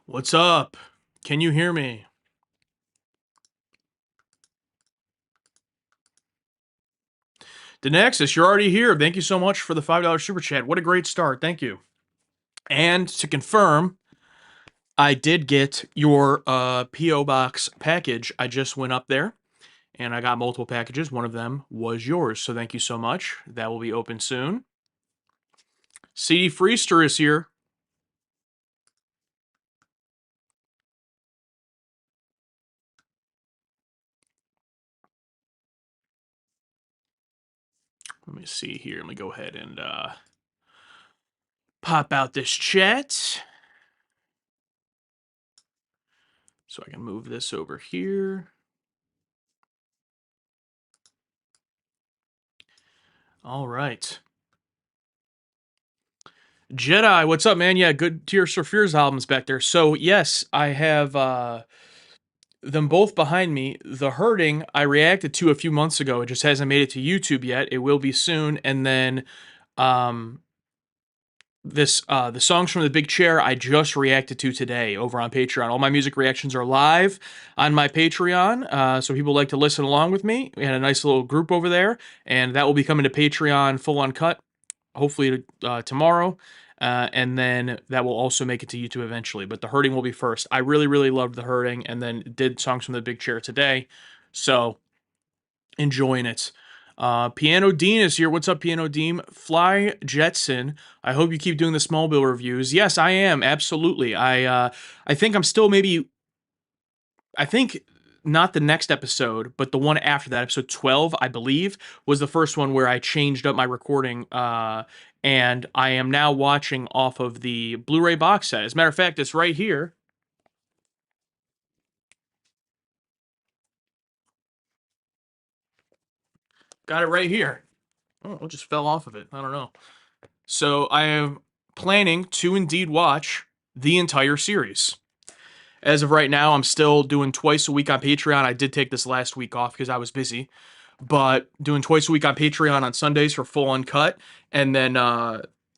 What's up? Can you hear me? Denexus, you're already here. Thank you so much for the $5 super chat. What a great start. Thank you. And to confirm, I did get your P.O. Box package. I just went up there and I got multiple packages. One of them was yours. So thank you so much. That will be open soon. CD Freester is here. Let me see here. Let me go ahead and pop out this chat. So I can move this over here. All right. Jedi, what's up, man? Yeah, good Tears for Fears albums back there. So, yes, I have them both behind me. The Hurting, I reacted to a few months ago. It just hasn't made it to YouTube yet. It will be soon. And then um, the songs from the Big Chair, I just reacted to today over on Patreon. All my music reactions are live on my Patreon. So people like to listen along with me. We had a nice little group over there, and that will be coming to Patreon full uncut hopefully tomorrow. And then that will also make it to YouTube eventually. But The Hurting will be first. I really, really loved The Hurting and then did songs from the Big Chair today. So enjoying it. Piano Dean is here. What's up, Piano Dean? Fly Jetson. I hope you keep doing the Smallville reviews. Yes, I am. Absolutely. I think I'm still maybe. I think not the next episode, but the one after that, episode 12, I believe, was the first one where I changed up my recording. And I am now watching off of the Blu-ray box set. As a matter of fact, it's right here. Got it right here. Oh, it just fell off of it. I don't know. So I am planning to indeed watch the entire series. As of right now, I'm still doing twice a week on Patreon. I did take this last week off because I was busy, but doing twice a week on Patreon on Sundays for full uncut, and then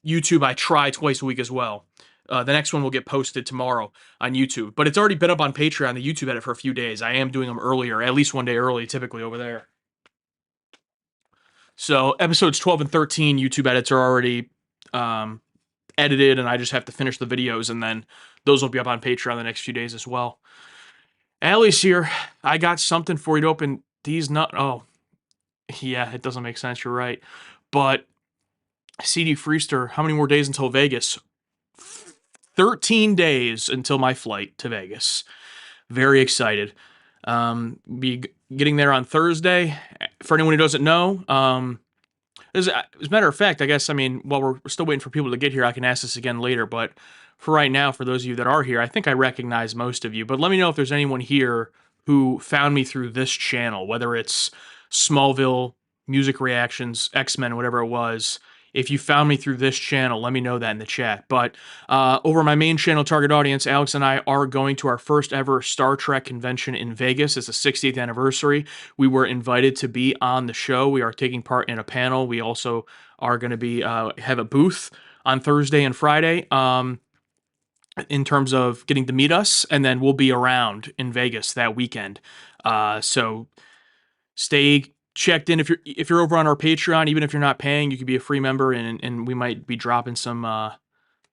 YouTube I try twice a week as well. The next one will get posted tomorrow on YouTube, but it's already been up on Patreon, the YouTube edit, for a few days. I am doing them earlier, at least one day early, typically over there. So episodes 12 and 13 YouTube edits are already um, edited, and I just have to finish the videos, and then those will be up on Patreon the next few days as well. Allie's here. I got something for you to open these nut. Oh, yeah, it doesn't make sense. You're right. But CD Freester, how many more days until Vegas? 13 days until my flight to Vegas. Very excited. Be getting there on Thursday. For anyone who doesn't know, as a matter of fact, I guess, I mean, while we're still waiting for people to get here, I can ask this again later. But for right now, for those of you that are here, I think I recognize most of you. But let me know if there's anyone here who found me through this channel, whether it's Smallville, Music Reactions, X-Men, whatever it was. If you found me through this channel, let me know that in the chat. But over my main channel target audience, Alex and I are going to our first ever Star Trek convention in Vegas. It's the 60th anniversary. We were invited to be on the show. We are taking part in a panel. We also are going to be have a booth on Thursday and Friday in terms of getting to meet us, and then we'll be around in Vegas that weekend. So stay checked in if you're over on our Patreon. Even if you're not paying, you could be a free member, and we might be dropping some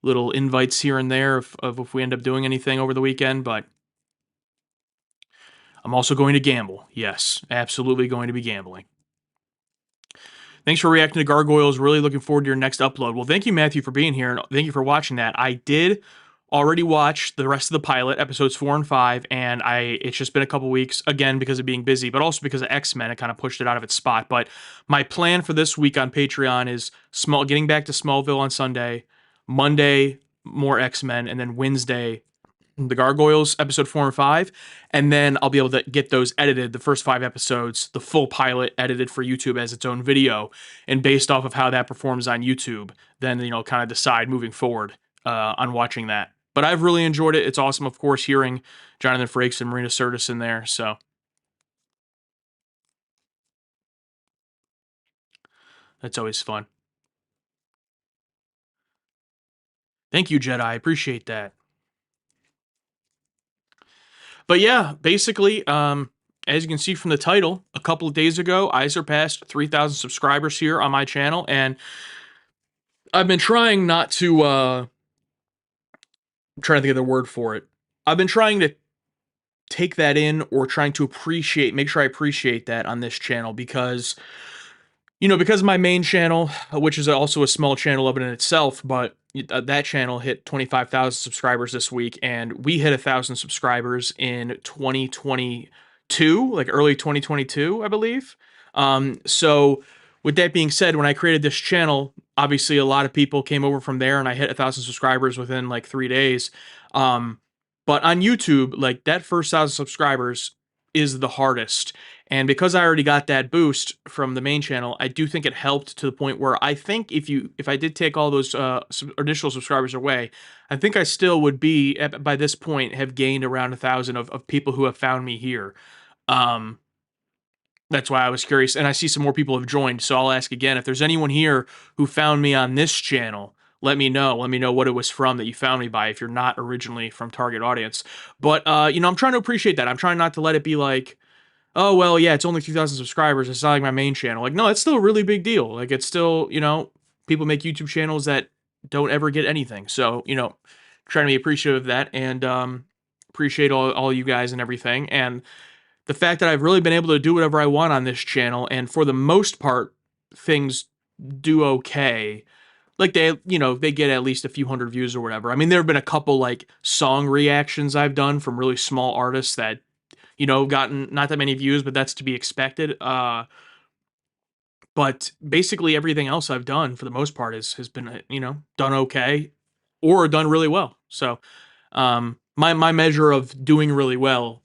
little invites here and there of if we end up doing anything over the weekend. But I'm also going to gamble. Yes, absolutely going to be gambling. Thanks for reacting to Gargoyles. Really looking forward to your next upload. Well, thank you, Matthew, for being here, and thank you for watching that. I did already watch the rest of the pilot, episodes 4 and 5, and it's just been a couple weeks, again, because of being busy, but also because of X-Men. It kind of pushed it out of its spot. But my plan for this week on Patreon is getting back to Smallville on Sunday, Monday, more X-Men, and then Wednesday, the Gargoyles, episode 4 and 5, and then I'll be able to get those edited, the first 5 episodes, the full pilot edited for YouTube as its own video, and based off of how that performs on YouTube, then, kind of decide moving forward on watching that. But I've really enjoyed it. It's awesome, of course, hearing Jonathan Frakes and Marina Sirtis in there, so that's always fun. Thank you, Jedi. I appreciate that. But yeah, basically, as you can see from the title, a couple of days ago, I surpassed 3,000 subscribers here on my channel, and I've been trying not to, I'm trying to think of the word for it. I've been trying to take that in, or trying to make sure I appreciate that on this channel, because because my main channel, which is also a small channel of it in itself, but that channel hit 25,000 subscribers this week, and we hit 1,000 subscribers in 2022, like early 2022, I believe. So with that being said, when I created this channel, obviously a lot of people came over from there, and I hit 1,000 subscribers within like 3 days. Um, but on YouTube, like that first 1,000 subscribers is the hardest. And because I already got that boost from the main channel, I do think it helped to the point where I think if I did take all those initial subscribers away, I think I still would be by this point have gained around 1,000 of people who have found me here. Um, that's why I was curious, and I see some more people have joined. So I'll ask again, if there's anyone here who found me on this channel, let me know. Let me know what it was from that you found me by, if you're not originally from target audience. But I'm trying to appreciate that. I'm trying not to let it be like, oh, well, yeah, it's only 2,000 subscribers. It's not like my main channel. Like, no, it's still a really big deal. Like, it's still, people make YouTube channels that don't ever get anything. So, trying to be appreciative of that, and appreciate all you guys and everything. And the fact that I've really been able to do whatever I want on this channel, and for the most part, things do okay. Like they get at least a few hundred views or whatever. I mean, there have been a couple like song reactions I've done from really small artists that gotten not that many views, but that's to be expected. But basically everything else I've done for the most part has been, done okay or done really well. So, my measure of doing really well,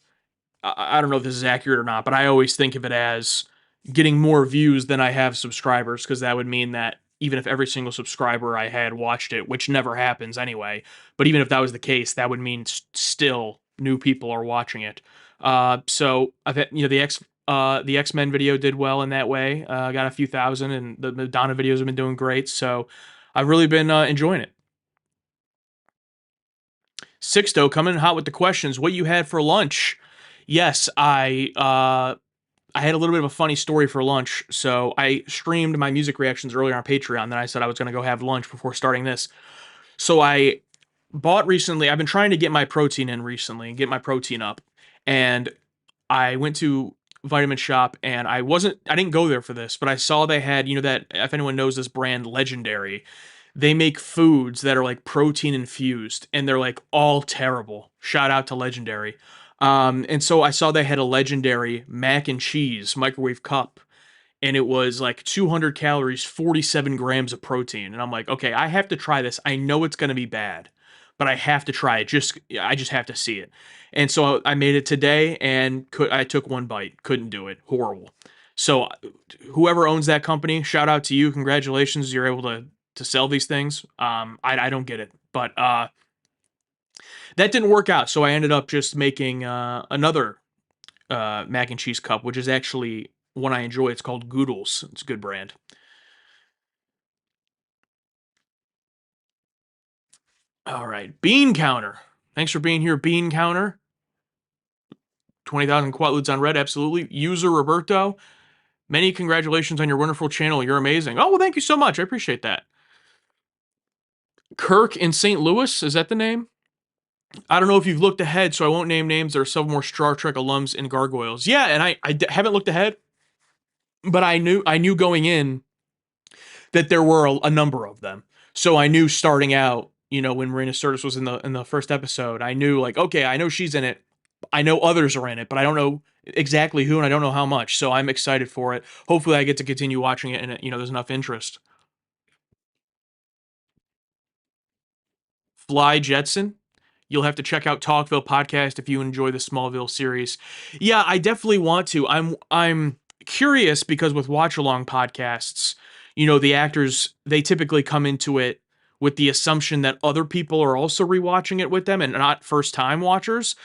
I don't know if this is accurate or not, but I always think of it as getting more views than I have subscribers, because that would mean that even if every single subscriber I had watched it, which never happens anyway, but even if that was the case, that would mean still new people are watching it. So I've had, the X-Men video did well in that way. Got a few thousand, and the Madonna videos have been doing great. So I've really been enjoying it. Sixto coming in hot with the questions. What you had for lunch? Yes, I had a little bit of a funny story for lunch. So I streamed my music reactions earlier on Patreon. Then I said I was going to go have lunch before starting this. So I bought recently. I've been trying to get my protein in recently and get my protein up. And I went to Vitamin Shop, and I didn't go there for this, but I saw they had, that, if anyone knows this brand, Legendary, they make foods that are like protein infused, and they're like all terrible. Shout out to Legendary. And so I saw they had a Legendary mac and cheese microwave cup, and it was like 200 calories, 47 grams of protein. And I'm like, okay, I have to try this. I know it's going to be bad, but I have to try it. I just have to see it. And so I made it today, and I took one bite. Couldn't do it. Horrible. So whoever owns that company, shout out to you. Congratulations. You're able to sell these things. I don't get it, but that didn't work out. So I ended up just making another mac and cheese cup, which is actually one I enjoy. It's called Goodles. It's a good brand. All right, Bean Counter. Thanks for being here, Bean Counter. 20,000 quatloots on red, absolutely. User Roberto, many congratulations on your wonderful channel. You're amazing. Oh, well, thank you so much. I appreciate that. Kirk in St. Louis, is that the name? I don't know if you've looked ahead, so I won't name names. There are several more Star Trek alums in Gargoyles. Yeah, and I haven't looked ahead, but I knew going in that there were a number of them. So I knew starting out, when Marina Sirtis was in the first episode, I knew like, okay, I know she's in it. I know others are in it, but I don't know exactly who, and I don't know how much. So I'm excited for it. Hopefully I get to continue watching it, and there's enough interest. Fly Jetson. You'll have to check out Talkville podcast if you enjoy the Smallville series. Yeah, I definitely want to. I'm curious because with watch along podcasts, the actors, they typically come into it with the assumption that other people are also rewatching it with them and not first time watchers.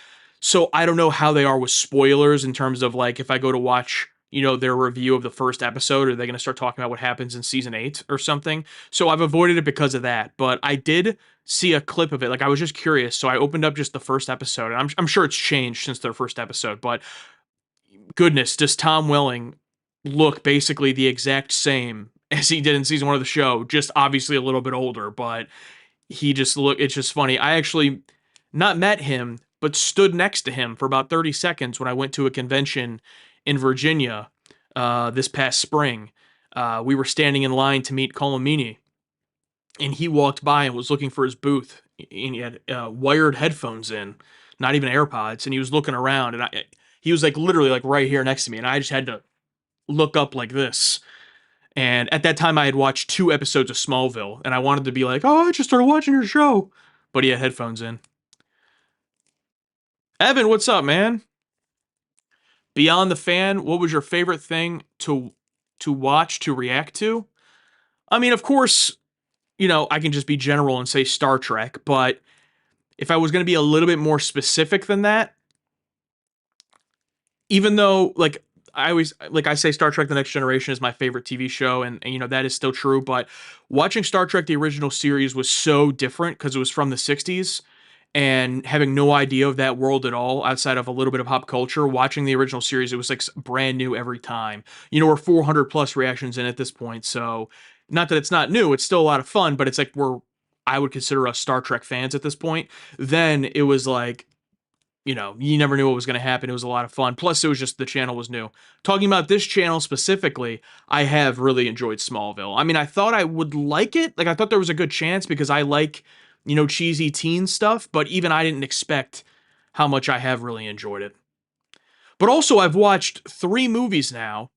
So I don't know how they are with spoilers in terms of like if I go to watch their review of the first episode? Are they going to start talking about what happens in season 8 or something? So I've avoided it because of that. But I did see a clip of it. Like, I was just curious. So I opened up just the first episode, and I'm sure it's changed since their first episode. But goodness, does Tom Welling look basically the exact same as he did in season 1 of the show? Just obviously a little bit older, but it's just funny. I actually not met him, but stood next to him for about 30 seconds when I went to a convention in Virginia this past spring. We were standing in line to meet Colomini, and he walked by and was looking for his booth. And he had wired headphones in, not even AirPods, and he was looking around, and he was like literally like right here next to me, and I just had to look up like this. And at that time, I had watched 2 episodes of Smallville, and I wanted to be like, "Oh, I just started watching your show," but he had headphones in. Evan, what's up, man? Beyond the Fan, what was your favorite thing to watch, to react to? I mean, of course, I can just be general and say Star Trek, but if I was going to be a little bit more specific than that, even though like I always like I say Star Trek The Next Generation is my favorite TV show, and that is still true, but watching Star Trek the original series was so different because it was from the 60s, and having no idea of that world at all outside of a little bit of pop culture. Watching the original series, it was like brand new every time. We're 400 plus reactions in at this point, so not that it's not new, it's still a lot of fun, but it's like I would consider us Star Trek fans at this point. Then it was like, you never knew what was going to happen. It was a lot of fun. Plus, it was just the channel was new. Talking about this channel specifically, I have really enjoyed Smallville. I mean, I thought I would like it. Like, I thought there was a good chance because I like, cheesy teen stuff, but even I didn't expect how much I have really enjoyed it. But also, I've watched 3 movies now,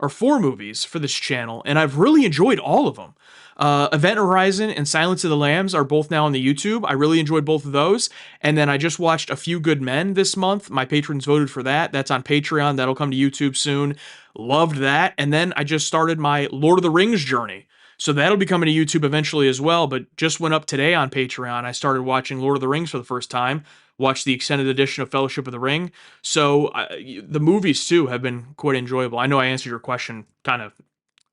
or 4 movies for this channel, and I've really enjoyed all of them. Event Horizon and Silence of the Lambs are both now on the YouTube. I really enjoyed both of those. And then I just watched A Few Good Men this month. My patrons voted for that. That's on Patreon. That'll come to YouTube soon. Loved that. And then I just started my Lord of the Rings journey. So that'll be coming to YouTube eventually as well, but just went up today on Patreon. I started watching Lord of the Rings for the first time, watched the extended edition of Fellowship of the Ring. So the movies too have been quite enjoyable. I know I answered your question kind of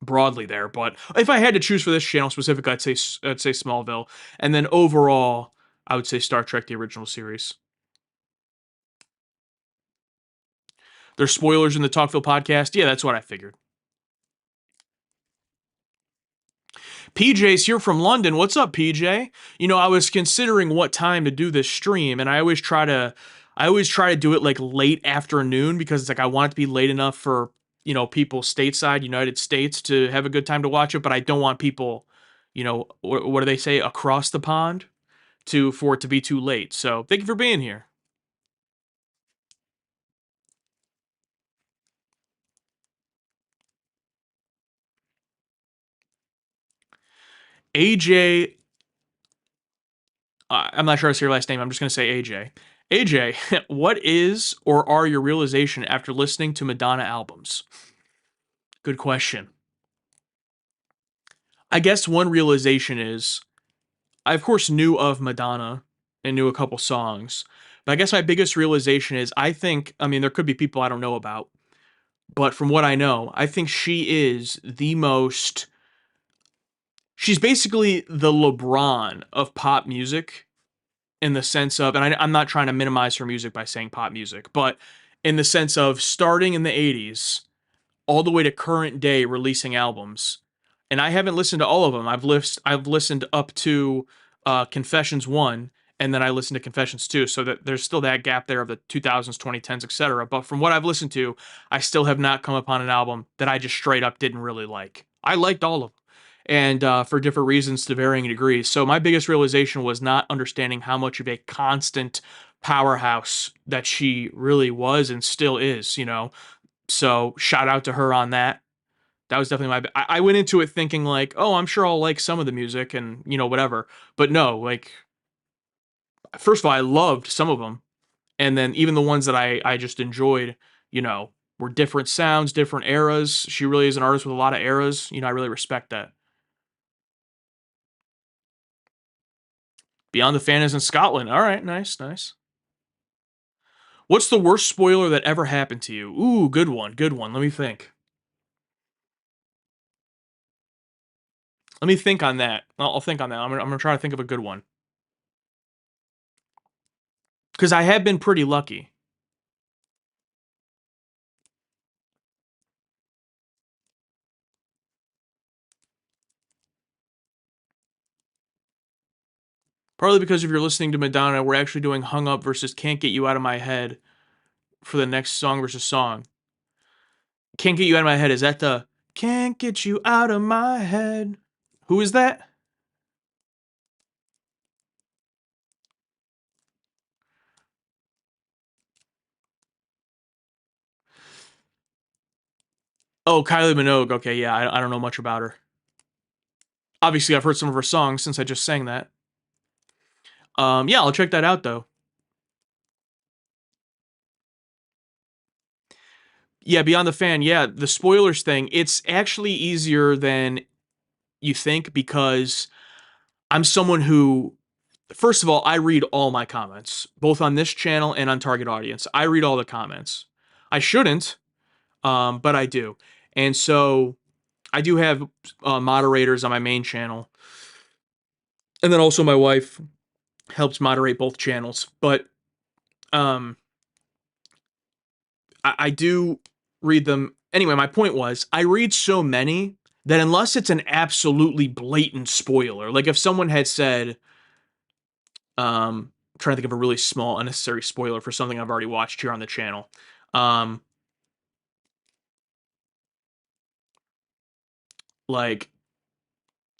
broadly there, but if I had to choose for this channel specifically, I'd say Smallville, and then overall, I would say Star Trek: The Original Series. There's spoilers in the Talkville podcast. Yeah, that's what I figured. PJ's here from London. What's up, PJ? I was considering what time to do this stream, and I always try to do it like late afternoon because it's like I want it to be late enough for, people stateside, United States, to have a good time to watch it, but I don't want people, what do they say, across the pond for it to be too late. So, thank you for being here. AJ, I'm not sure I say your last name. I'm just going to say AJ. AJ, what is or are your realization after listening to Madonna albums? Good question. I guess one realization is I, of course, knew of Madonna and knew a couple songs. But I guess my biggest realization is I mean, there could be people I don't know about, but from what I know, I think she's basically the LeBron of pop music in the sense of, and I'm not trying to minimize her music by saying pop music, but in the sense of starting in the 80s all the way to current day releasing albums. And I haven't listened to all of them. I've listened up to Confessions 1, and then I listened to Confessions 2, so that there's still that gap there of the 2000s, 2010s, etc. But from what I've listened to, I still have not come upon an album that I just straight up didn't really like. I liked all of them, and for different reasons to varying degrees. So my biggest realization was not understanding how much of a constant powerhouse that she really was and still is. So shout out to her on that. That was definitely I went into it thinking like, oh, I'm sure I'll like some of the music and whatever. But no, like, first of all, I loved some of them, and then even the ones that I just enjoyed, were different sounds, different eras. She really is an artist with a lot of eras. I really respect that. Beyond the Fan is in Scotland. All right, nice, nice. What's the worst spoiler that ever happened to you? Ooh, good one. Good one. Let me think. Let me think on that. I'll think on that. I'm gonna try to think of a good one. Because I have been pretty lucky. Partly because if you're listening to Madonna, we're actually doing Hung Up versus Can't Get You Out of My Head for the next song versus song. Can't Get You Out of My Head. Is that the Can't Get You Out of My Head? Who is that? Oh, Kylie Minogue. Okay, yeah, I don't know much about her. Obviously, I've heard some of her songs since I just sang that. Yeah, I'll check that out though. Yeah, Beyond the Fan. Yeah, the spoilers thing. It's actually easier than you think because I'm someone who, first of all, I read all my comments, both on this channel and on Target Audience. I read all the comments. I shouldn't, but I do. And so I do have moderators on my main channel. And then also my wife helps moderate both channels. But um, I do read them. Anyway, my point was I read so many that unless it's an absolutely blatant spoiler, like if someone had said, I'm trying to think of a really small, unnecessary spoiler for something I've already watched here on the channel. Um, like,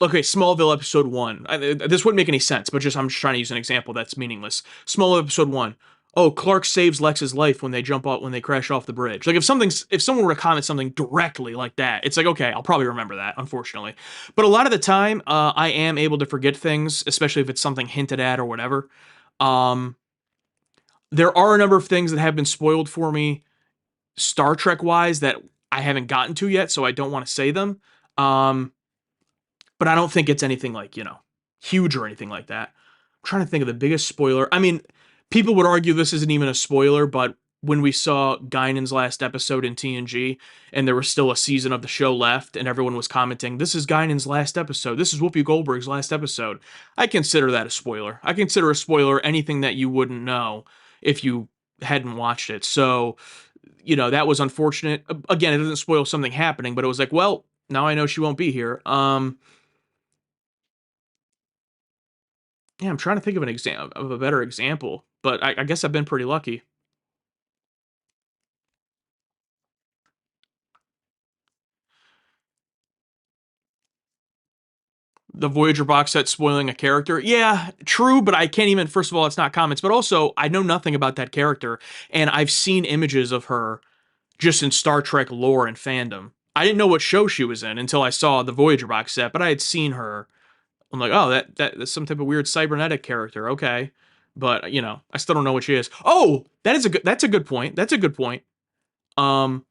okay, Smallville episode one. This wouldn't make any sense, but I'm just trying to use an example that's meaningless. Smallville episode one. Oh, Clark saves Lex's life when they jump out when they crash off the bridge. Like if someone were to comment something directly like that, it's like okay, I'll probably remember that. Unfortunately, but a lot of the time, I am able to forget things, especially if it's something hinted at or whatever. Um, there are a number of things that have been spoiled for me Star Trek wise that I haven't gotten to yet, so I don't want to say them. Um, but I don't think it's anything like, huge or anything like that. I'm trying to think of the biggest spoiler. I mean, people would argue this isn't even a spoiler, but when we saw Guinan's last episode in TNG and there was still a season of the show left and everyone was commenting, this is Guinan's last episode. This is Whoopi Goldberg's last episode. I consider that a spoiler. I consider a spoiler anything that you wouldn't know if you hadn't watched it. So, that was unfortunate. Again, it doesn't spoil something happening, but it was like, well, now I know she won't be here. Yeah, I'm trying to think of an example of a better example, but I guess I've been pretty lucky. The Voyager box set spoiling a character. Yeah, true, but I can't even. First of all, it's not comments, but also I know nothing about that character, and I've seen images of her just in Star Trek lore and fandom. I didn't know what show she was in until I saw the Voyager box set, but I had seen her. I'm like, oh, that's some type of weird cybernetic character. Okay, but I still don't know what she is. Oh, that's a good point. That's a good point. Um,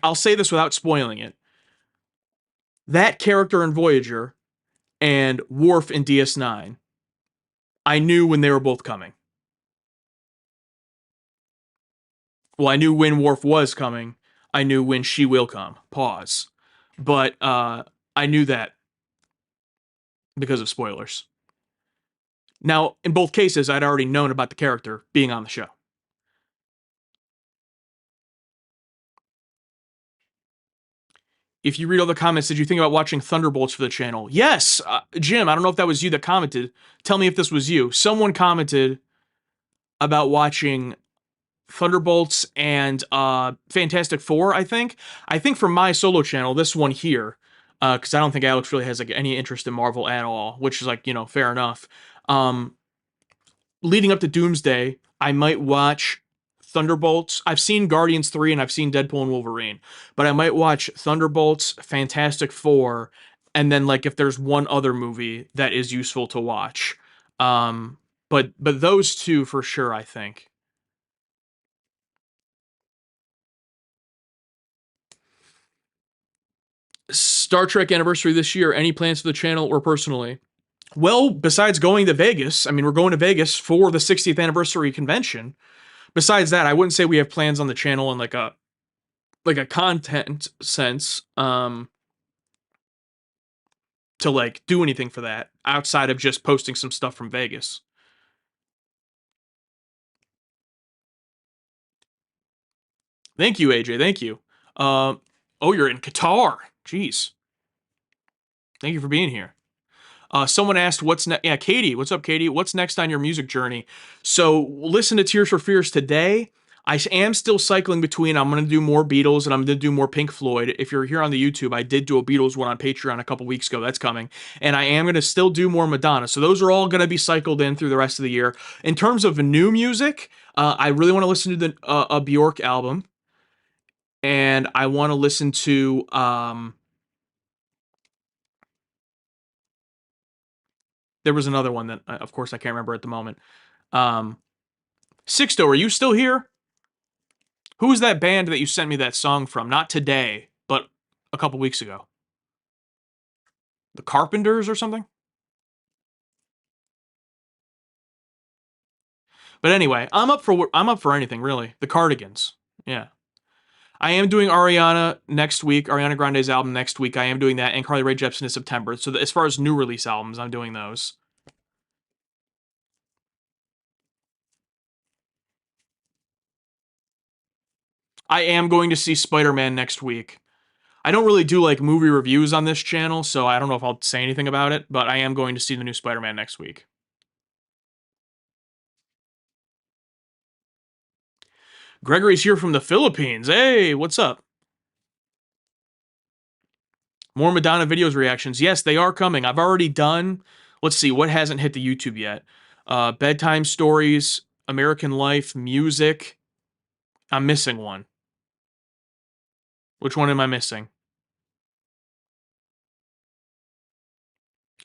I'll say this without spoiling it. That character in Voyager and Worf in DS9, I knew when they were both coming. Well, I knew when Worf was coming. I knew when she will come. Pause. But I knew that because of spoilers. Now, in both cases, I'd already known about the character being on the show. If you read all the comments, did you think about watching Thunderbolts for the channel? Yes, Jim. I don't know if that was you that commented. Tell me if this was you. Someone commented about watching Thunderbolts and Fantastic Four. I think for my solo channel, this one here, because I don't think Alex really has like any interest in Marvel at all, which is like fair enough. Um, Leading up to Doomsday, I might watch Thunderbolts. I've seen Guardians 3 and I've seen Deadpool and Wolverine, but I might watch Thunderbolts, Fantastic Four, and then like if there's one other movie that is useful to watch. Um, but those two for sure, I think. Star Trek anniversary this year. Any plans for the channel or personally? Well, besides going to Vegas, I mean, we're going to Vegas for the 60th anniversary convention. Besides that, I wouldn't say we have plans on the channel in like a content sense to like do anything for that outside of just posting some stuff from Vegas. Thank you, AJ. Thank you. Oh, you're in Qatar. Jeez. Thank you for being here. Someone asked what's next. Yeah, Katie. What's up, Katie? What's next on your music journey? So listen to Tears for Fears today. I am still cycling between. I'm going to do more Beatles and I'm going to do more Pink Floyd. If you're here on the YouTube, I did do a Beatles one on Patreon a couple weeks ago. That's coming. And I am going to still do more Madonna. So those are all going to be cycled in through the rest of the year. In terms of new music, I really want to listen to the a Bjork album. And I want to listen to there was another one that of course I can't remember at the moment. Um Sixto, are you still here? Who is that band that you sent me that song from? Not today, but a couple weeks ago. The Carpenters or something? But anyway, I'm up for anything really. The Cardigans. Yeah. I am doing Ariana next week, Ariana Grande's album next week. I am doing that, and Carly Rae Jepsen in September. So as far as new release albums, I'm doing those. I am going to see Spider-Man next week. I don't really do like movie reviews on this channel, so I don't know if I'll say anything about it, but I am going to see the new Spider-Man next week. Gregory's here from the Philippines. Hey, what's up? More Madonna videos reactions. Yes, they are coming. I've already done, let's see, what hasn't hit the YouTube yet? Bedtime stories, American Life, music. I'm missing one. Which one am I missing?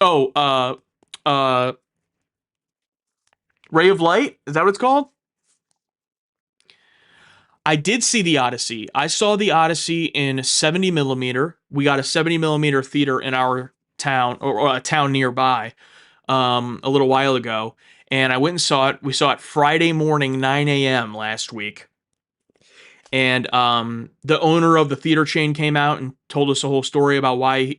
Oh, uh, Ray of Light? Is that what it's called? I did see the Odyssey. I saw the Odyssey in 70 millimeter. We got a 70 millimeter theater in our town or a town nearby a little while ago. And I went and saw it. We saw it Friday morning, 9 a.m. last week. And the owner of the theater chain came out and told us a whole story about why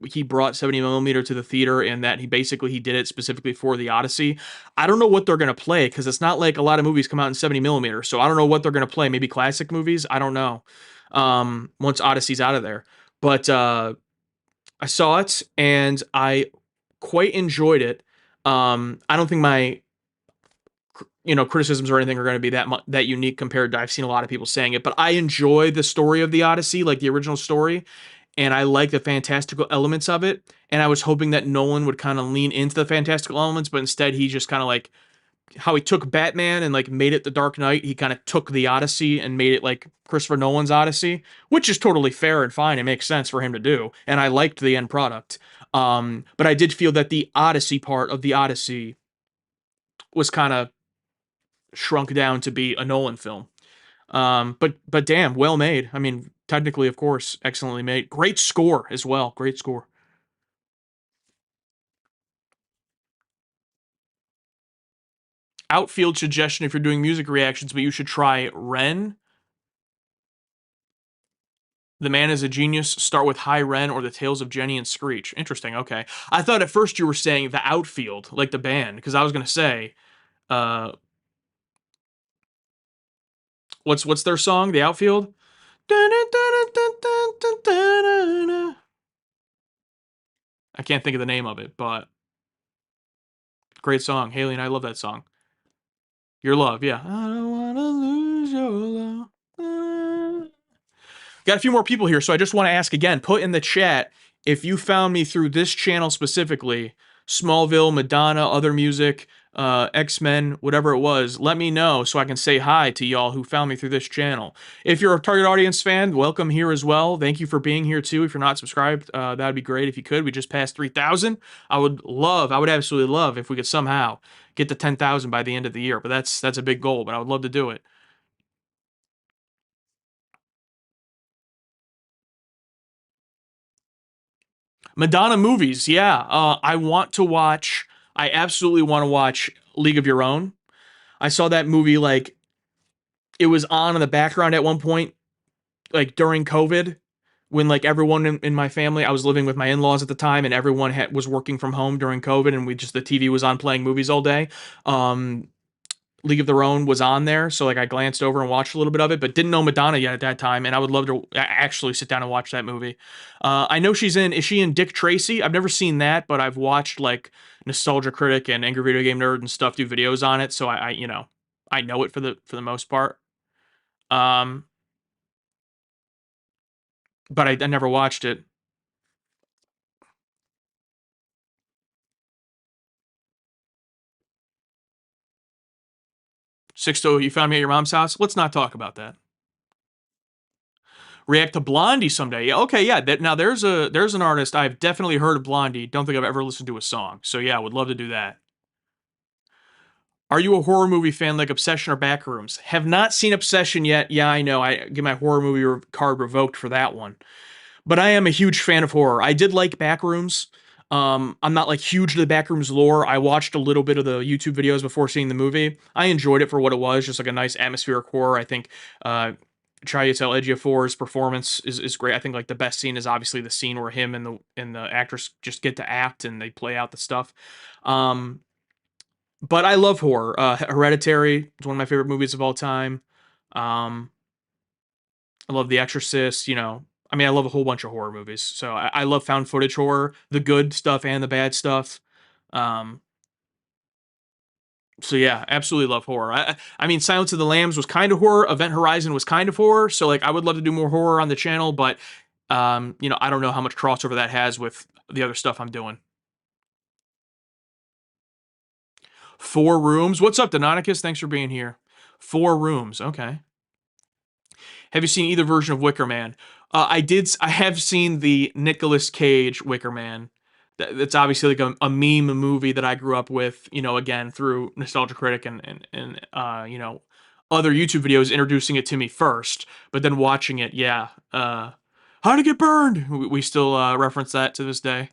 he brought 70 millimeter to the theater and that he did it specifically for the Odyssey. I don't know what they're gonna play because it's not like a lot of movies come out in 70 millimeter, so I don't know what they're gonna play. Maybe classic movies. I don't know. Once Odyssey's out of there, but I saw it and I quite enjoyed it. I don't think my criticisms or anything are going to be that unique compared to I've seen a lot of people saying it, but I enjoy the story of the Odyssey, like the original story, and I like the fantastical elements of it. And I was hoping that Nolan would kind of lean into the fantastical elements, but instead he just kind of like how he took Batman and like made it the Dark Knight. He kind of took the Odyssey and made it like Christopher Nolan's Odyssey, which is totally fair and fine. It makes sense for him to do, and I liked the end product. But I did feel that the Odyssey part of the Odyssey was kind of shrunk down to be a Nolan film. But damn, well made. I mean, technically, of course, excellently made. Great score as well. Great score. Outfield suggestion if you're doing music reactions, but you should try Ren. The Man is a Genius. Start with High Ren or The Tales of Jenny and Screech. Interesting. Okay. I thought at first you were saying the Outfield, like the band, because I was gonna say, uh, what's their song? The Outfield. I can't think of the name of it, but great song. Haley and I love that song. Your love, yeah. I don't wanna lose your love. Got a few more people here, so I just want to ask again. Put in the chat if you found me through this channel specifically, Smallville, Madonna, other music, X-Men, whatever it was. Let me know so I can say hi to y'all who found me through this channel. If you're a target audience fan, welcome here as well. Thank you for being here too. If you're not subscribed, that'd be great if you could. We just passed 3,000. I would absolutely love if we could somehow get to 10,000 by the end of the year. But that's a big goal, but I would love to do it. Madonna movies, yeah. I want to watch. I absolutely want to watch League of Your Own. I saw that movie like it was on in the background at one point, like during COVID, when like everyone in my family, I was living with my in-laws at the time, and everyone was working from home during COVID, and we just the TV was on playing movies all day. Um, League of Their Own was on there, so like I glanced over and watched a little bit of it, but didn't know Madonna yet at that time, and I would love to actually sit down and watch that movie. I know she's in. Is she in Dick Tracy? I've never seen that, but I've watched like Nostalgia Critic and Angry Video Game Nerd and stuff do videos on it, so I you know I know it for the most part. Um, but I never watched it. Sixto, you found me at your mom's house. Let's not talk about that. React to Blondie someday. Yeah, okay, yeah. Now there's an artist I've definitely heard of Blondie. Don't think I've ever listened to a song. So yeah, would love to do that. Are you a horror movie fan like Obsession or Backrooms? Have not seen Obsession yet. Yeah, I know. I get my horror movie card revoked for that one. But I am a huge fan of horror. I did like Backrooms. I'm not like huge to the Backrooms lore. I watched a little bit of the YouTube videos before seeing the movie. I enjoyed it for what it was, just like a nice atmospheric horror. I think Chiwetel Ejiofor's performance is great. I think like the best scene is obviously the scene where him and the actress just get to act and they play out the stuff. Um, but I love horror. Hereditary is one of my favorite movies of all time. Um, I love The Exorcist. You know, I mean, I love a whole bunch of horror movies. So I love found footage horror, the good stuff and the bad stuff. Um, so yeah, absolutely love horror. I mean, Silence of the Lambs was kind of horror. Event Horizon was kind of horror. So like, I would love to do more horror on the channel, but you know, I don't know how much crossover that has with the other stuff I'm doing. Four Rooms. What's up, Deinonychus? Thanks for being here. Four Rooms. Okay. Have you seen either version of Wicker Man? I did. I have seen the Nicolas Cage Wicker Man. That's obviously like a meme movie that I grew up with. You know, again through Nostalgia Critic and you know other YouTube videos introducing it to me first, but then watching it, yeah. How to Get Burned. We still reference that to this day.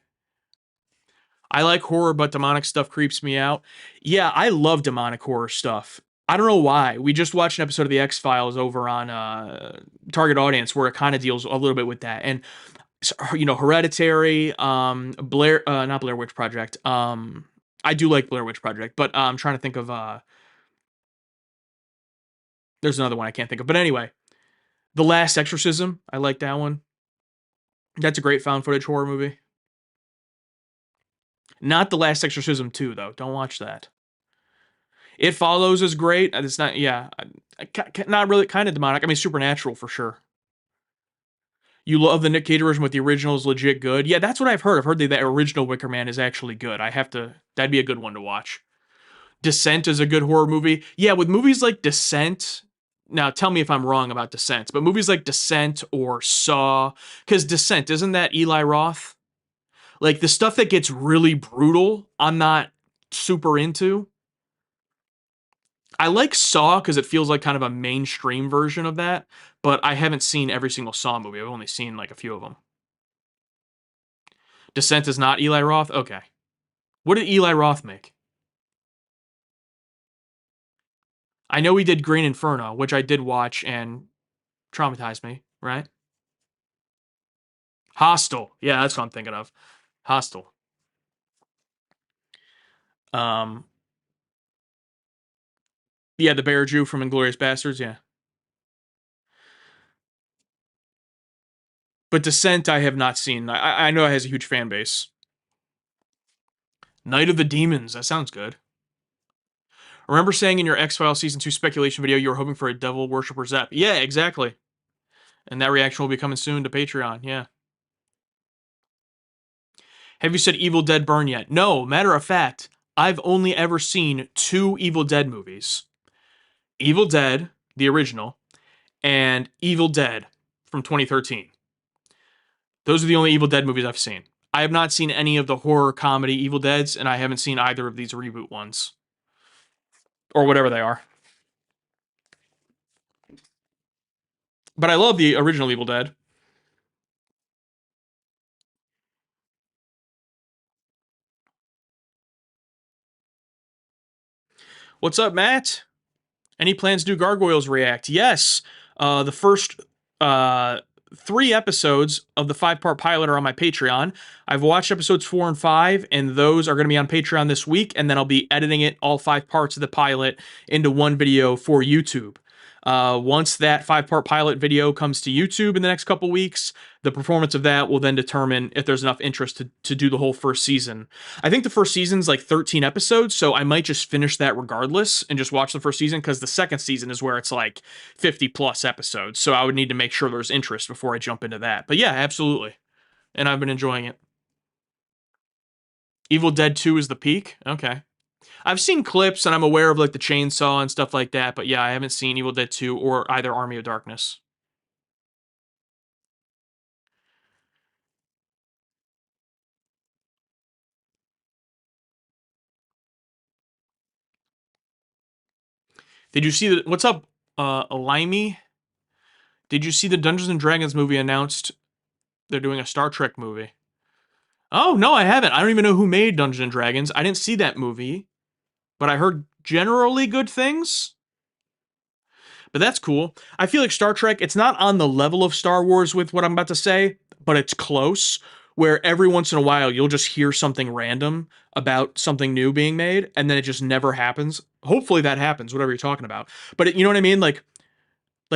I like horror, but demonic stuff creeps me out. Yeah, I love demonic horror stuff. I don't know why. We just watched an episode of The X Files over on Target Audience where it kind of deals a little bit with that. And you know, Hereditary, Blair, not Blair Witch Project. I do like Blair Witch Project, but I'm trying to think of. There's another one I can't think of, but anyway, The Last Exorcism. I like that one. That's a great found footage horror movie. Not The Last Exorcism 2 though. Don't watch that. It Follows is great. It's not, yeah, not really, kind of demonic. I mean, supernatural for sure. You love the Nick Cage version, but the original is legit good. Yeah, that's what I've heard. I've heard that original Wicker Man is actually good. I have to. That'd be a good one to watch. Descent is a good horror movie. Yeah, with movies like Descent. Now, tell me if I'm wrong about Descent, but movies like Descent or Saw, because Descent isn't that Eli Roth? Like the stuff that gets really brutal, I'm not super into. I like Saw because it feels like kind of a mainstream version of that, but I haven't seen every single Saw movie. I've only seen like a few of them. Descent is not Eli Roth? Okay. What did Eli Roth make? I know he did Green Inferno, which I did watch and traumatized me, right? Hostel. Yeah, that's what I'm thinking of. Hostel. Um, yeah, the Bear Jew from Inglorious Bastards, yeah. But Descent I have not seen. I know it has a huge fan base. Night of the Demons. That sounds good. I remember saying in your X Files season 2 speculation video you were hoping for a devil worshiper Zep. Yeah, exactly. And that reaction will be coming soon to Patreon. Yeah. Have you said Evil Dead Burn yet? No. Matter of fact, I've only ever seen two Evil Dead movies. Evil Dead, the original, and Evil Dead from 2013. Those are the only Evil Dead movies I've seen. I have not seen any of the horror comedy Evil Deads, and I haven't seen either of these reboot ones. Or whatever they are. But I love the original Evil Dead. What's up, Matt? Any plans to do Gargoyles React? Yes. The first uh, 3 episodes of the 5-part pilot are on my Patreon. I've watched episodes 4 and 5, and those are going to be on Patreon this week, and then I'll be editing it, all 5 parts of the pilot, into one video for YouTube. Once that 5-part pilot video comes to YouTube in the next couple weeks, the performance of that will then determine if there's enough interest to do the whole first season. I think the first season's like 13 episodes, so I might just finish that regardless and just watch the first season, because the second season is where it's like 50 plus episodes. So I would need to make sure there's interest before I jump into that. But yeah, absolutely. And I've been enjoying it. Evil Dead 2 is the peak? Okay. I've seen clips and I'm aware of like the chainsaw and stuff like that, but yeah, I haven't seen Evil Dead 2 or either Army of Darkness. Did you see the what's up, Limey? Did you see the Dungeons and Dragons movie announced? They're doing a Star Trek movie. Oh, no, I haven't. I don't even know who made Dungeons and Dragons. I didn't see that movie, but I heard generally good things. But that's cool. I feel like Star Trek, it's not on the level of Star Wars with what I'm about to say, but it's close. Where every once in a while you'll just hear something random about something new being made, and then it just never happens. Hopefully that happens, whatever you're talking about. But you know what I mean? Like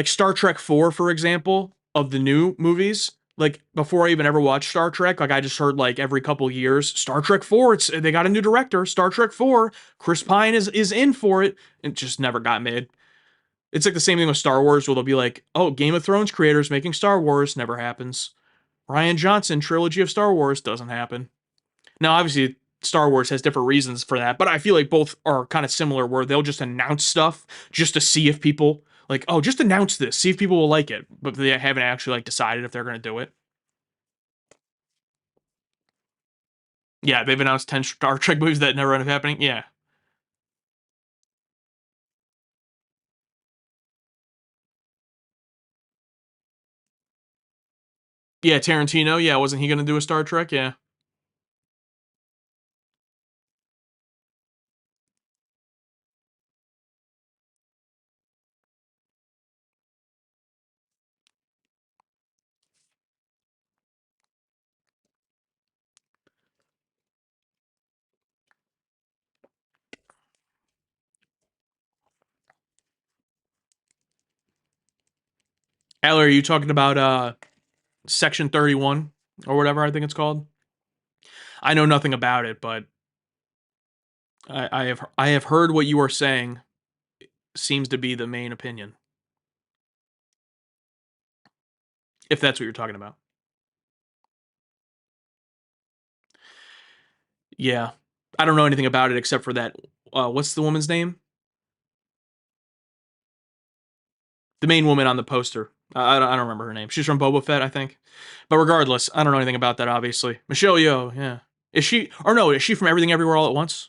Star Trek 4, for example, of the new movies. Like before I even ever watched Star Trek, like I just heard like every couple years, Star Trek 4, they got a new director, Star Trek 4, Chris Pine is in for it. It just never got made. It's like the same thing with Star Wars, where they'll be like, oh, Game of Thrones creators making Star Wars, never happens. Rian Johnson trilogy of Star Wars, doesn't happen. Now, obviously, Star Wars has different reasons for that, but I feel like both are kind of similar, where they'll just announce stuff just to see if people like, oh, just announce this, see if people will like it, but they haven't actually like decided if they're going to do it. Yeah, they've announced 10 Star Trek movies that never end up happening. Yeah. Yeah, Tarantino. Yeah, wasn't he going to do a Star Trek? Yeah. Allie, are you talking about Section 31 or whatever I think it's called? I know nothing about it, but I have heard what you are saying seems to be the main opinion, if that's what you're talking about. Yeah, I don't know anything about it except for that. What's the woman's name? The main woman on the poster. I don't remember her name. She's from Boba Fett, I think. But regardless, I don't know anything about that. Obviously, Michelle Yeoh. Yeah, is she? Or no, is she from Everything Everywhere All at Once?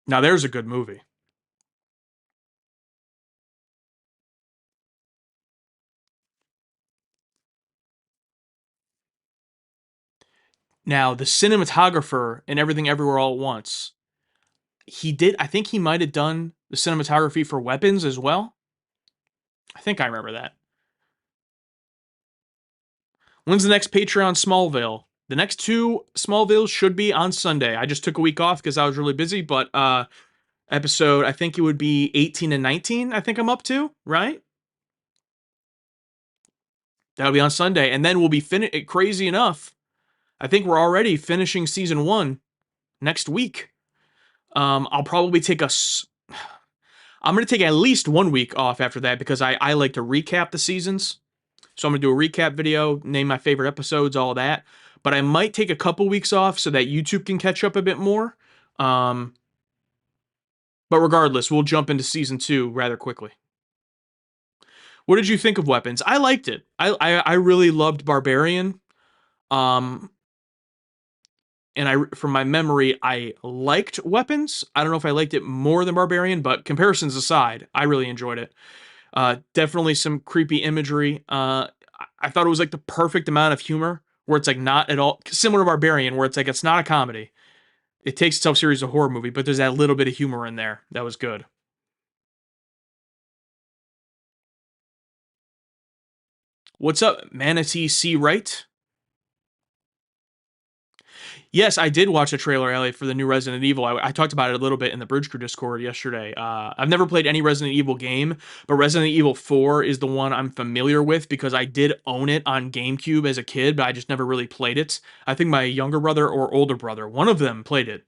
Now there's a good movie. Now the cinematographer in Everything Everywhere All at Once, he did. I think he might have done the cinematography for Weapons as well. I think I remember that. When's the next Patreon Smallville? The next 2 Smallvilles should be on Sunday. I just took a week off because I was really busy, but episode, I think it would be 18 and 19, I think I'm up to, right? That'll be on Sunday. And then we'll be crazy enough. I think we're already finishing season 1 next week. I'll probably take I'm going to take at least 1 week off after that, because I like to recap the seasons. So I'm going to do a recap video, name my favorite episodes, all that. But I might take a couple weeks off so that YouTube can catch up a bit more. But regardless, we'll jump into season 2 rather quickly. What did you think of Weapons? I liked it. I really loved Barbarian. Um, and from my memory, I liked Weapons. I don't know if I liked it more than Barbarian, but comparisons aside, I really enjoyed it. Definitely some creepy imagery. I thought it was like the perfect amount of humor, where it's like not at all similar to Barbarian, where it's like it's not a comedy. It takes itself serious as a horror movie, but there's that little bit of humor in there that was good. What's up, Manatee C. Wright? Yes, I did watch a trailer, Elliot, for the new Resident Evil. I talked about it a little bit in the Bridge Crew Discord yesterday. I've never played any Resident Evil game, but Resident Evil 4 is the one I'm familiar with because I did own it on GameCube as a kid, but I just never really played it. I think my younger brother or older brother, one of them played it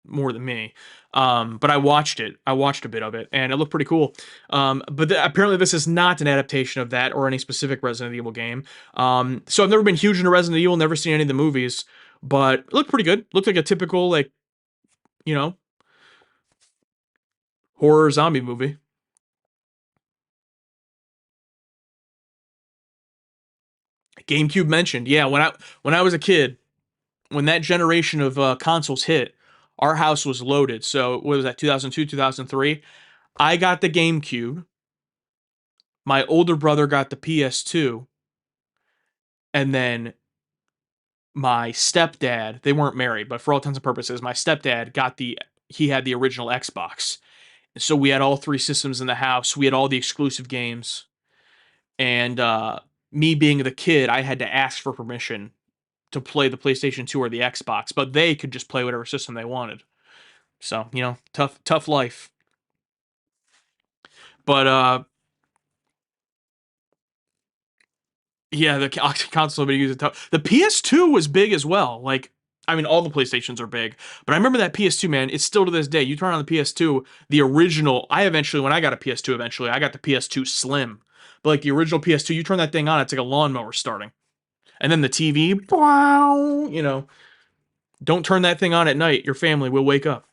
more than me. But I watched it. I watched a bit of it, and it looked pretty cool. But apparently, this is not an adaptation of that or any specific Resident Evil game. So I've never been huge into Resident Evil, never seen any of the movies, but it looked pretty good. Looked like a typical, like, you know, horror zombie movie. GameCube mentioned, yeah. When I was a kid, when that generation of consoles hit, our house was loaded. So what was that? 2002, 2003. I got the GameCube. My older brother got the PS2, and then my stepdad, they weren't married, but for all intents and purposes, my stepdad he had the original Xbox. So we had all three systems in the house. We had all the exclusive games. And me being the kid, I had to ask for permission to play the PlayStation 2 or the Xbox, but they could just play whatever system they wanted. So, tough life. But yeah, the console being used tough. The PS2 was big as well. Like, I mean, all the PlayStations are big, but I remember that PS2, man. It's still to this day. You turn on the PS2, the original. When I got a PS2, eventually, I got the PS2 Slim. But like the original PS2, you turn that thing on, it's like a lawnmower starting. And then the TV, wow, don't turn that thing on at night. Your family will wake up.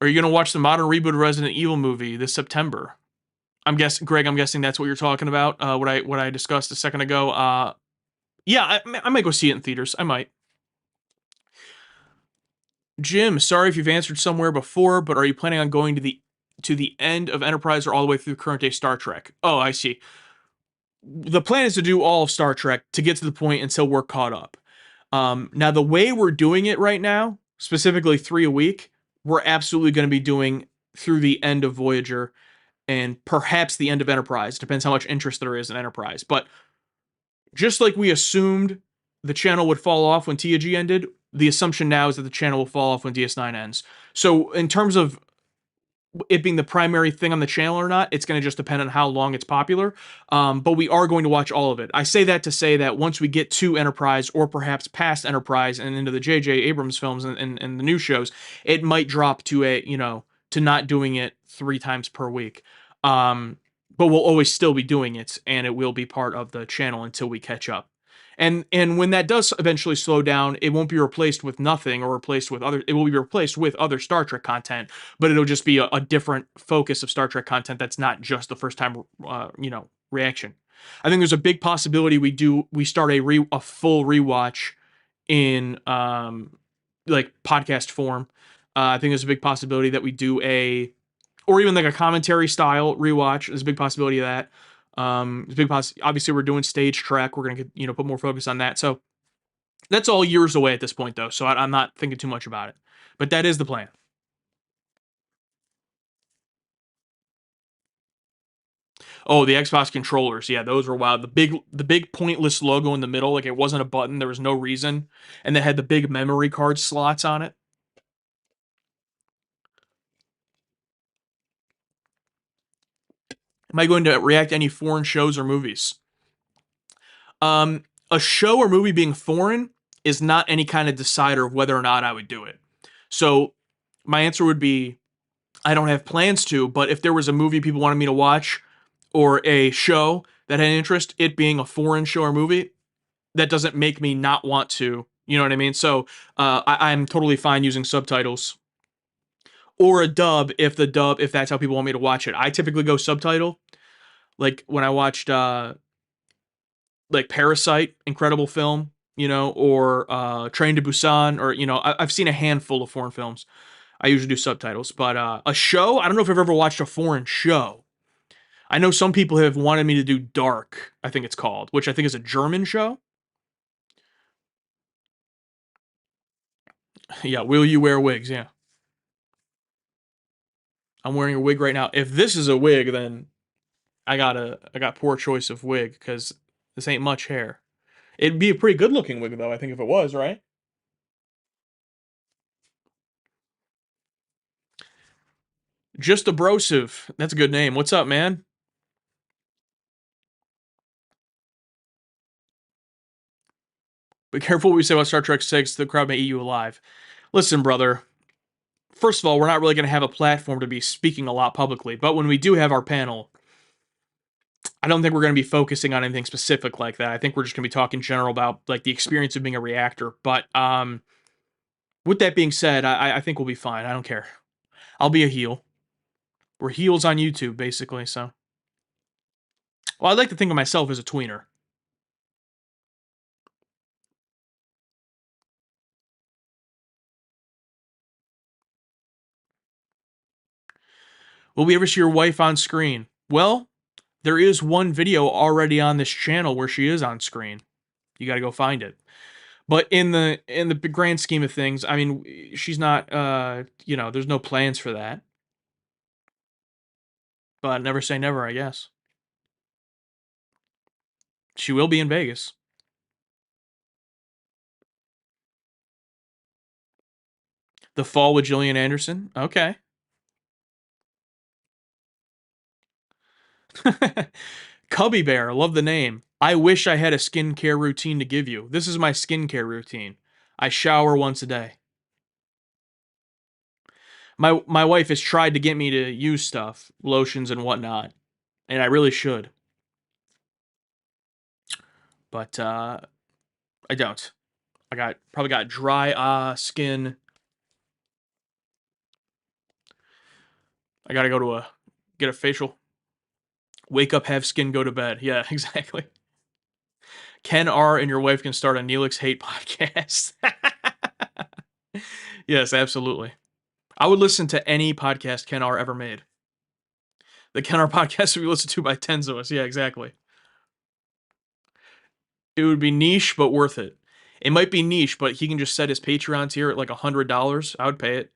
Are you gonna watch the modern reboot Resident Evil movie this September? Greg. I'm guessing that's what you're talking about. What I discussed a second ago. Yeah, I might go see it in theaters. I might. Jim, sorry if you've answered somewhere before, but are you planning on going to the end of Enterprise or all the way through current day Star Trek? Oh, I see. The plan is to do all of Star Trek to get to the point until we're caught up. Now, the way we're doing it right now, specifically 3 a week, we're absolutely going to be doing through the end of Voyager and perhaps the end of Enterprise. Depends how much interest there is in Enterprise. But just like we assumed the channel would fall off when TAG ended, the assumption now is that the channel will fall off when DS9 ends. So in terms of it being the primary thing on the channel or not, it's going to just depend on how long it's popular. But we are going to watch all of it. I say that to say that once we get to Enterprise or perhaps past Enterprise and into the J.J. Abrams films and the new shows, it might drop to to not doing it 3 times per week. But we'll always still be doing it, and it will be part of the channel until we catch up. And when that does eventually slow down, it won't be replaced with nothing or replaced with other. It will be replaced with other Star Trek content, but it'll just be a different focus of Star Trek content that's not just the first time, reaction. I think there's a big possibility we start a full rewatch in like podcast form. I think there's a big possibility that we do or even like a commentary style rewatch. There's a big possibility of that. Obviously, we're doing Stage Trek. We're gonna get put more focus on that. So that's all years away at this point, though. So I'm not thinking too much about it. But that is the plan. Oh, the Xbox controllers, yeah, those were wild. The big pointless logo in the middle, like it wasn't a button. There was no reason, and they had the big memory card slots on it. Am I going to react to any foreign shows or movies? A show or movie being foreign is not any kind of decider of whether or not I would do it. So my answer would be I don't have plans to, but if there was a movie people wanted me to watch or a show that had interest, it being a foreign show or movie, that doesn't make me not want to. You know what I mean? So I'm totally fine using subtitles or a dub if that's how people want me to watch it. I typically go subtitle. Like when I watched like Parasite, incredible film, or Train to Busan, or I've seen a handful of foreign films. I usually do subtitles, but a show, I don't know if I've ever watched a foreign show. I know some people have wanted me to do Dark, I think it's called, which I think is a German show. Yeah, will you wear wigs? Yeah. I'm wearing a wig right now. If this is a wig, then I got poor choice of wig because this ain't much hair. It'd be a pretty good looking wig though, I think if it was, right? Just abrasive. That's a good name. What's up, man? Be careful what we say about Star Trek 6. The crowd may eat you alive. Listen, brother. First of all, we're not really going to have a platform to be speaking a lot publicly, but when we do have our panel, I don't think we're going to be focusing on anything specific like that. I think we're just going to be talking general about like the experience of being a reactor. But with that being said, I think we'll be fine. I don't care. I'll be a heel. We're heels on YouTube, basically. So, well, I like to think of myself as a tweener. Will we ever see your wife on screen? Well, there is one video already on this channel where she is on screen. You got to go find it. But in the grand scheme of things, I mean, she's not. There's no plans for that. But never say never, I guess. She will be in Vegas. The Fall with Gillian Anderson. Okay. Cubby Bear, love the name. I wish I had a skincare routine to give you. This is my skincare routine. I shower once a day. My wife has tried to get me to use stuff, lotions and whatnot, and I really should, but I don't. I probably got dry skin. I gotta go to get a facial. Wake up, have skin, go to bed. Yeah, exactly. Ken R and your wife can start a Neelix hate podcast. Yes, absolutely. I would listen to any podcast Ken R ever made. The Ken R podcast would be listened to by tens of us. Yeah, exactly. It would be niche, but worth it. It might be niche, but he can just set his Patreon tier at like $100. I would pay it.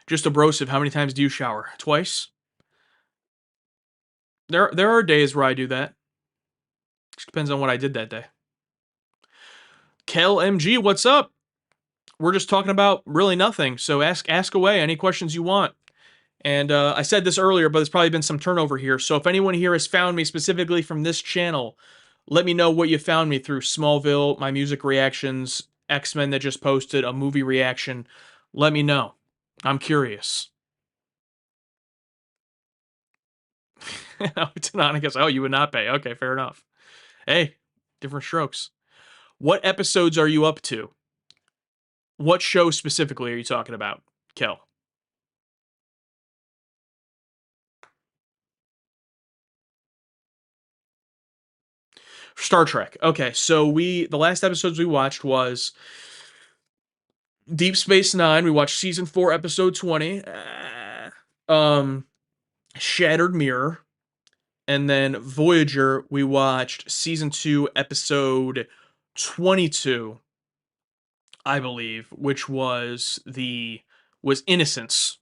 Just abrasive. How many times do you shower? Twice. There are days where I do that. Just depends on what I did that day. Kel MG, what's up? We're just talking about really nothing. So ask away any questions you want. And I said this earlier, but there's probably been some turnover here. So if anyone here has found me specifically from this channel, let me know what you found me through Smallville, my music reactions, X-Men that just posted, a movie reaction. Let me know. I'm curious. Tanana goes, oh, you would not pay. Okay, fair enough. Hey, different strokes. What episodes are you up to? What show specifically are you talking about, Kel? Star Trek. Okay, so the last episodes we watched was Deep Space Nine. We watched season 4, episode 20. Um, Shattered Mirror, and then Voyager. We watched season 2, episode 22, I believe, which was Innocence.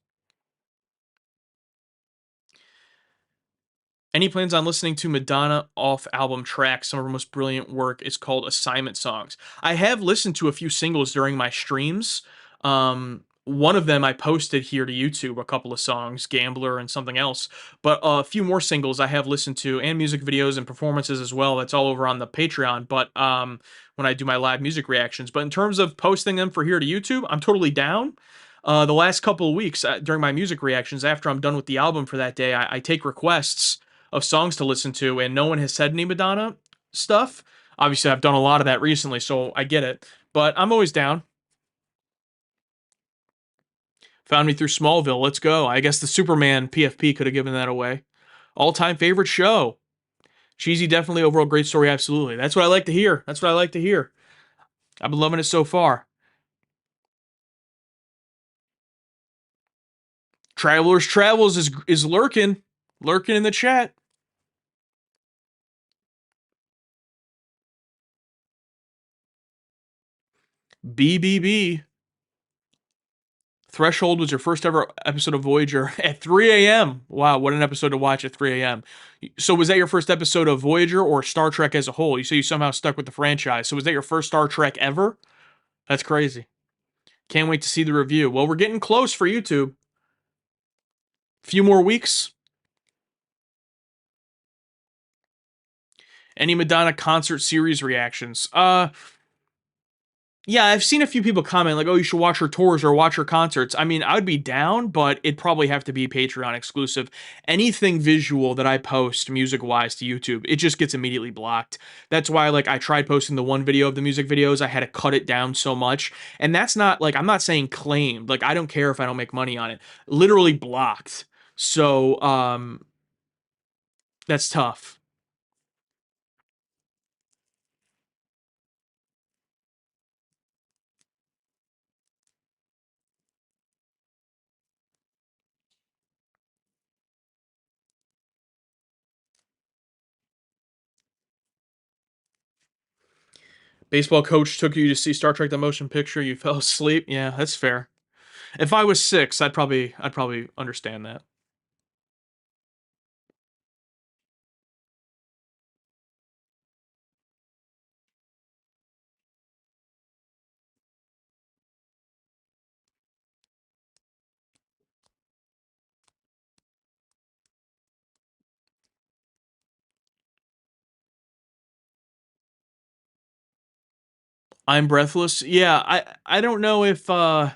Any plans on listening to Madonna off album tracks? Some of her most brilliant work is called Assignment Songs. I have listened to a few singles during my streams. One of them I posted here to YouTube, a couple of songs, Gambler and something else. But a few more singles I have listened to, and music videos and performances as well. That's all over on the Patreon. But when I do my live music reactions. But in terms of posting them for here to YouTube, I'm totally down. The last couple of weeks during my music reactions, after I'm done with the album for that day, I take requests of songs to listen to, and no one has said any Madonna stuff. Obviously, I've done a lot of that recently, so I get it. But I'm always down. Found me through Smallville. Let's go. I guess the Superman PFP could have given that away. All time favorite show. Cheesy, definitely. Overall, great story. Absolutely. That's what I like to hear. That's what I like to hear. I've been loving it so far. Travelers Travels is lurking in the chat. BBB. Threshold was your first ever episode of Voyager at 3 a.m. Wow, what an episode to watch at 3 a.m. So was that your first episode of Voyager or Star Trek as a whole? You say you somehow stuck with the franchise. So was that your first Star Trek ever? That's crazy. Can't wait to see the review. Well, we're getting close for YouTube. Few more weeks. Any Madonna concert series reactions? Yeah, I've seen a few people comment like, "Oh, you should watch her tours or watch her concerts." I mean, I would be down, but it'd probably have to be Patreon exclusive. Anything visual that I post music-wise to YouTube, it just gets immediately blocked. That's why like I tried posting the one video of the music videos, I had to cut it down so much. And that's not like I'm not saying claimed. Like I don't care if I don't make money on it. Literally blocked. So, that's tough. Baseball coach took you to see Star Trek the Motion Picture, you fell asleep. Yeah, that's fair. If I was 6, I'd probably understand that. I'm breathless. Yeah, I don't know if when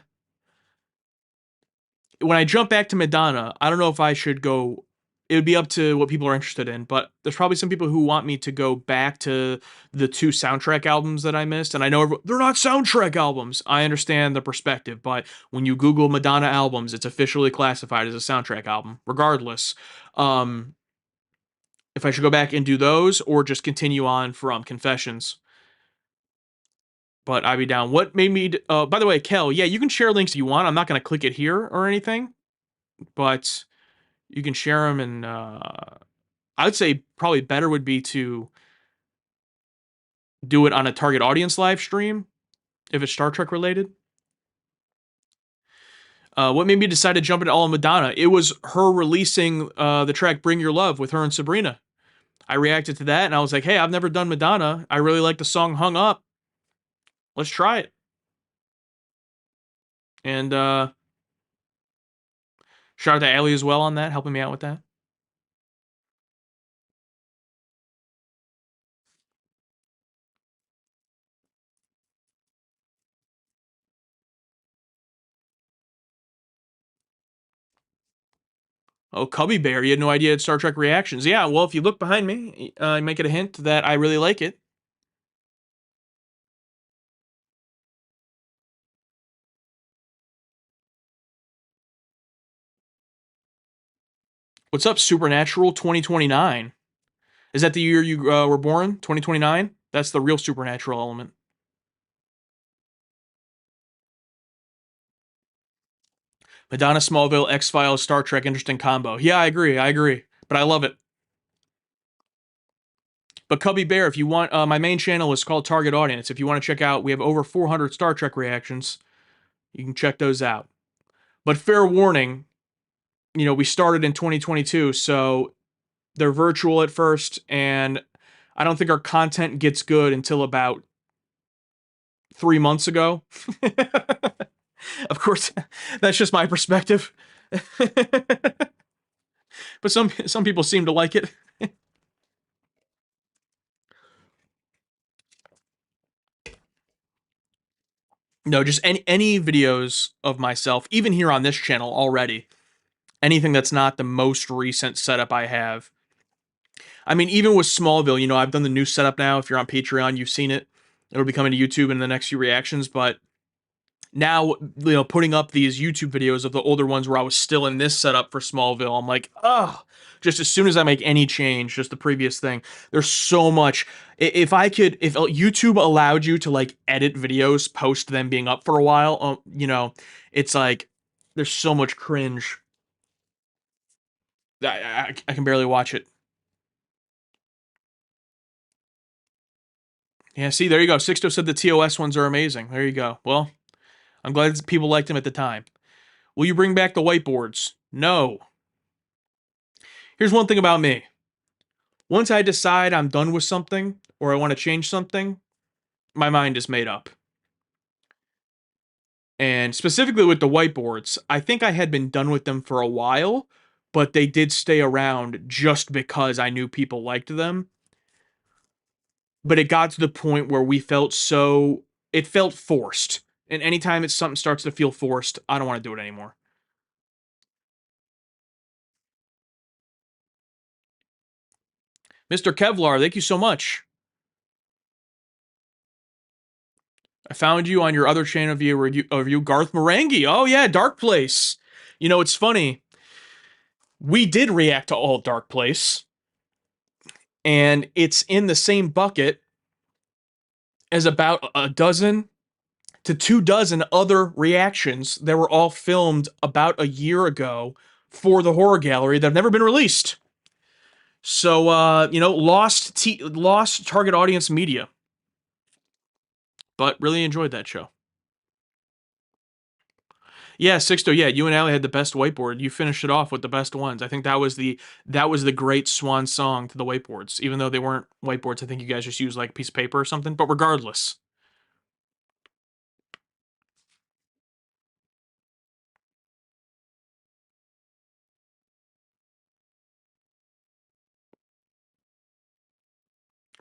I jump back to Madonna, I don't know if I should go. It would be up to what people are interested in, but there's probably some people who want me to go back to the 2 soundtrack albums that I missed, and I know they're not soundtrack albums. I understand the perspective, but when you Google Madonna albums, it's officially classified as a soundtrack album, regardless. Um, if I should go back and do those or just continue on from Confessions. But I'd be down. What made me? By the way, Kel, yeah, you can share links if you want. I'm not gonna click it here or anything, but you can share them. And I'd say probably better would be to do it on a target audience live stream if it's Star Trek related. What made me decide to jump into all of Madonna? It was her releasing the track "Bring Your Love" with her and Sabrina. I reacted to that and I was like, "Hey, I've never done Madonna. I really like the song Hung Up. Let's try it." And shout out to Allie as well on that, helping me out with that. Oh, Cubby Bear, you had no idea it's Star Trek reactions. Yeah, well, if you look behind me, you might get a hint that I really like it. What's up, Supernatural 2029? Is that the year you were born? 2029? That's the real Supernatural element. Madonna, Smallville, X Files, Star Trek, interesting combo. Yeah, I agree. I agree. But I love it. But Cubby Bear, if you want, my main channel is called Target Audience. If you want to check out, we have over 400 Star Trek reactions. You can check those out. But fair warning, we started in 2022, so they're virtual at first, and I don't think our content gets good until about 3 months ago. Of course, that's just my perspective. But some people seem to like it. No, just any videos of myself, even here on this channel already. Anything that's not the most recent setup I have. I mean, even with Smallville, I've done the new setup now. If you're on Patreon, you've seen it. It'll be coming to YouTube in the next few reactions, but now putting up these YouTube videos of the older ones where I was still in this setup for Smallville, I'm like, oh, just as soon as I make any change, just the previous thing, there's so much. If YouTube allowed you to like edit videos post them being up for a while, it's like there's so much cringe. I can barely watch it. Yeah, see, there you go. Sixto said the TOS ones are amazing. There you go. Well, I'm glad people liked them at the time. Will you bring back the whiteboards? No. Here's one thing about me. Once I decide I'm done with something or I want to change something, my mind is made up. And specifically with the whiteboards, I think I had been done with them for a while, but they did stay around just because I knew people liked them. But it got to the point where it felt forced. And anytime something starts to feel forced, I don't want to do it anymore. Mr. Kevlar, thank you so much. I found you on your other channel via review Garth Marenghi. Oh yeah, Dark Place. You know, it's funny. We did react to all Dark Place, and it's in the same bucket as about a dozen to 2 dozen other reactions that were all filmed about a year ago for the horror gallery that have never been released. So lost target audience media. But really enjoyed that show. Yeah, Sixto. Yeah, you and Allie had the best whiteboard. You finished it off with the best ones. I think that was the great swan song to the whiteboards. Even though they weren't whiteboards, I think you guys just used like a piece of paper or something. But regardless,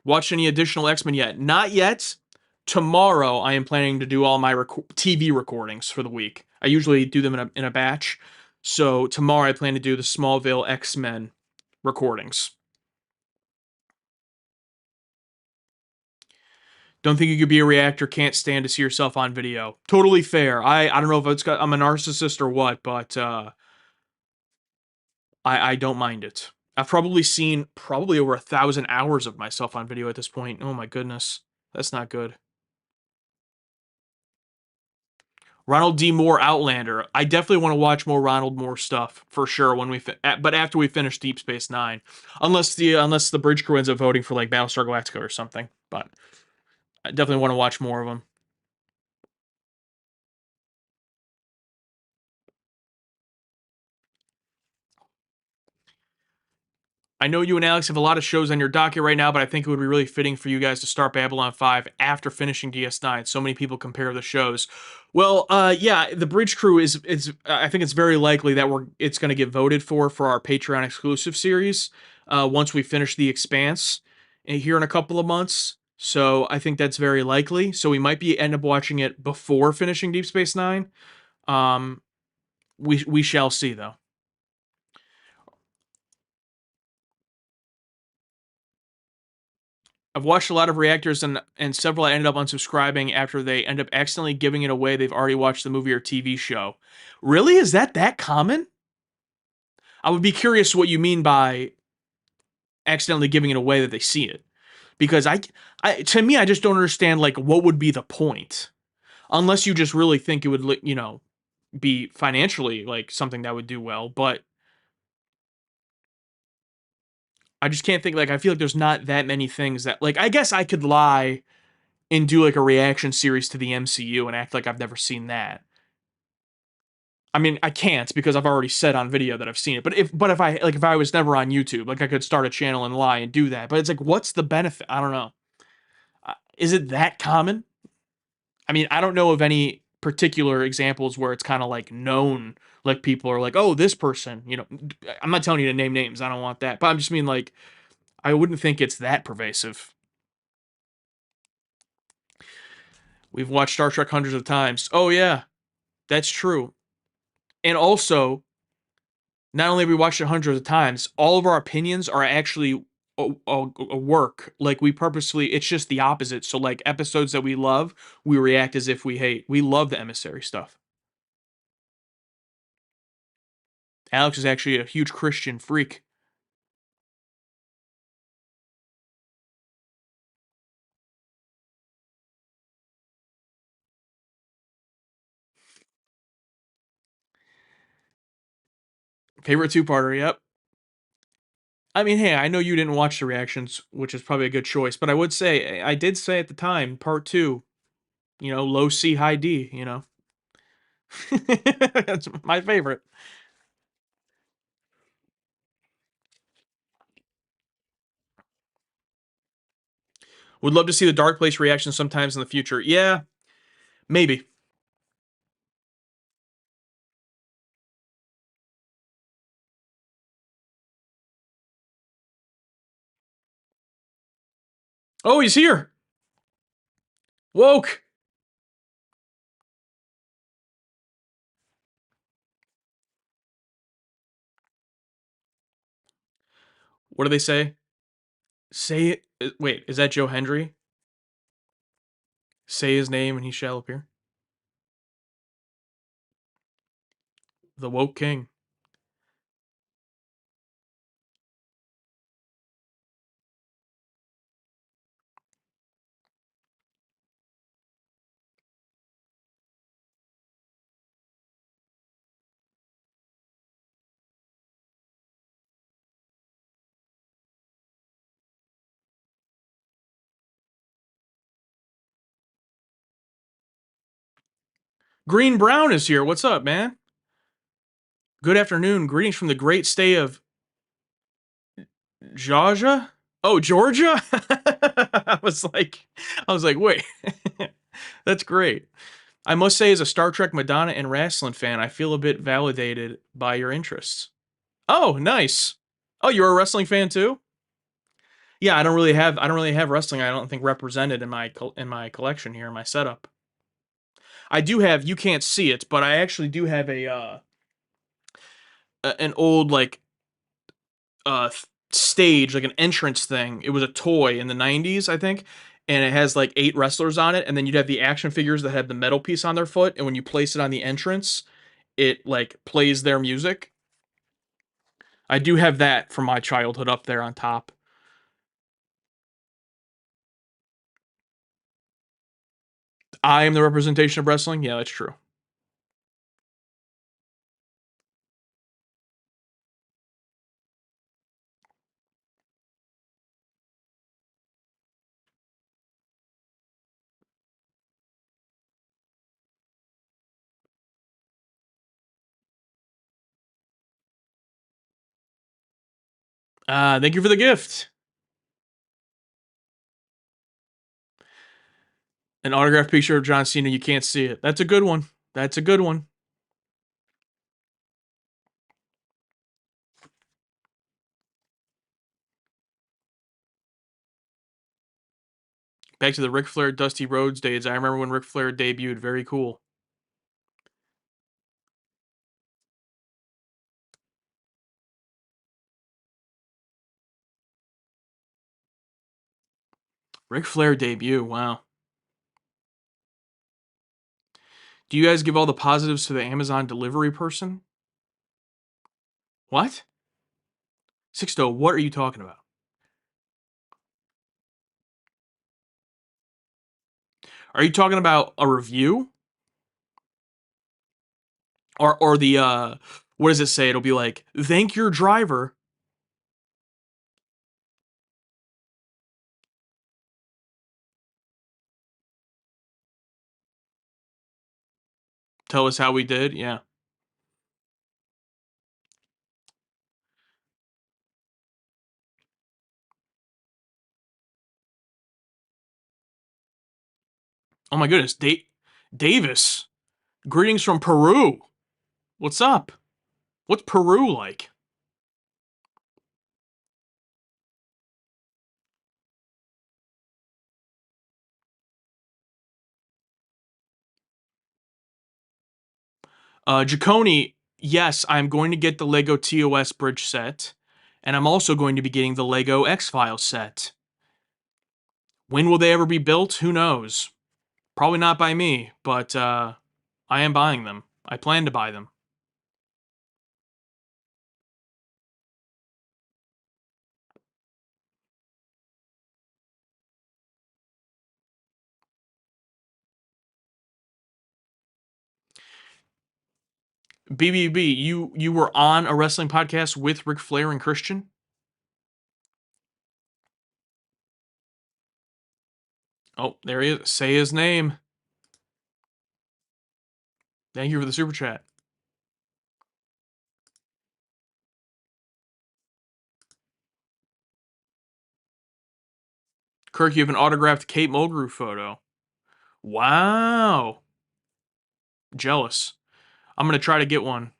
watched any additional X Men yet? Not yet. Tomorrow, I am planning to do all my TV recordings for the week. I usually do them in a batch. So tomorrow, I plan to do the Smallville X Men recordings. Don't think you could be a reactor. Can't stand to see yourself on video. Totally fair. I don't know if I'm a narcissist or what, but I don't mind it. I've probably seen over 1,000 hours of myself on video at this point. Oh my goodness, that's not good. Ronald D. Moore Outlander. I definitely want to watch more Ronald Moore stuff for sure but after we finish Deep Space Nine, unless the bridge crew ends up voting for like Battlestar Galactica or something. But I definitely want to watch more of them. I know you and Alex have a lot of shows on your docket right now, but I think it would be really fitting for you guys to start Babylon 5 after finishing DS9. So many people compare the shows. Well, yeah, the Bridge Crew is I think it's very likely that it's going to get voted for our Patreon exclusive series once we finish The Expanse here in a couple of months. So I think that's very likely. So we might end up watching it before finishing Deep Space Nine. Um, we shall see though. I've watched a lot of reactors and several I ended up unsubscribing after they end up accidentally giving it away. They've already watched the movie or TV show. Really? Is that common? I would be curious what you mean by accidentally giving it away that they see it. Because to me, I just don't understand like what would be the point unless you just really think it would, be financially like something that would do well. But I just can't think like I feel like there's not that many things that like I guess I could lie and do like a reaction series to the MCU and act like I've never seen that. I mean, I can't because I've already said on video that I've seen it. But if I was never on YouTube, like I could start a channel and lie and do that. But it's like, what's the benefit? I don't know. Is it that common? I mean, I don't know of any particular examples where it's kind of like known, like people are like, oh, this person. I'm not telling you to name names. I don't want that. But I'm just mean like, I wouldn't think it's that pervasive. We've watched Star Trek hundreds of times. Oh yeah, that's true. And also, not only have we watched it hundreds of times, all of our opinions are actually a work. Like we purposely, it's just the opposite. So like episodes that we love, we react as if we hate. We love the emissary stuff. Alex is actually a huge Christian freak. Favorite two-parter, yep. I mean, hey, I know you didn't watch the reactions, which is probably a good choice, but I would say I did say at the time, part two, low C, high D, That's my favorite. Would love to see the Dark Place reaction sometimes in the future. Yeah, maybe. Oh, he's here. Woke. What do they say? Say it. Wait, is that Joe Hendry? Say his name and he shall appear. The woke king. Green Brown is here. What's up, man? Good afternoon. Greetings from the great state of Georgia. Oh, Georgia. I was like, wait, that's great. I must say, as a Star Trek, Madonna, and wrestling fan, I feel a bit validated by your interests. Oh, nice. Oh, you're a wrestling fan too? Yeah, I don't really have wrestling. I don't think represented in my collection here in my setup. I do have. You can't see it, but I actually do have an old like stage, like an entrance thing. It was a toy in the 90s, I think, and it has like 8 wrestlers on it, and then you'd have the action figures that have the metal piece on their foot, and when you place it on the entrance, it like plays their music. I do have that from my childhood up there on top. I am the representation of wrestling. Yeah, that's true. Thank you for the gift. An autographed picture of John Cena. You can't see it. That's a good one. That's a good one. Back to the Ric Flair Dusty Rhodes days. I remember when Ric Flair debuted. Very cool. Ric Flair debut. Wow. Do you guys give all the positives to the Amazon delivery person? What? Sixto, what are you talking about? Are you talking about a review? Or the what does it say? It'll be like, thank your driver. Tell us how we did. Yeah. Oh my goodness. Davis. Greetings from Peru. What's up? What's Peru like? Jaconi, yes, I'm going to get the Lego TOS bridge set, and I'm also going to be getting the Lego X Files set. When will they ever be built? Who knows? Probably not by me, but I am buying them. I plan to buy them. BBB, you were on a wrestling podcast with Ric Flair and Christian? Oh, there he is. Say his name. Thank you for the super chat. Kirk, you have an autographed Kate Mulgrew photo. Wow. Jealous. I'm going to try to get one.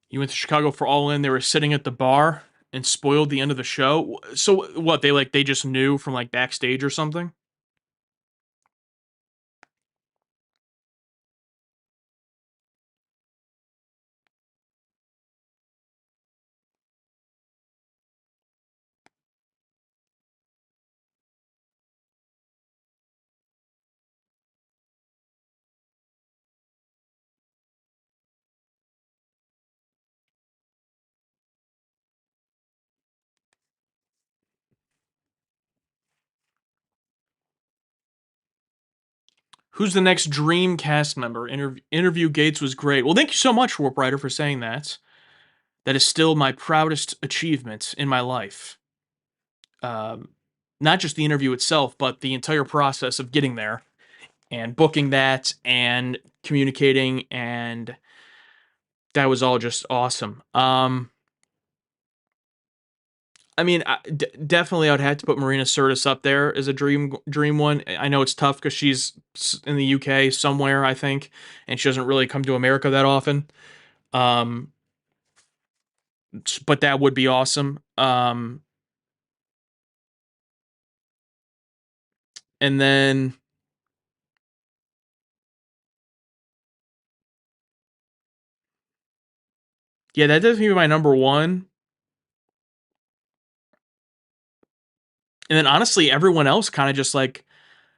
You went to Chicago for All In. They were sitting at the bar and spoiled the end of the show. So what? They just knew from like backstage or something? Who's the next dream cast member? Interview Gates was great. Well, thank you so much, Warp Rider, for saying that. That is still my proudest achievement in my life. Not just the interview itself, but the entire process of getting there and booking that and communicating, and that was all just awesome. I mean, definitely, I'd have to put Marina Sirtis up there as a dream one. I know it's tough because she's in the UK somewhere, I think, and she doesn't really come to America that often. Um, but that would be awesome. And then yeah, that doesn't be my number one. And then honestly, everyone else kind of just like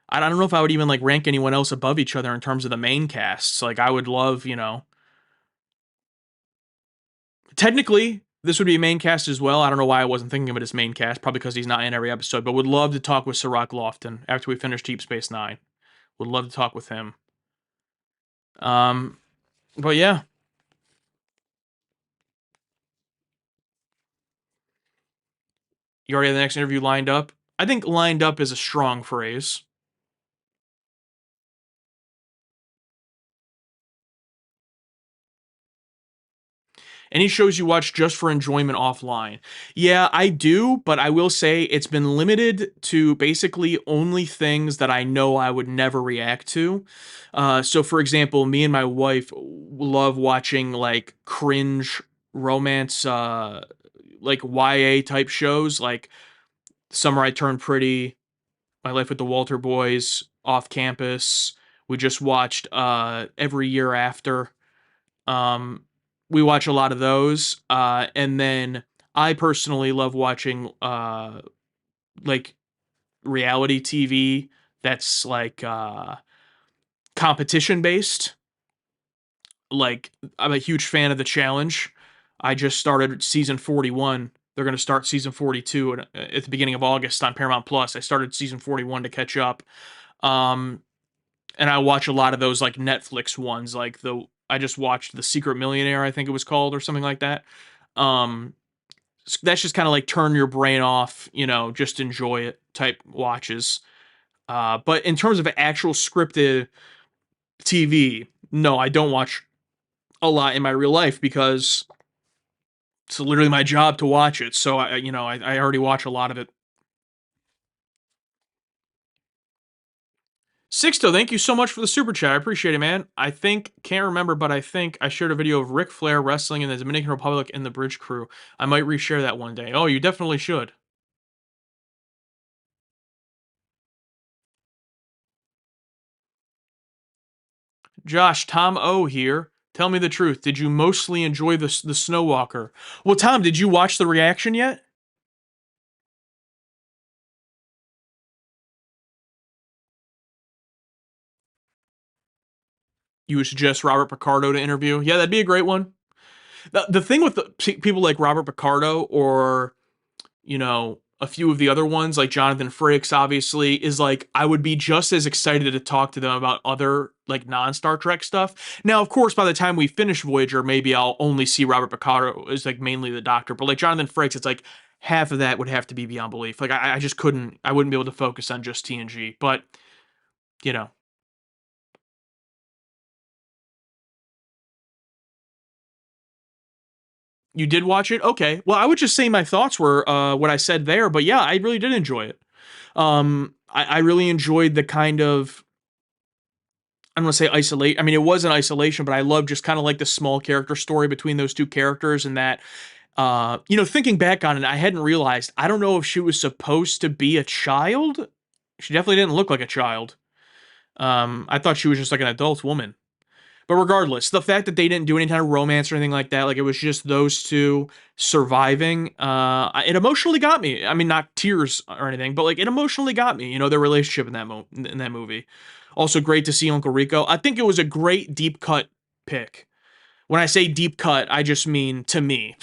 I don't know if I would even like rank anyone else above each other in terms of the main casts. Like I would love, technically this would be a main cast as well. I don't know why I wasn't thinking of it as main cast, probably because he's not in every episode, but would love to talk with Sirach Lofton after we finish Deep Space Nine. Would love to talk with him. Um, but yeah. You already have the next interview lined up? I think lined up is a strong phrase. Any shows you watch just for enjoyment offline? Yeah, I do, but I will say it's been limited to basically only things that I know I would never react to. So, for example, me and my wife love watching like cringe romance, like YA type shows, like Summer I Turned Pretty, My Life with the Walter Boys, Off Campus. We just watched Every Year After. Um, we watch a lot of those, and then I personally love watching like reality TV that's like competition based. Like I'm a huge fan of The Challenge. I just started season 41. They're going to start season 42 at the beginning of August on Paramount Plus. I started season 41 to catch up. Um, and I watch a lot of those like Netflix ones, like I just watched The Secret Millionaire, I think it was called, or something like that. Um, that's just kind of like turn your brain off, just enjoy it type watches. But in terms of actual scripted TV, no, I don't watch a lot in my real life because it's literally my job to watch it. So I already watch a lot of it. Sixto, thank you so much for the super chat. I appreciate it, man. Can't remember, but I think I shared a video of Ric Flair wrestling in the Dominican Republic in the Bridge Crew. I might reshare that one day. Oh, you definitely should. Josh, Tom O here. Tell me the truth. Did you mostly enjoy the Snow Walker? Well, Tom, did you watch the reaction yet? you would suggest Robert Picardo to interview. Yeah, that'd be a great one. The thing with people like Robert Picardo, or a few of the other ones like Jonathan Frakes, obviously, is like I would be just as excited to talk to them about other like non-Star Trek stuff. Now, of course, by the time we finish Voyager, maybe I'll only see Robert Picardo as like mainly the Doctor, but like Jonathan Frakes, it's like half of that would have to be beyond belief. Like I just couldn't, I wouldn't be able to focus on just TNG. But you know, you did watch it, okay? Well, I would just say my thoughts were what I said there, but yeah, I really did enjoy it. I really enjoyed the kind of, I don't want to say isolate. I mean, it was an isolation, but I love just kind of like the small character story between those two characters, and that, thinking back on it, I hadn't realized. I don't know if she was supposed to be a child. She definitely didn't look like a child. I thought she was just like an adult woman. But regardless, the fact that they didn't do any kind of romance or anything like that, like it was just those two surviving, it emotionally got me. I mean, not tears or anything, but like it emotionally got me. Their relationship in that movie. Also, great to see Uncle Rico. I think it was a great deep cut pick. When I say deep cut, I just mean to me.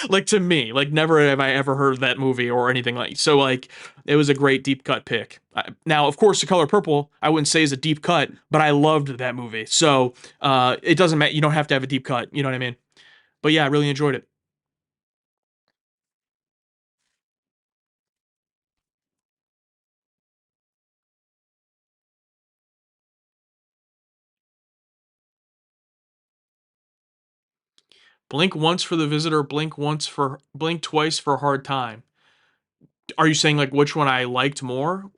Like to me. Like never have I ever heard that movie or anything like. So like it was a great deep cut pick. Now, of course, The Color Purple, I wouldn't say is a deep cut, but I loved that movie. So it doesn't matter. You don't have to have a deep cut. You know what I mean? But yeah, I really enjoyed it. Blink once for The Visitor, blink twice for Hard Time. Are you saying like which one I liked more?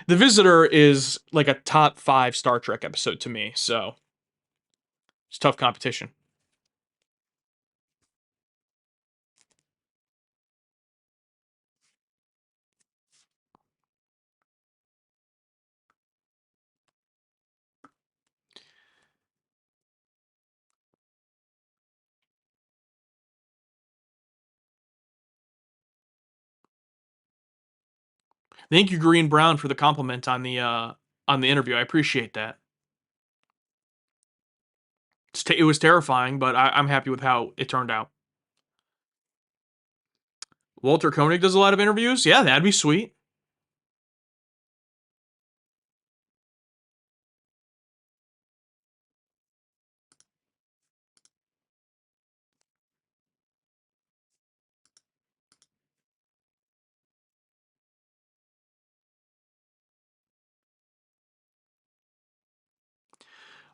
The Visitor is like a top 5 Star Trek episode to me, so it's tough competition. Thank you, Green Brown, for the compliment on the interview. I appreciate that. It was terrifying, but I'm happy with how it turned out. Walter Koenig does a lot of interviews. Yeah, that'd be sweet.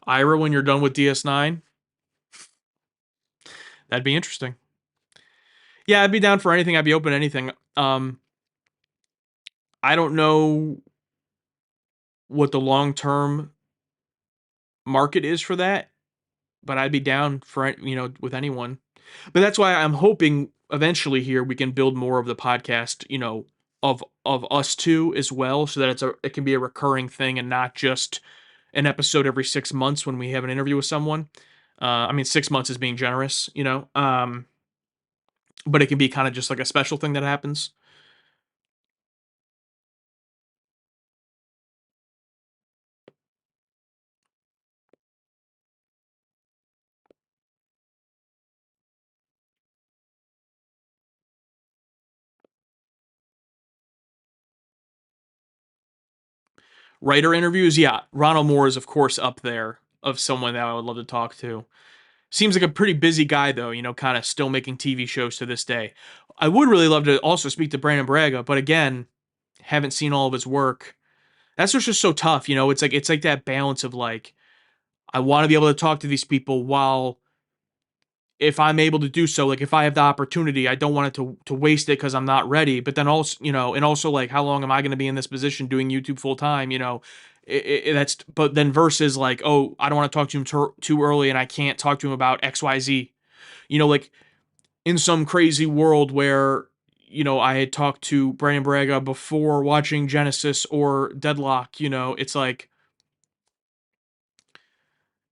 Ira, when you're done with DS9, that'd be interesting. Yeah, I'd be down for anything. I'd be open to anything. I don't know what the long term market is for that, but I'd be down for with anyone. But that's why I'm hoping eventually here we can build more of the podcast, of us two as well, so that it can be a recurring thing and not just an episode every 6 months when we have an interview with someone. I mean, 6 months is being generous. But it can be kind of just like a special thing that happens. Writer interviews, yeah. Ronald Moore is, of course, up there of someone that I would love to talk to. Seems like a pretty busy guy, though, kind of still making TV shows to this day. I would really love to also speak to Brandon Braga, but again, haven't seen all of his work. That's just so tough. It's like that balance of like, I want to be able to talk to these people while, if I'm able to do so, like if I have the opportunity, I don't want it to waste it because I'm not ready. But then also, and also like how long am I going to be in this position doing YouTube full time? That's, but then versus like, oh, I don't want to talk to him too early and I can't talk to him about XYZ. Like in some crazy world where I had talked to Brandon Braga before watching Genesis or Deadlock. It's like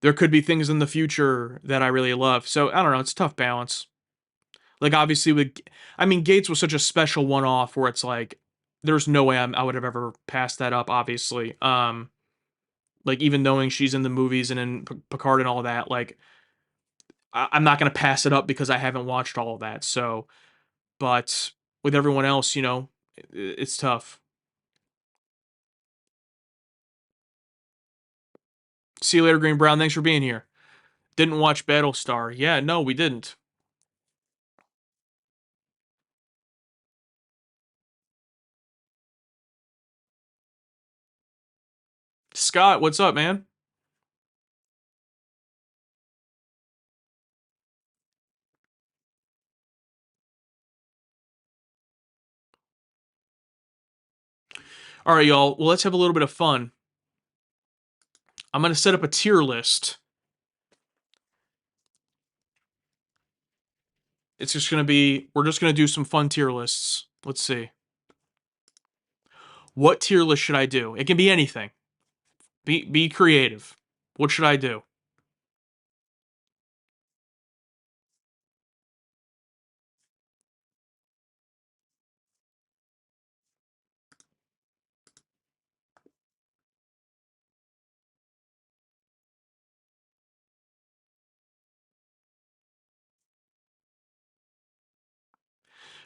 there could be things in the future that I really love. So I don't know. It's a tough balance. Like obviously I mean, Gates was such a special one-off where it's like there's no way I would have ever passed that up. Obviously, like even knowing she's in the movies and in Picard and all that, like I'm not gonna pass it up because I haven't watched all of that. So, but with everyone else, it's tough. See you later, Green Brown. Thanks for being here. Didn't watch Battlestar. Yeah, no, we didn't. Scott, what's up, man? All right, y'all. Well, let's have a little bit of fun. I'm gonna set up a tier list. It's just gonna be we're just gonna do some fun tier lists. Let's see. What tier list should I do? It can be anything. Be creative. What should I do?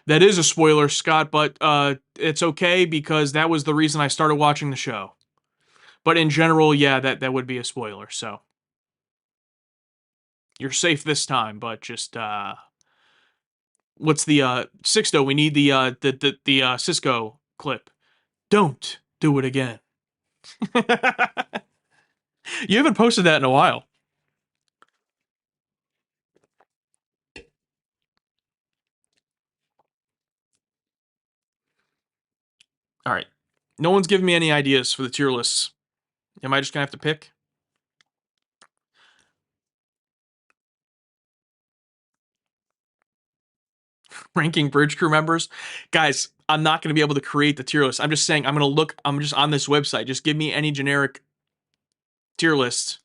That is a spoiler, Scott, but it's okay because that was the reason I started watching the show. But in general, yeah, that would be a spoiler. So you're safe this time, but just what's the Sixto? We need the Cisco clip. Don't do it again. You haven't posted that in a while. All right. No one's giving me any ideas for the tier lists. Am I just gonna have to pick? Ranking bridge crew members? Guys, I'm not gonna be able to create the tier list. I'm just saying I'm just on this website. Just give me any generic tier list.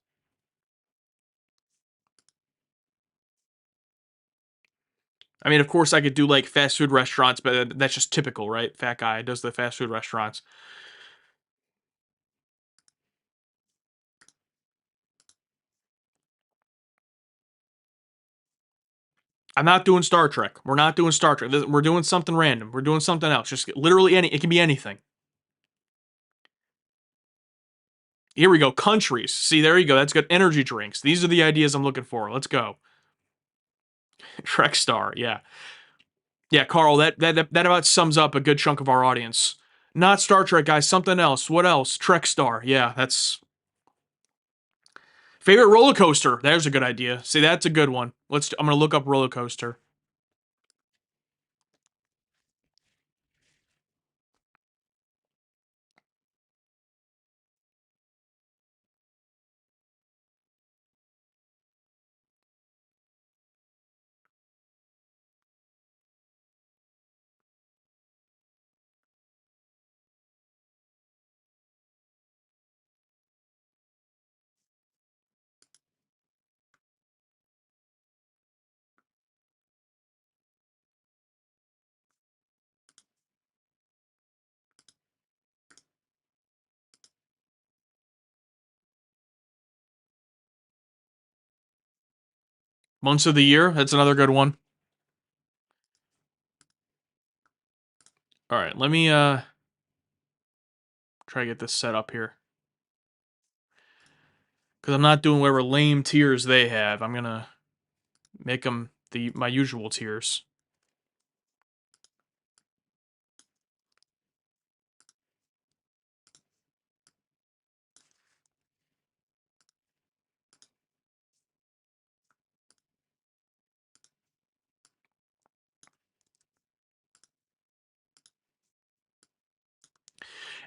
I mean, of course I could do like fast food restaurants, but that's just typical, right? Fat guy does the fast food restaurants. I'm not doing Star Trek. We're not doing Star Trek. We're doing something random. We're doing something else. Just literally it can be anything. Here we go. Countries. See, there you go. That's good. Energy drinks. These are the ideas I'm looking for. Let's go. Trek Star. Yeah. Yeah, Carl, that about sums up a good chunk of our audience. Not Star Trek, guys. Something else. What else? Trek Star. Yeah, that's favorite roller coaster. There's a good idea. See, that's a good one. I'm gonna look up roller coaster. Months of the year. That's another good one. All right, let me try to get this set up here. Because I'm not doing whatever lame tiers they have. I'm gonna make them my usual tiers.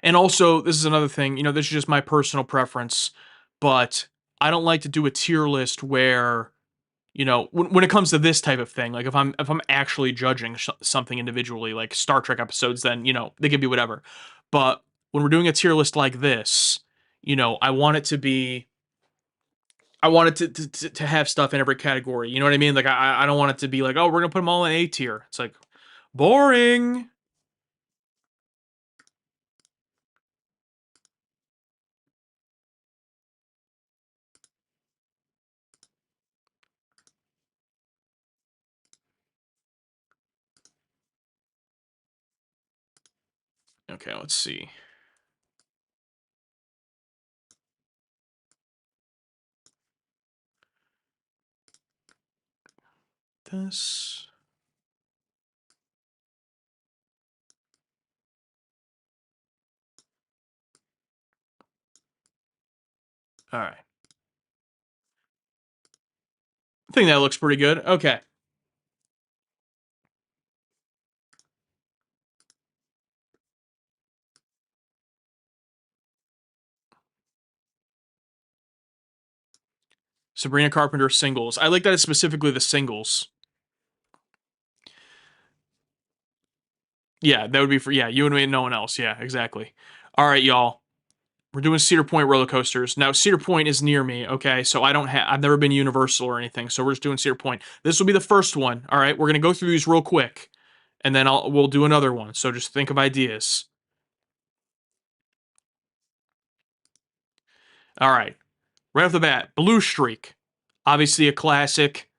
And also, this is another thing, this is just my personal preference, but I don't like to do a tier list where, when it comes to this type of thing, like if I'm actually judging something individually, like Star Trek episodes, then, they can be whatever. But when we're doing a tier list like this, I want it to be I want it to have stuff in every category. You know what I mean? Like I don't want it to be like, oh, we're gonna put them all in A tier. It's like boring. Okay, let's see. This. All right. I think that looks pretty good. Okay. Sabrina Carpenter singles. I like that it's specifically the singles. Yeah, that would be for, yeah, you and me and no one else. Yeah, exactly. All right, y'all. We're doing Cedar Point roller coasters. Now, Cedar Point is near me, okay? So I've never been Universal or anything, so we're just doing Cedar Point. This will be the first one, all right? We're going to go through these real quick, and then we'll do another one. So just think of ideas. All right. Right off the bat, Blue Streak. Obviously a classic.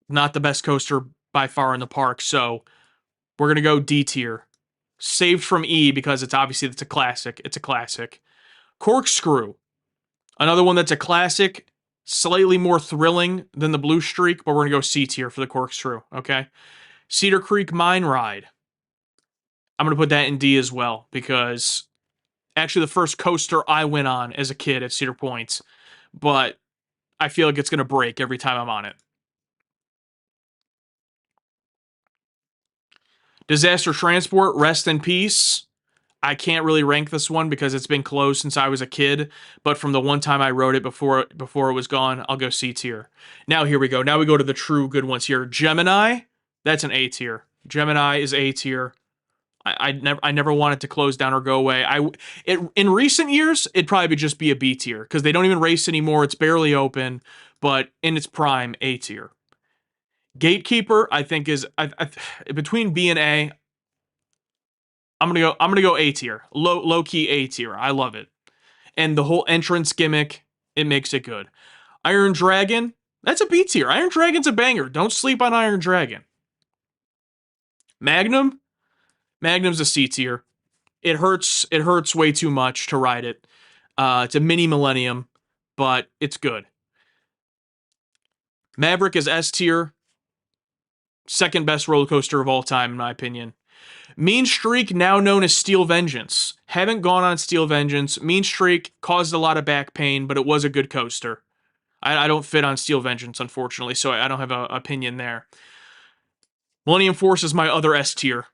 Not the best coaster by far in the park, so we're going to go D tier. Saved from E because it's a classic. It's a classic. Corkscrew. Another one that's a classic, slightly more thrilling than the Blue Streak, but we're going to go C tier for the Corkscrew, okay? Cedar Creek Mine Ride. I'm going to put that in D as well because actually the first coaster I went on as a kid at Cedar Point, but I feel like it's going to break every time I'm on it. Disaster Transport, rest in peace. I can't really rank this one because it's been closed since I was a kid, but from the one time I rode it before it was gone, I'll go C tier. Now here we go. Now we go to the true good ones here. Gemini, that's an A tier. Gemini is A tier. I never want it to close down or go away. In recent years, it'd probably just be a B tier because they don't even race anymore. It's barely open, but in its prime, A tier. Gatekeeper, I think is between B and A. I'm gonna go A tier. Low key A tier. I love it. And the whole entrance gimmick, it makes it good. Iron Dragon, that's a B tier. Iron Dragon's a banger. Don't sleep on Iron Dragon. Magnum's a C tier. It hurts way too much to ride it. It's a mini Millennium, but it's good. Maverick is S tier. Second best roller coaster of all time, in my opinion. Mean Streak, now known as Steel Vengeance. Haven't gone on Steel Vengeance. Mean Streak caused a lot of back pain, but it was a good coaster. I don't fit on Steel Vengeance, unfortunately, so I don't have an opinion there. Millennium Force is my other S tier.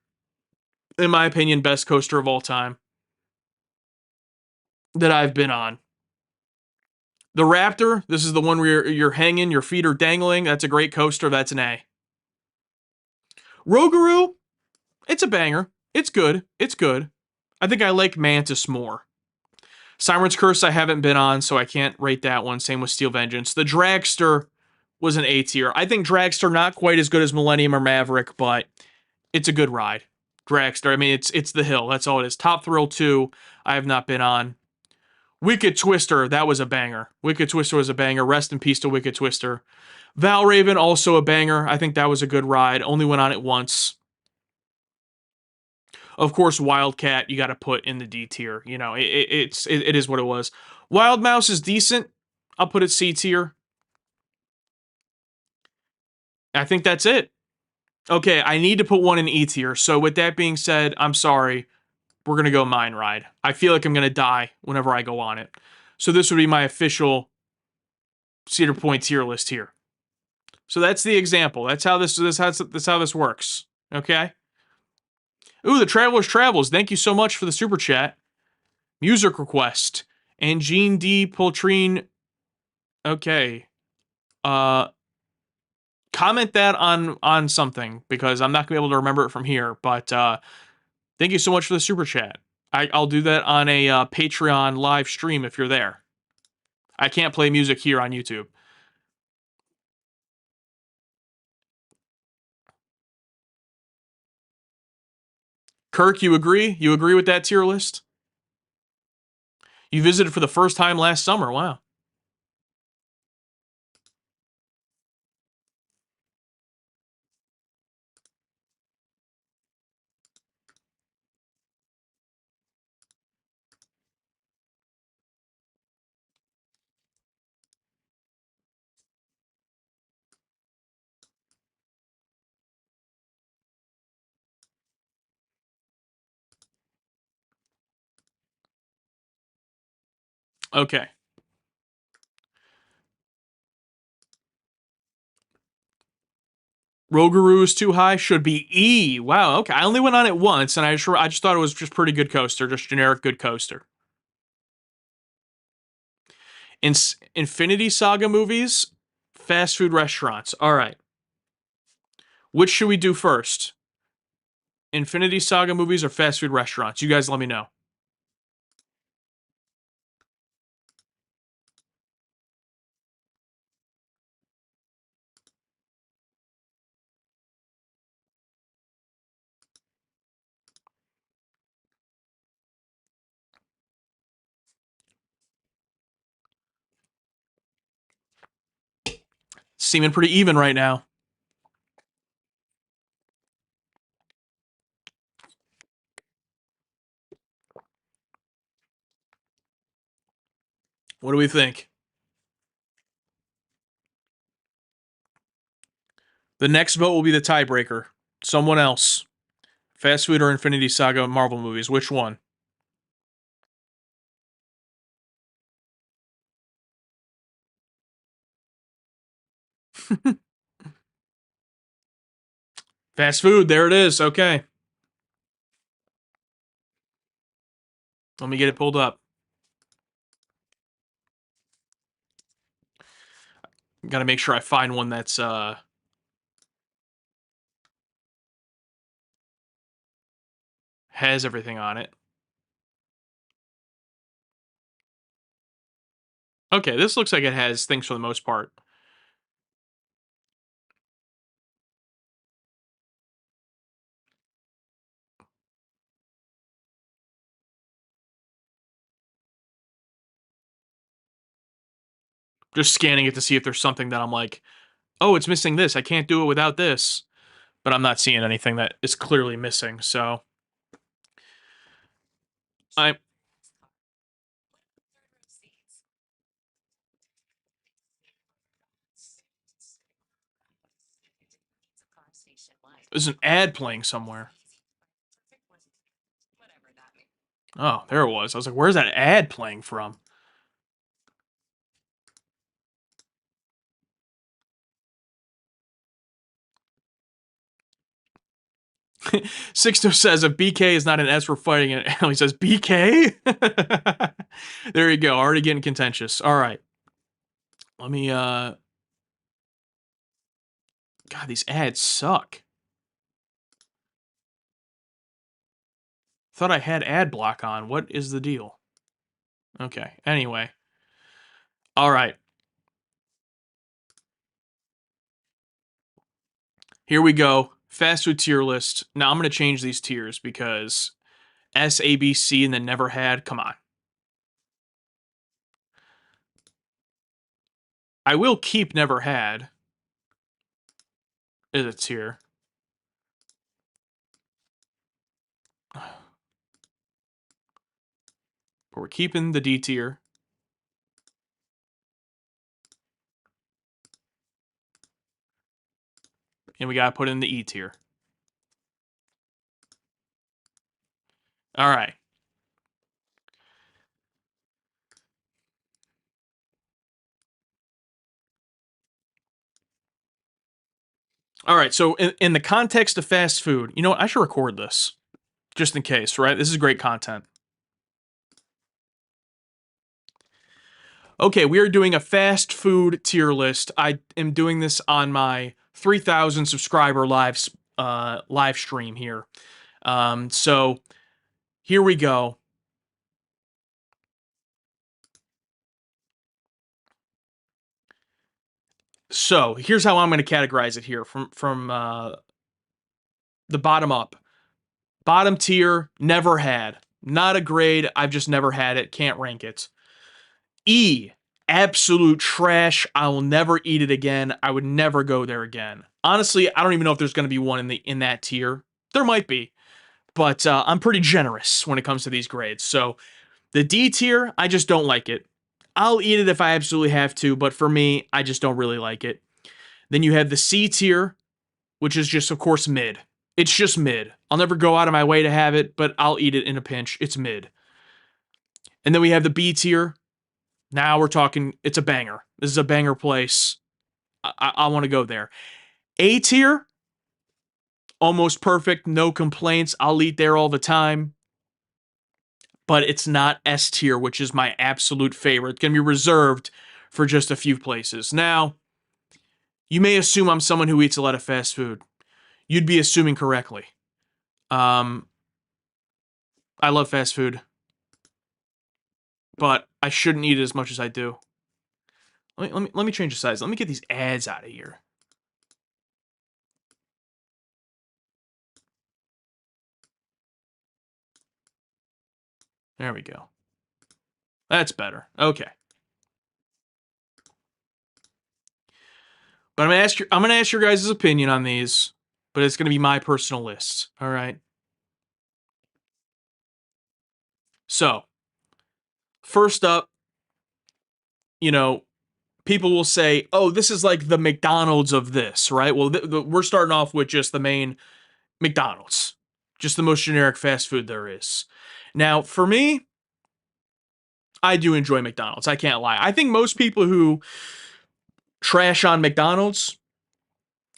In my opinion, best coaster of all time that I've been on. The Raptor, this is the one where you're hanging, your feet are dangling. That's a great coaster. That's an A. Rougarou, it's a banger. It's good. It's good. I think I like Mantis more. Siren's Curse I haven't been on, so I can't rate that one. Same with Steel Vengeance. The Dragster was an A tier. I think Dragster not quite as good as Millennium or Maverick, but it's a good ride. Dragster, I mean, it's the hill. That's all it is. Top Thrill 2, I have not been on. Wicked Twister, that was a banger. Wicked Twister was a banger. Rest in peace to Wicked Twister. Valraven, also a banger. I think that was a good ride. Only went on it once. Of course, Wildcat, you got to put in the D tier. You know, it is what it was. Wild Mouse is decent. I'll put it C tier. I think that's it. Okay, I need to put one in E tier. So with that being said, I'm sorry. We're going to go Mine Ride. I feel like I'm going to die whenever I go on it. So this would be my official Cedar Point tier list here. So that's the example. That's how this works. Okay? Ooh, the Traveler's Travels. Thank you so much for the super chat. Music request. And Jean D. Poltrine. Okay. Comment that on something because I'm not gonna be able to remember it from here. But thank you so much for the super chat. I'll do that on a Patreon live stream if you're there. I can't play music here on YouTube. Kirk, you agree? You agree with that tier list? You visited for the first time last summer. Wow. Okay. Rougarou is too high. Should be E. Wow. Okay. I only went on it once, and I just thought it was just pretty good coaster, just generic good coaster. In Infinity Saga movies, fast food restaurants. All right. Which should we do first? Infinity Saga movies or fast food restaurants? You guys let me know. Seeming pretty even right now. What do we think? The next vote will be the tiebreaker. Someone else. Fast food or Infinity Saga Marvel movies? Which one? Fast food. There it is. Okay. Let me get it pulled up. Got to make sure I find one that's has everything on it. Okay, this looks like it has things for the most part. Just scanning it to see if there's something that I'm like, oh, it's missing this. I can't do it without this. But I'm not seeing anything that is clearly missing. So I there's an ad playing somewhere. Oh, there it was. I was like, where's that ad playing from? Sixto says if BK is not an S for fighting it, he says BK. There you go. Already getting contentious. All right. Let me God, these ads suck. Thought I had ad block on. What is the deal? Okay. Anyway. All right. Here we go. Fast food tier list. Now I'm going to change these tiers because S, A, B, C, and then never had. Come on. I will keep never had as a tier. But we're keeping the D tier. And we got to put in the E tier. All right. All right. So, in the context of fast food, you know what? I should record this just in case, right? This is great content. Okay, we are doing a fast food tier list. I am doing this on my 3,000 subscriber live stream here. So here we go. So here's how I'm going to categorize it here from the bottom up. Bottom tier, never had. Not a grade. I've just never had it. Can't rank it. E, absolute trash. I will never eat it again. I would never go there again. Honestly, I don't even know if there's going to be one in that tier. There might be, but I'm pretty generous when it comes to these grades. So the D tier, I just don't like it. I'll eat it if I absolutely have to, but for me, I just don't really like it. Then you have the C tier, which is just, of course, mid. It's just mid. I'll never go out of my way to have it, but I'll eat it in a pinch. It's mid. And then we have the B tier. Now we're talking, it's a banger. This is a banger place. I want to go there. A tier, almost perfect, no complaints. I'll eat there all the time. But it's not S tier, which is my absolute favorite. It's going to be reserved for just a few places. Now, you may assume I'm someone who eats a lot of fast food. You'd be assuming correctly. I love fast food, but I shouldn't eat it as much as I do. Let me change the size. Let me get these ads out of here. There we go. That's better. Okay. But I'm gonna ask your guys' opinion on these, but it's gonna be my personal list. All right. So, first up, you know, people will say, "Oh, this is like the McDonald's of this," right? Well, we're starting off with just the main McDonald's, just the most generic fast food there is. Now, for me, I do enjoy McDonald's. I can't lie. I think most people who trash on McDonald's,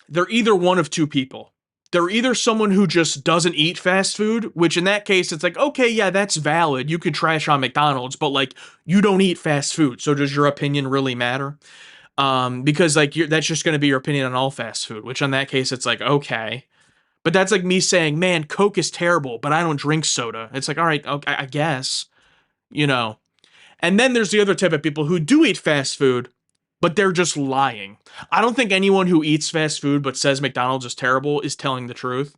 they're either one of two people. They're either someone who just doesn't eat fast food, which in that case, it's like, okay, yeah, that's valid. You could trash on McDonald's, but like, you don't eat fast food. So does your opinion really matter? Because like, that's just going to be your opinion on all fast food, which in that case, it's like, okay. But that's like me saying, man, Coke is terrible, but I don't drink soda. It's like, all right, okay, I guess, you know. And then there's the other type of people who do eat fast food, but they're just lying. I don't think anyone who eats fast food but says McDonald's is terrible is telling the truth.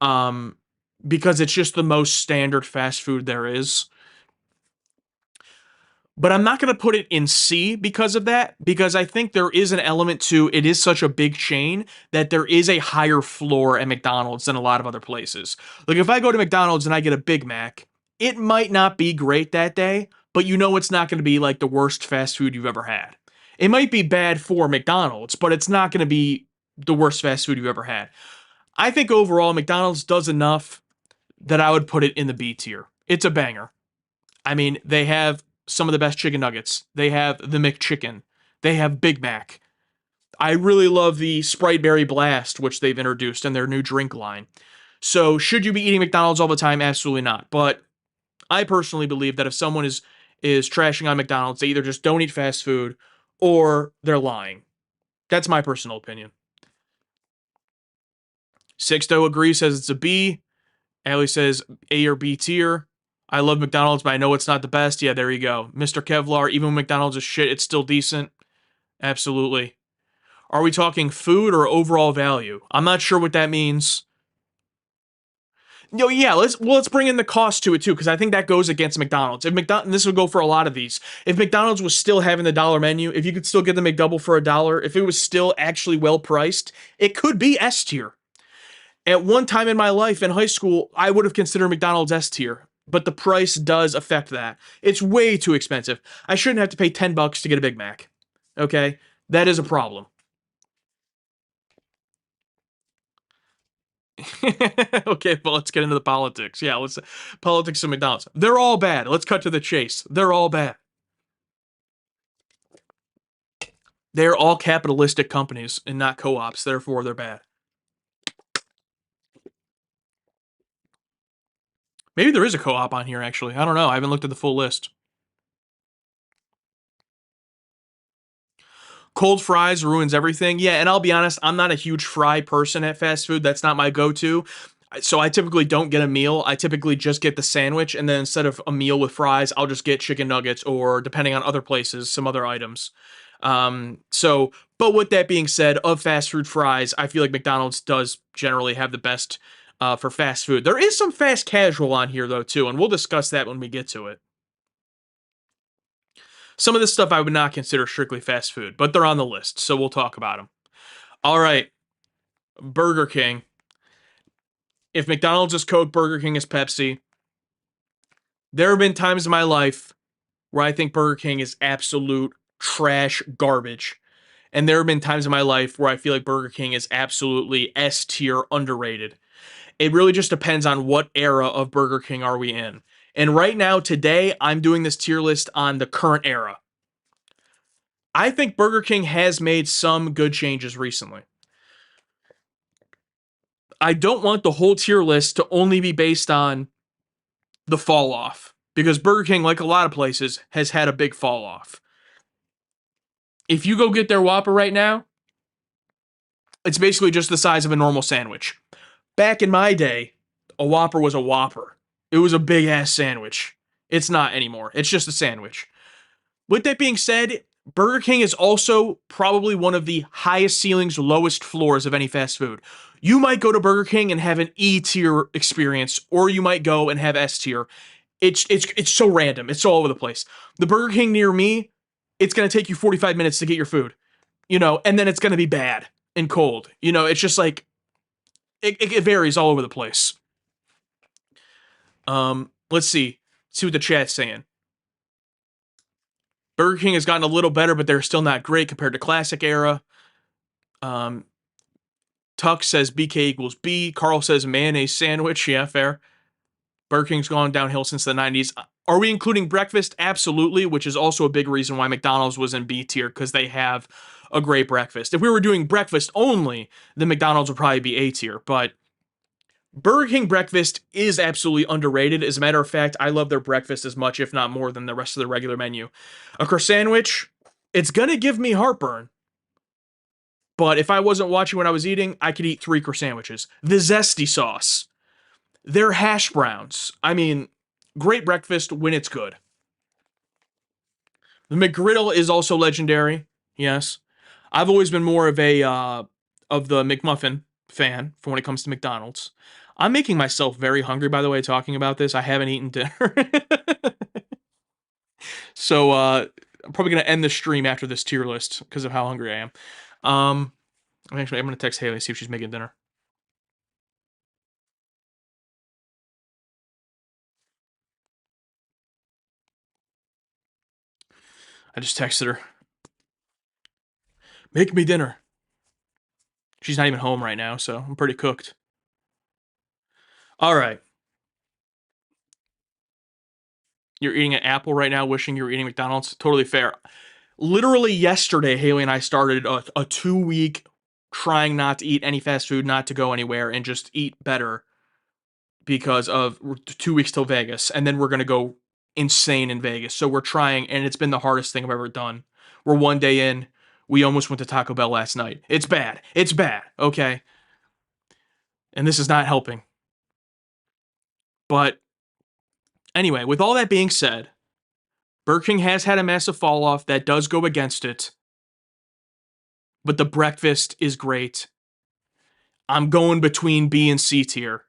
Because it's just the most standard fast food there is. But I'm not going to put it in C because of that, because I think there is an element to it is such a big chain that there is a higher floor at McDonald's than a lot of other places. Like if I go to McDonald's and I get a Big Mac, it might not be great that day, but you know it's not going to be like the worst fast food you've ever had. It might be bad for McDonald's, but it's not going to be the worst fast food you've ever had. I think overall McDonald's does enough that I would put it in the B tier. It's a banger. I mean, they have some of the best chicken nuggets. They have the McChicken. They have Big Mac. I really love the Sprite Berry Blast, which they've introduced in their new drink line. So, should you be eating McDonald's all the time? Absolutely not. But I personally believe that if someone is trashing on McDonald's, they either just don't eat fast food or they're lying. That's my personal opinion. Sixto agrees, says it's a B. Allie says A or B tier. I love McDonald's, but I know it's not the best. Yeah, there you go. Mr. Kevlar, even when McDonald's is shit, it's still decent. Absolutely. Are we talking food or overall value? I'm not sure what that means. No, yeah, let's bring in the cost to it too, because I think that goes against McDonald's. If McDonald's, this would go for a lot of these. If McDonald's was still having the dollar menu, if you could still get the McDouble for $1, if it was still actually well priced, it could be S tier. At one time in my life in high school, I would have considered McDonald's S tier, but the price does affect that. It's way too expensive. I shouldn't have to pay $10 to get a Big Mac. Okay? That is a problem. Okay, well, let's get into the politics. Yeah, let's politics of McDonald's. They're all bad. Let's cut to the chase. They're all bad. They're all capitalistic companies and not co-ops, therefore they're bad. Maybe there is a co-op on here, actually. I don't know. I haven't looked at the full list. Cold fries ruins everything. Yeah, and I'll be honest, I'm not a huge fry person at fast food. That's not my go-to. So I typically don't get a meal. I typically just get the sandwich, and then instead of a meal with fries, I'll just get chicken nuggets or, depending on other places, some other items. But with that being said, of fast food fries, I feel like McDonald's does generally have the best for fast food. There is some fast casual on here though too, and we'll discuss that when we get to it. Some of this stuff I would not consider strictly fast food, but they're on the list, so we'll talk about them. All right, Burger King. If McDonald's is Coke, Burger King is Pepsi. There have been times in my life where I think Burger King is absolute trash garbage. And there have been times in my life where I feel like Burger King is absolutely S tier underrated. It really just depends on what era of Burger King are we in. And right now, today, I'm doing this tier list on the current era. I think Burger King has made some good changes recently. I don't want the whole tier list to only be based on the fall off because Burger King, like a lot of places, has had a big fall off. If you go get their Whopper right now, it's basically just the size of a normal sandwich. Back in my day, a Whopper was a Whopper. It was a big ass sandwich. It's not anymore. It's just a sandwich. With that being said, Burger King is also probably one of the highest ceilings, lowest floors of any fast food. You might go to Burger King and have an E tier experience, or you might go and have S tier. It's so random. It's so all over the place. The Burger King near me, it's gonna take you 45 minutes to get your food, and then it's gonna be bad and cold. It's just like it varies all over the place. Let's see. See what the chat's saying. Burger King has gotten a little better, but they're still not great compared to classic era. Um, Tuck says BK equals B. Carl says mayonnaise sandwich. Yeah, fair. Burger King's gone downhill since the 90s. Are we including breakfast? Absolutely, which is also a big reason why McDonald's was in B tier because they have a great breakfast. If we were doing breakfast only, then McDonald's would probably be A tier. But Burger King breakfast is absolutely underrated. As a matter of fact, I love their breakfast as much, if not more, than the rest of the regular menu. A croissant sandwich, it's gonna give me heartburn. But if I wasn't watching what I was eating, I could eat 3 croissant sandwiches. The zesty sauce, their hash browns. I mean, great breakfast when it's good. The McGriddle is also legendary. Yes, I've always been more of a of the McMuffin fan for when it comes to McDonald's. I'm making myself very hungry, by the way, talking about this. I haven't eaten dinner. So I'm probably gonna end the stream after this tier list because of how hungry I am. I'm gonna text Haley, see if she's making dinner. I just texted her. Make me dinner. She's not even home right now, so I'm pretty cooked. All right. You're eating an apple right now, wishing you were eating McDonald's. Totally fair. Literally yesterday, Haley and I started a 2-week trying not to eat any fast food, not to go anywhere, and just eat better because of 2 weeks till Vegas. And then we're going to go insane in Vegas. So we're trying, and it's been the hardest thing I've ever done. We're one day in. We almost went to Taco Bell last night. It's bad. It's bad. Okay. And this is not helping. But anyway, with all that being said, Burger King has had a massive fall off that does go against it. But the breakfast is great. I'm going between B and C tier.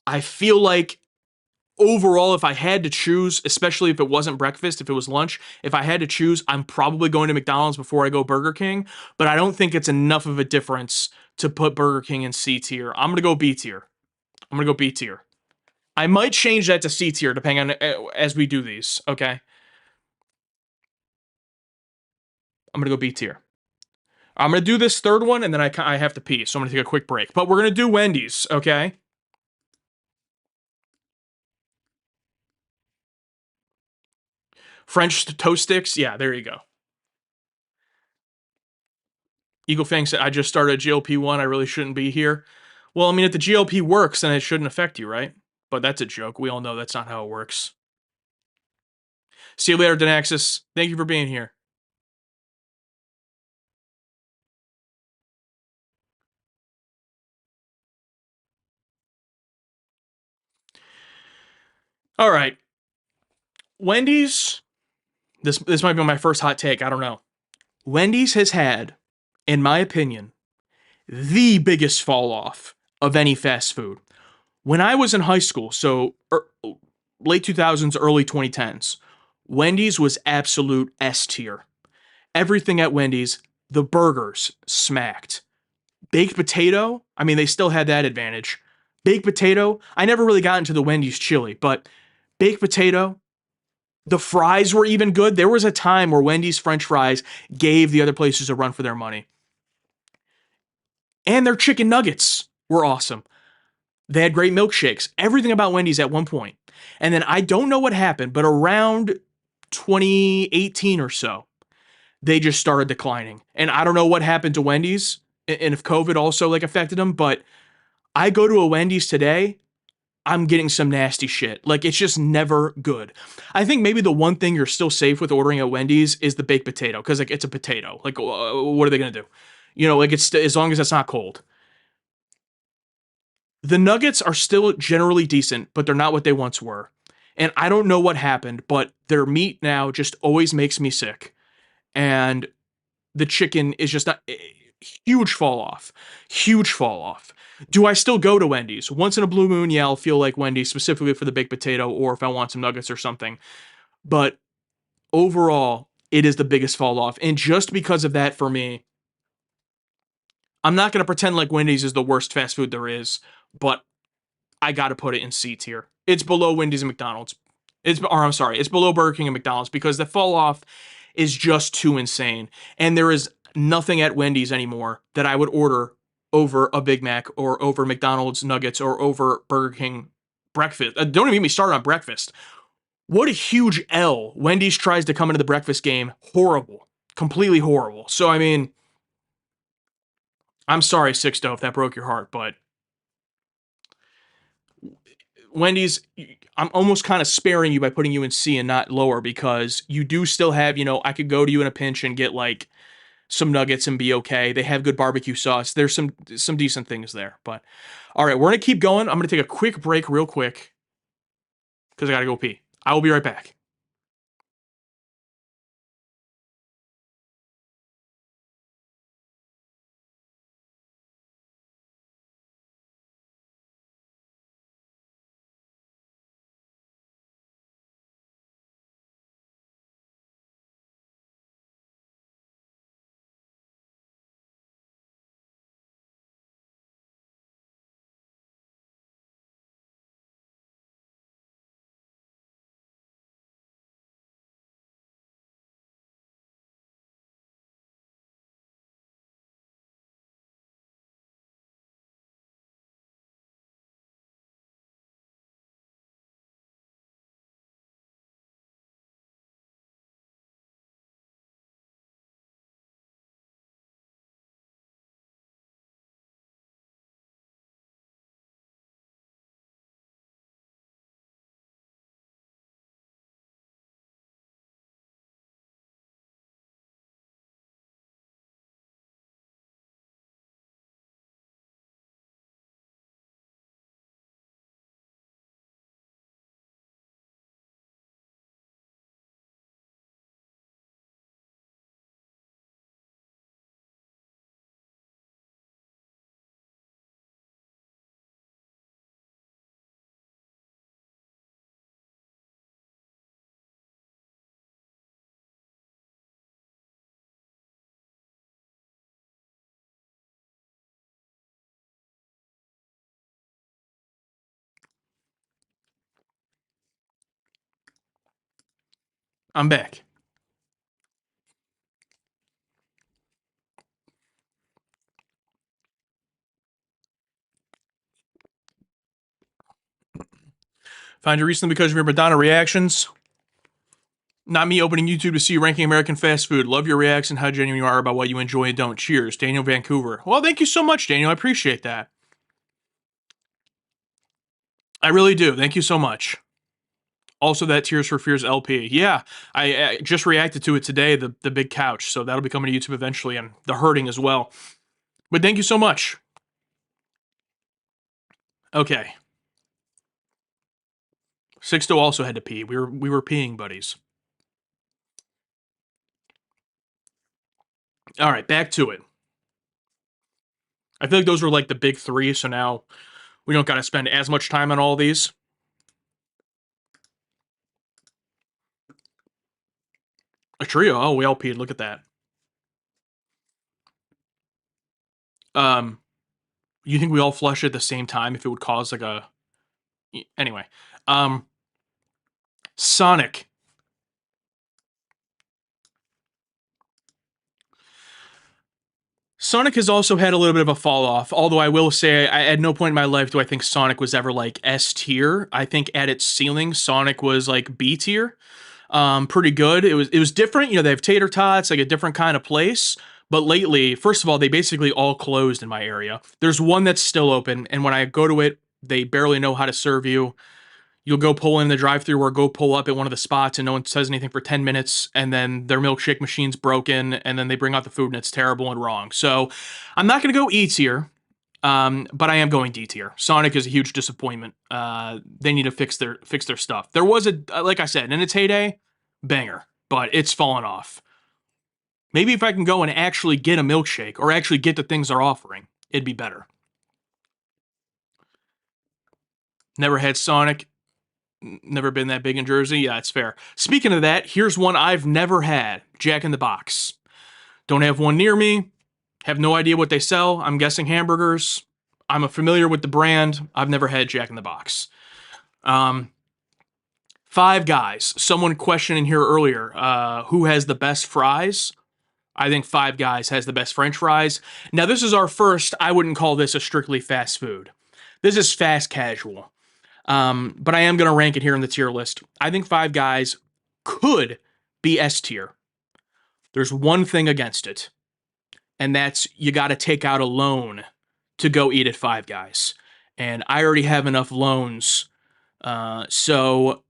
I feel like overall, if I had to choose, especially if it wasn't breakfast, if it was lunch, if I had to choose, I'm probably going to McDonald's before I go Burger King. But I don't think it's enough of a difference to put Burger King in C tier. I'm going to go B tier. I'm going to go B tier. I might change that to C tier depending on as we do these, okay? I'm going to go B tier. I'm going to do this third one and then I have to pee, so I'm going to take a quick break. But we're going to do Wendy's, okay? French toast sticks, yeah, there you go. Eagle Fang said, I just started GLP-1. I really shouldn't be here. Well, I mean, if the GLP works, then it shouldn't affect you, right? But that's a joke. We all know that's not how it works. See you later, Denaxis. Thank you for being here. All right. Wendy's This might be my first hot take. I don't know. Wendy's has had, in my opinion, the biggest fall off of any fast food. When I was in high school, so late 2000s, early 2010s, Wendy's was absolute S tier. Everything at Wendy's, the burgers smacked. Baked potato, I mean, they still had that advantage. Baked potato, I never really got into the Wendy's chili, but baked potato, the fries were even good. There was a time where Wendy's French fries gave the other places a run for their money. And their chicken nuggets were awesome. They had great milkshakes. Everything about Wendy's at one point. And then I don't know what happened, but around 2018 or so, they just started declining. And I don't know what happened to Wendy's and if COVID also like affected them, but I go to a Wendy's today, I'm getting some nasty shit. Like it's just never good. I think maybe the one thing you're still safe with ordering at Wendy's is the baked potato because like it's a potato. Like what are they gonna do? You know, like it's as long as it's not cold. The nuggets are still generally decent, but they're not what they once were. And I don't know what happened, but their meat now just always makes me sick. And the chicken is just not huge fall off. Huge fall off. Do I still go to Wendy's? Once in a blue moon, yeah, I'll feel like Wendy's specifically for the baked potato or if I want some nuggets or something. But overall, it is the biggest fall off. And just because of that for me, I'm not going to pretend like Wendy's is the worst fast food there is, but I got to put it in C tier. It's below Wendy's and McDonald's. I'm sorry, it's below Burger King and McDonald's because the fall off is just too insane. And there is nothing at Wendy's anymore that I would order over a Big Mac or over McDonald's nuggets or over Burger King breakfast. Don't even get me started on breakfast. What a huge L Wendy's tries to come into the breakfast game. Horrible. Completely horrible. So, I mean, I'm sorry, Sixto, if that broke your heart, but Wendy's, I'm almost kind of sparing you by putting you in C and not lower because you do still have, I could go to you in a pinch and get like some nuggets and be okay. They have good barbecue sauce. There's some decent things there. But all right, we're gonna keep going. I'm gonna take a quick break real quick because I gotta go pee. I will be right back. I'm back. Found you recently because of your Madonna reactions. Not me opening YouTube to see you ranking American fast food. Love your reaction, how genuine you are about what you enjoy and don't. Cheers, Daniel Vancouver. Well, thank you so much, Daniel. I appreciate that. I really do. Thank you so much. Also, that Tears for Fears LP. Yeah, I just reacted to it today, the big couch. So that'll be coming to YouTube eventually, and the hurting as well. But thank you so much. Okay. Sixto also had to pee. We were peeing buddies. All right, back to it. I feel like those were like the big three, so now we don't got to spend as much time on all these. A trio. Oh, we all peed. Look at that. You think we all flush at the same time if it would cause like a... Anyway. Sonic. Sonic has also had a little bit of a fall off, although I will say at no point in my life do I think Sonic was ever like S tier. I think at its ceiling, Sonic was like B tier. Pretty good. It was different. You know, they have tater tots, like a different kind of place. But lately, first of all, they basically all closed in my area. There's one that's still open, and when I go to it, they barely know how to serve you. You'll go pull in the drive-through or go pull up at one of the spots and no one says anything for 10 minutes, and then their milkshake machine's broken, and then they bring out the food and it's terrible and wrong. So I'm not going to go E tier, but I am going D tier. Sonic is a huge disappointment. They need to fix their stuff. There was like I said, in its heyday, banger, but it's fallen off. Maybe if I can go and actually get a milkshake or actually get the things they're offering, it'd be better. Never had Sonic. Never been that big in Jersey. Yeah, it's fair. Speaking of that, here's one I've never had. Jack in the Box. Don't have one near me. Have no idea what they sell. I'm guessing hamburgers. I'm familiar with the brand. I've never had Jack in the Box. Five Guys. Someone questioned in here earlier, who has the best fries? I think Five Guys has the best French fries. Now, this is our first, I wouldn't call this a strictly fast food. This is fast casual. But I am going to rank it here in the tier list. I think Five Guys could be S tier. There's one thing against it, and that's you got to take out a loan to go eat at Five Guys. And I already have enough loans, so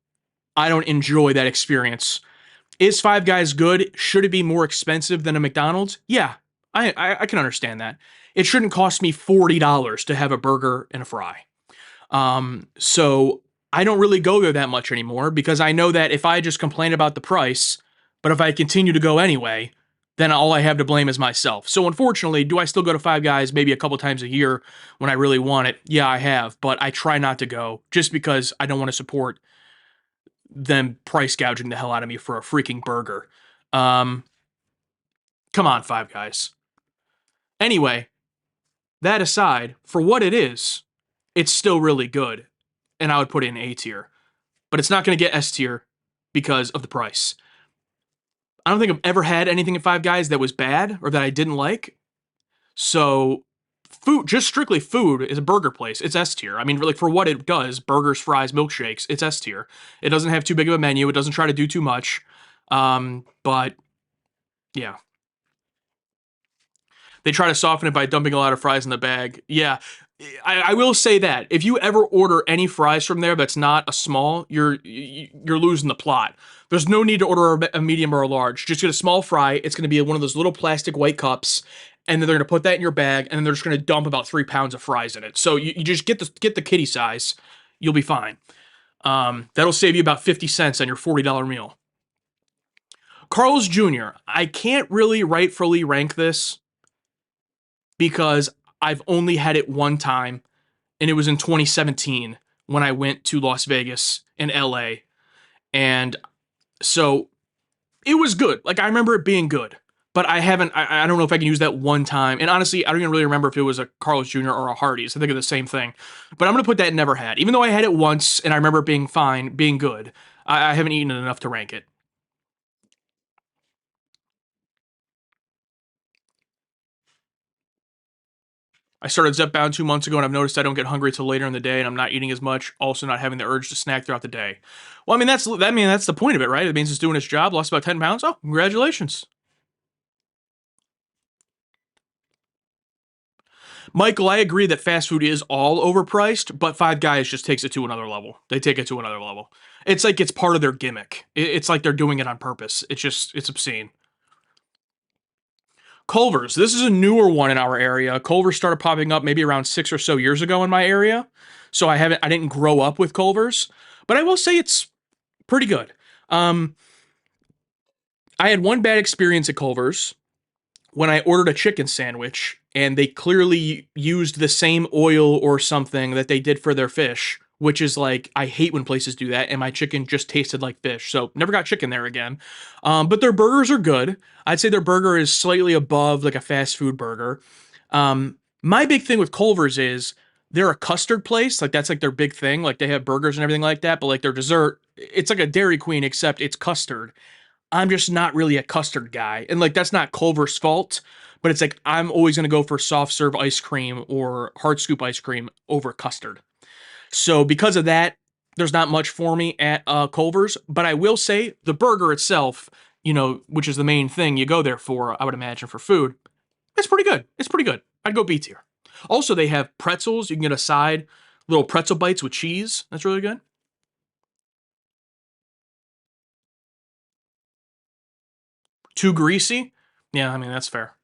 I don't enjoy that experience. Is Five Guys good? Should it be more expensive than a McDonald's? Yeah, I can understand that. It shouldn't cost me $40 to have a burger and a fry. So I don't really go there that much anymore because I know that if I just complain about the price, but if I continue to go anyway, then all I have to blame is myself. So unfortunately, do I still go to Five Guys maybe a couple times a year when I really want it? Yeah, I have, but I try not to go just because I don't want to support them price gouging the hell out of me for a freaking burger. Come on, Five Guys. Anyway, that aside, for what it is, it's still really good, and I would put it in A tier. But it's not going to get S tier because of the price. I don't think I've ever had anything at Five Guys that was bad or that I didn't like. So, food, just strictly food, is a burger place. It's S tier. I mean, really, for what it does, burgers, fries, milkshakes, it's S tier. It doesn't have too big of a menu. It doesn't try to do too much. But, yeah. They try to soften it by dumping a lot of fries in the bag. Yeah, I will say that if you ever order any fries from there that's not a small, you're losing the plot. There's no need to order a medium or a large. Just get a small fry. It's going to be one of those little plastic white cups, and then they're going to put that in your bag, and then they're just going to dump about 3 pounds of fries in it. So you just get the kitty size, you'll be fine. That'll save you about 50 cents on your $40 meal. Carl's Jr. I can't really rightfully rank this because I've only had it one time, and it was in 2017 when I went to Las Vegas and LA. And so it was good. Like, I remember it being good, but I don't know if I can use that one time. And honestly, I don't even really remember if it was a Carl's Jr. or a Hardee's. I think of the same thing. But I'm going to put that never had. Even though I had it once and I remember it being fine, being good, I haven't eaten it enough to rank it. I started Zepbound 2 months ago, and I've noticed I don't get hungry till later in the day, and I'm not eating as much. Also, not having the urge to snack throughout the day. Well, I mean that's the point of it, right? It means it's doing its job. Lost about 10 pounds. Oh, congratulations, Michael. I agree that fast food is all overpriced, but Five Guys just takes it to another level. They take it to another level. It's like it's part of their gimmick. It's like they're doing it on purpose. It's obscene. Culver's. This is a newer one in our area. Culver's started popping up maybe around 6 or so years ago in my area. So I didn't grow up with Culver's, but I will say it's pretty good. I had one bad experience at Culver's when I ordered a chicken sandwich and they clearly used the same oil or something that they did for their fish, which is like, I hate when places do that, and my chicken just tasted like fish. So never got chicken there again. But their burgers are good. I'd say their burger is slightly above like a fast food burger. My big thing with Culver's is they're a custard place. Like that's like their big thing. Like they have burgers and everything like that, but like their dessert, it's like a Dairy Queen except it's custard. I'm just not really a custard guy. And like that's not Culver's fault, but it's like I'm always going to go for soft serve ice cream or hard scoop ice cream over custard. So because of that, there's not much for me at Culver's, but I will say the burger itself, which is the main thing you go there for, I would imagine for food, it's pretty good. It's pretty good. I'd go B tier. Also, they have pretzels. You can get a side, little pretzel bites with cheese. That's really good. Too greasy? Yeah, I mean, that's fair.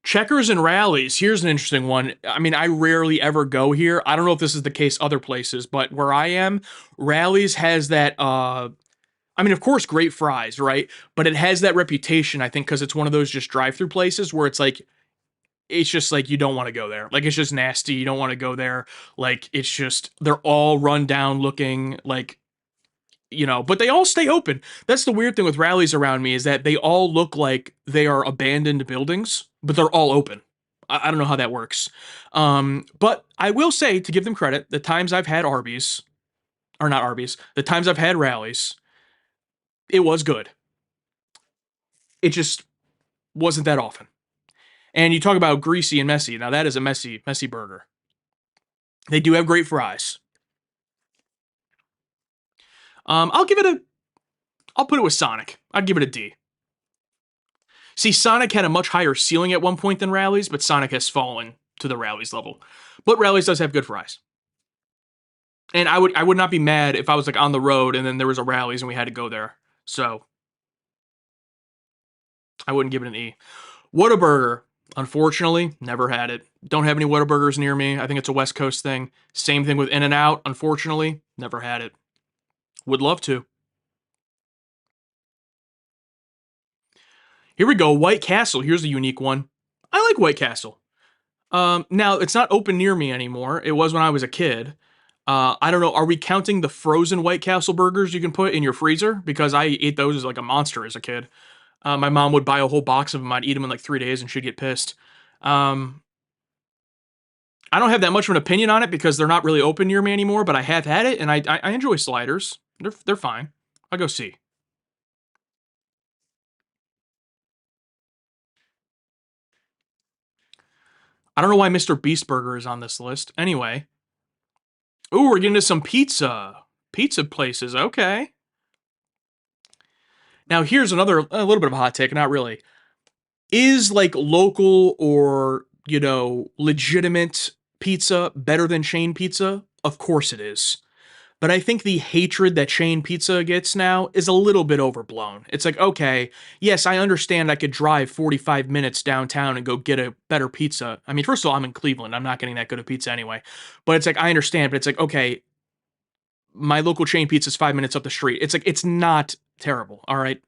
Checkers and Rallies. Here's an interesting one. I mean, I rarely ever go here. I don't know if this is the case other places, but where I am, Rallies has that I mean, of course, great fries, right? But it has that reputation, I think, because it's one of those just drive-through places where it's just like you don't want to go there. Like it's just nasty. You don't want to go there. Like it's just they're all run down looking like but they all stay open. That's the weird thing with Rallies around me is that they all look like they are abandoned buildings, but they're all open. I don't know how that works. But I will say, to give them credit, the times I've had Arby's, or not Arby's, the times I've had Rallies, it was good. It just wasn't that often. And you talk about greasy and messy. Now that is a messy, messy burger. They do have great fries. I'll give it a. I'll put it with Sonic. I'd give it a D. See, Sonic had a much higher ceiling at one point than Rallies, but Sonic has fallen to the Rallies level. But Rallies does have good fries. And I would not be mad if I was like on the road and then there was a Rallies and we had to go there. So I wouldn't give it an E. Whataburger, unfortunately, never had it. Don't have any Whataburgers near me. I think it's a West Coast thing. Same thing with In-N-Out, unfortunately, never had it. Would love to. Here we go, White Castle. Here's a unique one. I like White Castle. Now it's not open near me anymore. It was when I was a kid. I don't know. Are we counting the frozen White Castle burgers you can put in your freezer? Because I ate those as like a monster as a kid. My mom would buy a whole box of them. I'd eat them in like 3 days, and she'd get pissed. I don't have that much of an opinion on it because they're not really open near me anymore. But I have had it, and I enjoy sliders. They're fine. I'll go C. I don't know why Mr. Beast Burger is on this list. Anyway, ooh, we're getting to some pizza places. Okay. Now here's a little bit of a hot take. Not really. Is like local or legitimate pizza better than chain pizza? Of course it is. But I think the hatred that chain pizza gets now is a little bit overblown. It's like, okay, yes, I understand I could drive 45 minutes downtown and go get a better pizza. I mean, first of all, I'm in Cleveland. I'm not getting that good of pizza anyway. But it's like, I understand, but it's like, okay, my local chain pizza is 5 minutes up the street. It's like, it's not terrible, all right?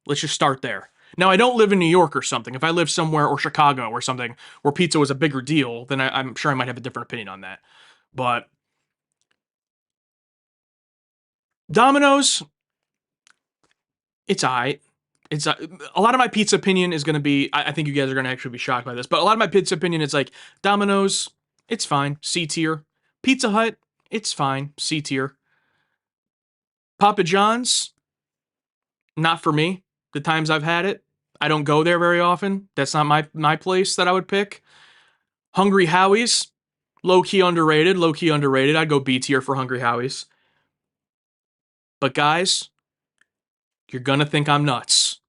Let's just start there. Now, I don't live in New York or something. If I lived somewhere, or Chicago or something, where pizza was a bigger deal, then I'm sure I might have a different opinion on that. But Domino's, it's alright. It's a lot of my pizza opinion is going to be. I think you guys are going to actually be shocked by this, but a lot of my pizza opinion is like Domino's, it's fine, C tier. Pizza Hut, it's fine, C tier. Papa John's, not for me. The times I've had it, I don't go there very often. That's not my place that I would pick. Hungry Howie's, low key underrated. Low key underrated. I'd go B tier for Hungry Howie's. But guys, you're gonna think I'm nuts.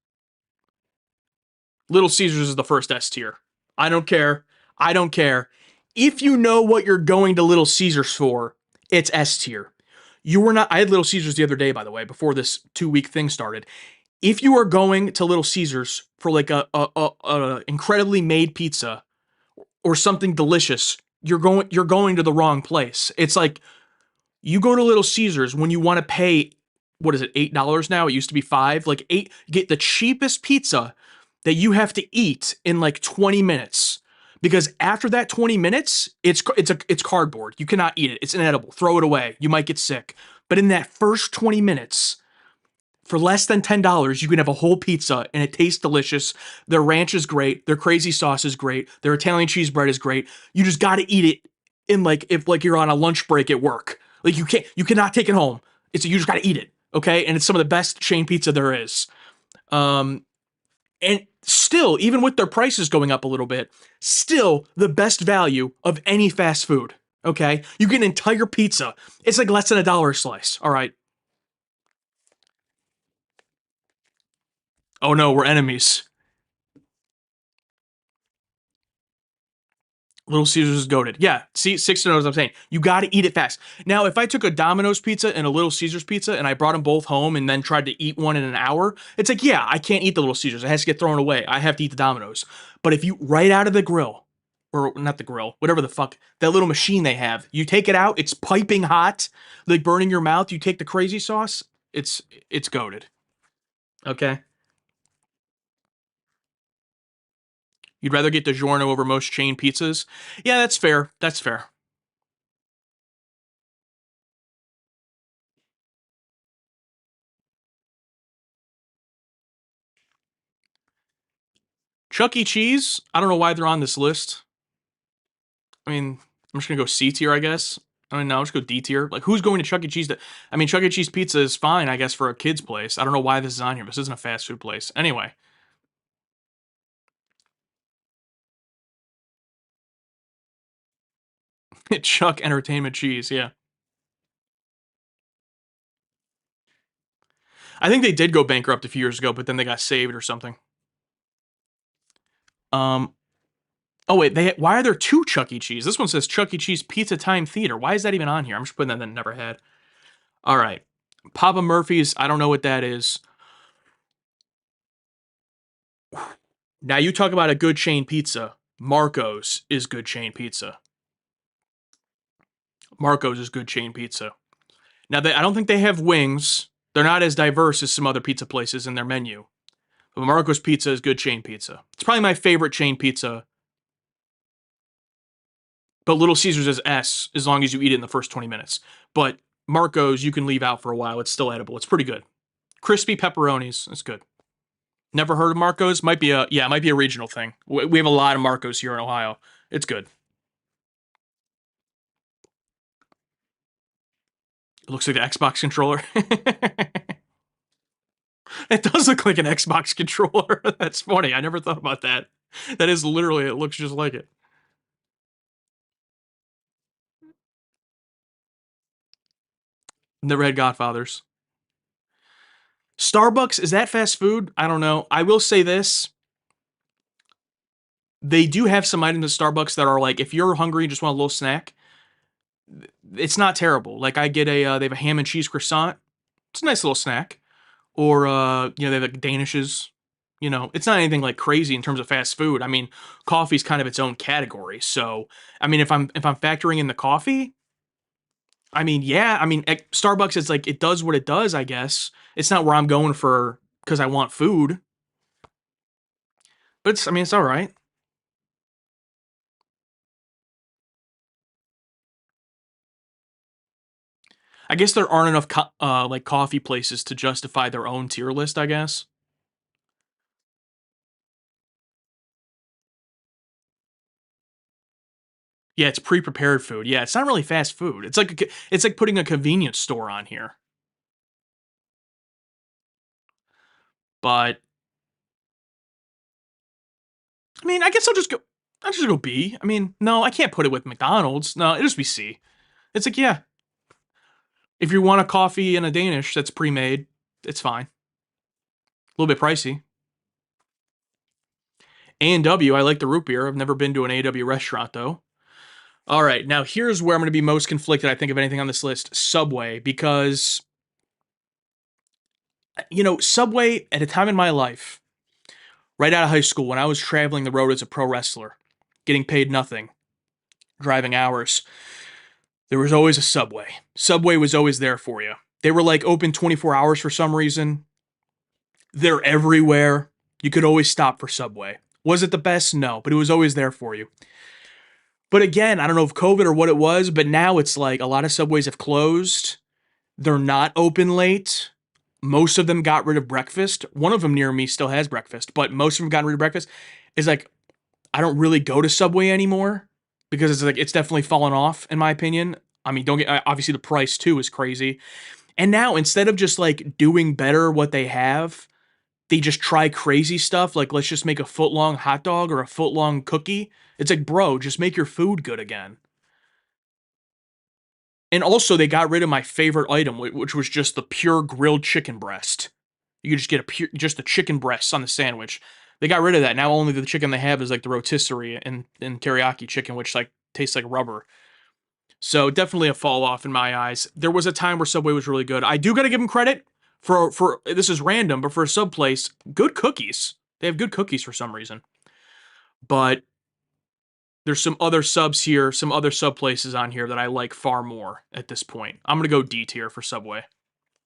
Little Caesars is the first S tier. I don't care. I don't care. If you know what you're going to Little Caesars for, it's S tier. You were not. I had Little Caesars the other day, by the way, before this 2-week thing started. If you are going to Little Caesars for like a incredibly made pizza or something delicious, you're going to the wrong place. It's like you go to Little Caesars when you want to pay what is it, $8 now? It used to be 5. Like get the cheapest pizza that you have to eat in like 20 minutes. Because after that 20 minutes, it's cardboard. You cannot eat it. It's inedible. Throw it away. You might get sick. But in that first 20 minutes, for less than $10, you can have a whole pizza and it tastes delicious. Their ranch is great. Their crazy sauce is great. Their Italian cheese bread is great. You just got to eat it in like if like you're on a lunch break at work. Like you cannot take it home. You just got to eat it, okay? And it's some of the best chain pizza there is. And still, even with their prices going up a little bit, still the best value of any fast food. Okay, you get an entire pizza. It's like less than $1 a slice. All right. Oh no, we're enemies. Little Caesars is goated. Yeah, see, 6-0 as I'm saying. You got to eat it fast. Now, if I took a Domino's pizza and a Little Caesars pizza and I brought them both home and then tried to eat one in an hour, it's like, yeah, I can't eat the Little Caesars. It has to get thrown away. I have to eat the Domino's. But if you, right out of the grill, or not the grill, whatever the fuck, that little machine they have, you take it out, it's piping hot, like burning your mouth, you take the crazy sauce, it's goated. Okay? You'd rather get DiGiorno over most chain pizzas? Yeah, that's fair. That's fair. Chuck E. Cheese, I don't know why they're on this list. I mean, I'm just gonna go C tier, I guess. I mean, no, I'll just go D tier. Like, who's going to Chuck E. Cheese? I mean, Chuck E. Cheese pizza is fine, I guess, for a kid's place. I don't know why this is on here. This isn't a fast food place. Anyway. Chuck Entertainment Cheese, yeah. I think they did go bankrupt a few years ago, but then they got saved or something. Um, oh wait, why are there 2 Chuck E. Cheese? This one says Chuck E. Cheese Pizza Time Theater. Why is that even on here? I'm just putting that that never had. All right. Papa Murphy's, I don't know what that is. Now you talk about a good chain pizza. Marco's is good chain pizza. Marco's is good chain pizza. Now I don't think they have wings. They're not as diverse as some other pizza places in their menu. But Marco's Pizza is good chain pizza. It's probably my favorite chain pizza. But Little Caesars is S as long as you eat it in the first 20 minutes. But Marco's you can leave out for a while. It's still edible. It's pretty good. Crispy pepperonis. It's good. Never heard of Marco's? Might be it might be a regional thing. We have a lot of Marco's here in Ohio. It's good. It looks like an Xbox controller. It does look like an Xbox controller. That's funny. I never thought about that. That is literally, it looks just like it. Never had Godfathers. Starbucks, is that fast food? I don't know. I will say this. They do have some items at Starbucks that are like, if you're hungry and just want a little snack, it's not terrible. Like I get they have a ham and cheese croissant. It's a nice little snack. Or, they have like Danishes. It's not anything like crazy in terms of fast food. I mean, coffee's kind of its own category. So, I mean, if I'm factoring in the coffee, I mean, yeah, I mean, Starbucks is like, it does what it does, I guess. It's not where I'm going for because I want food. But I mean, it's all right. I guess there aren't enough like coffee places to justify their own tier list, I guess. Yeah, it's pre-prepared food. Yeah, it's not really fast food. It's like putting a convenience store on here. But I mean, I guess I'll just go B. I mean, no, I can't put it with McDonald's. No, it'll just be C. It's like, yeah, if you want a coffee and a Danish that's pre-made, it's fine. A little bit pricey. A&W, I like the root beer. I've never been to an A&W restaurant though. All right, now here's where I'm going to be most conflicted, I think, of anything on this list. Subway, because, Subway, at a time in my life, right out of high school, when I was traveling the road as a pro wrestler, getting paid nothing, driving hours, there was always a Subway. Subway was always there for you. They were like open 24 hours for some reason. They're everywhere. You could always stop for Subway. Was it the best? No, but it was always there for you. But again, I don't know if COVID or what it was, but now it's like a lot of Subways have closed. They're not open late. Most of them got rid of breakfast. One of them near me still has breakfast, but most of them got rid of breakfast. It's like I don't really go to Subway anymore because it's like it's definitely fallen off in my opinion. I mean, don't get obviously the price too is crazy. And now instead of just like doing better what they have, they just try crazy stuff like let's just make a foot long hot dog or a foot long cookie. It's like, bro, just make your food good again. And also, they got rid of my favorite item, which was just the pure grilled chicken breast. You could just get just the chicken breasts on the sandwich. They got rid of that. Now only the chicken they have is like the rotisserie and teriyaki chicken, which like tastes like rubber. So definitely a fall off in my eyes. There was a time where Subway was really good. I do got to give them credit for this is random, but for a sub place, good cookies. They have good cookies for some reason. But there's some other subs here, some other sub places on here that I like far more at this point. I'm going to go D tier for Subway.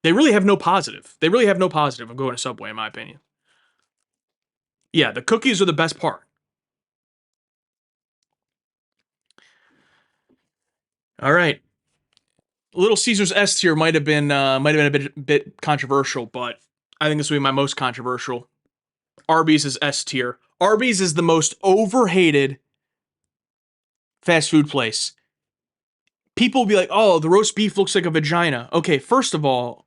They really have no positive. They really have no positive of going to Subway, in my opinion. Yeah, the cookies are the best part. All right. Little Caesars S tier might have been a bit controversial, but I think this will be my most controversial. Arby's is S tier. Arby's is the most overhated fast food place. People will be like, "Oh, the roast beef looks like a vagina." Okay, first of all,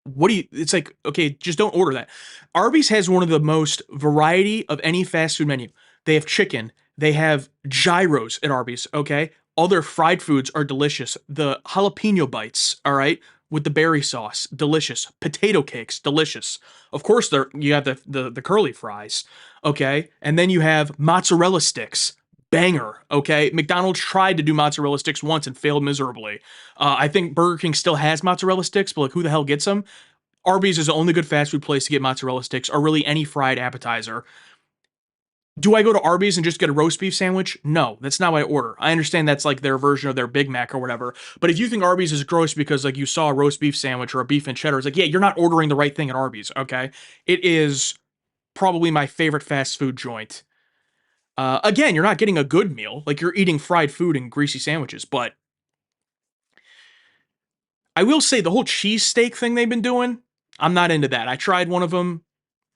what do you? It's like, okay, just don't order that. Arby's has one of the most variety of any fast food menu. They have chicken. They have gyros at Arby's. Okay, all their fried foods are delicious. The jalapeno bites, all right, with the berry sauce, delicious. Potato cakes, delicious. Of course, you have the curly fries. Okay, and then you have mozzarella sticks. Banger, okay? McDonald's tried to do mozzarella sticks once and failed miserably. I think Burger King still has mozzarella sticks, but like who the hell gets them? Arby's is the only good fast food place to get mozzarella sticks or really any fried appetizer. Do I go to Arby's and just get a roast beef sandwich? No, that's not what I order. I understand that's like their version of their Big Mac or whatever. But if you think Arby's is gross because like you saw a roast beef sandwich or a beef and cheddar, it's like, yeah, you're not ordering the right thing at Arby's, okay? It is probably my favorite fast food joint. Again, you're not getting a good meal. Like you're eating fried food and greasy sandwiches, but I will say the whole cheesesteak thing they've been doing, I'm not into that. I tried one of them.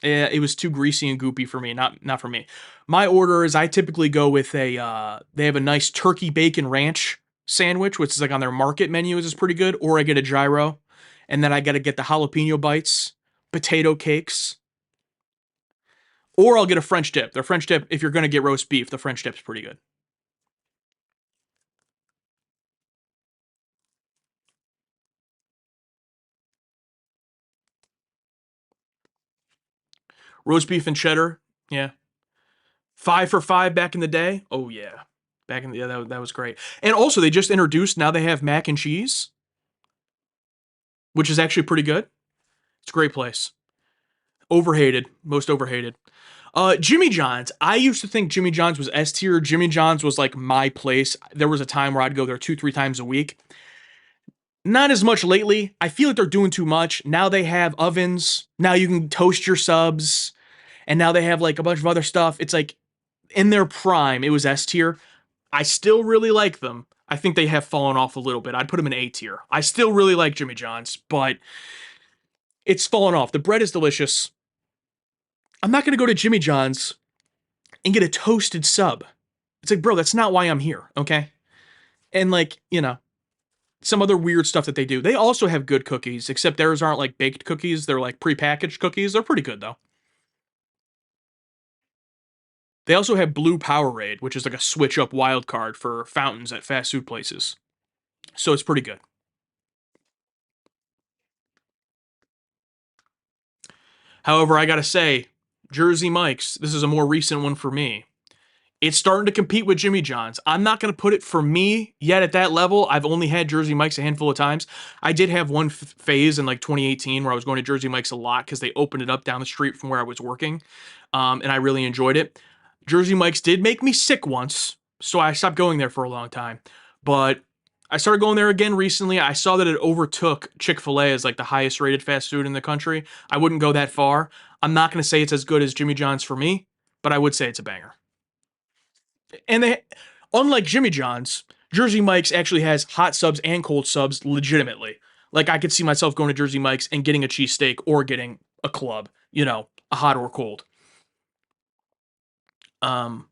It was too greasy and goopy for me. Not for me. My order is I typically go with they have a nice turkey bacon ranch sandwich, which is like on their market menu is pretty good, or I get a gyro, and then I got to get the jalapeno bites, potato cakes, or I'll get a French dip. The French dip, if you're going to get roast beef, the French dip's pretty good. Roast beef and cheddar, yeah. 5 for $5 back in the day. Oh yeah, back in the that was great. And also they just introduced now they have mac and cheese, which is actually pretty good. It's a great place. Overhated, most overhated. Jimmy John's. I used to think Jimmy John's was S tier. Jimmy John's was like my place. There was a time where I'd go there 2-3 times a week. Not as much lately. I feel like they're doing too much. Now they have ovens. Now you can toast your subs. And now they have like a bunch of other stuff. It's like in their prime, it was S tier. I still really like them. I think they have fallen off a little bit. I'd put them in A tier. I still really like Jimmy John's, but it's fallen off. The bread is delicious. I'm not going to go to Jimmy John's and get a toasted sub. It's like, bro, that's not why I'm here, okay? And like, some other weird stuff that they do. They also have good cookies, except theirs aren't like baked cookies. They're like prepackaged cookies. They're pretty good though. They also have Blue Powerade, which is like a switch up wild card for fountains at fast food places. So it's pretty good. However, I gotta say, Jersey Mike's, this is a more recent one for me. It's starting to compete with Jimmy John's. I'm not going to put it for me yet at that level. I've only had Jersey Mike's a handful of times. I did have one phase in like 2018 where I was going to Jersey Mike's a lot because they opened it up down the street from where I was working, and I really enjoyed it. Jersey Mike's did make me sick once, so I stopped going there for a long time. But I started going there again recently. I saw that it overtook Chick-fil-A as like the highest rated fast food in the country. I wouldn't go that far. I'm not going to say it's as good as Jimmy John's for me, but I would say it's a banger. And they, unlike Jimmy John's, Jersey Mike's actually has hot subs and cold subs legitimately. Like I could see myself going to Jersey Mike's and getting a cheesesteak or getting a club, a hot or cold. Um,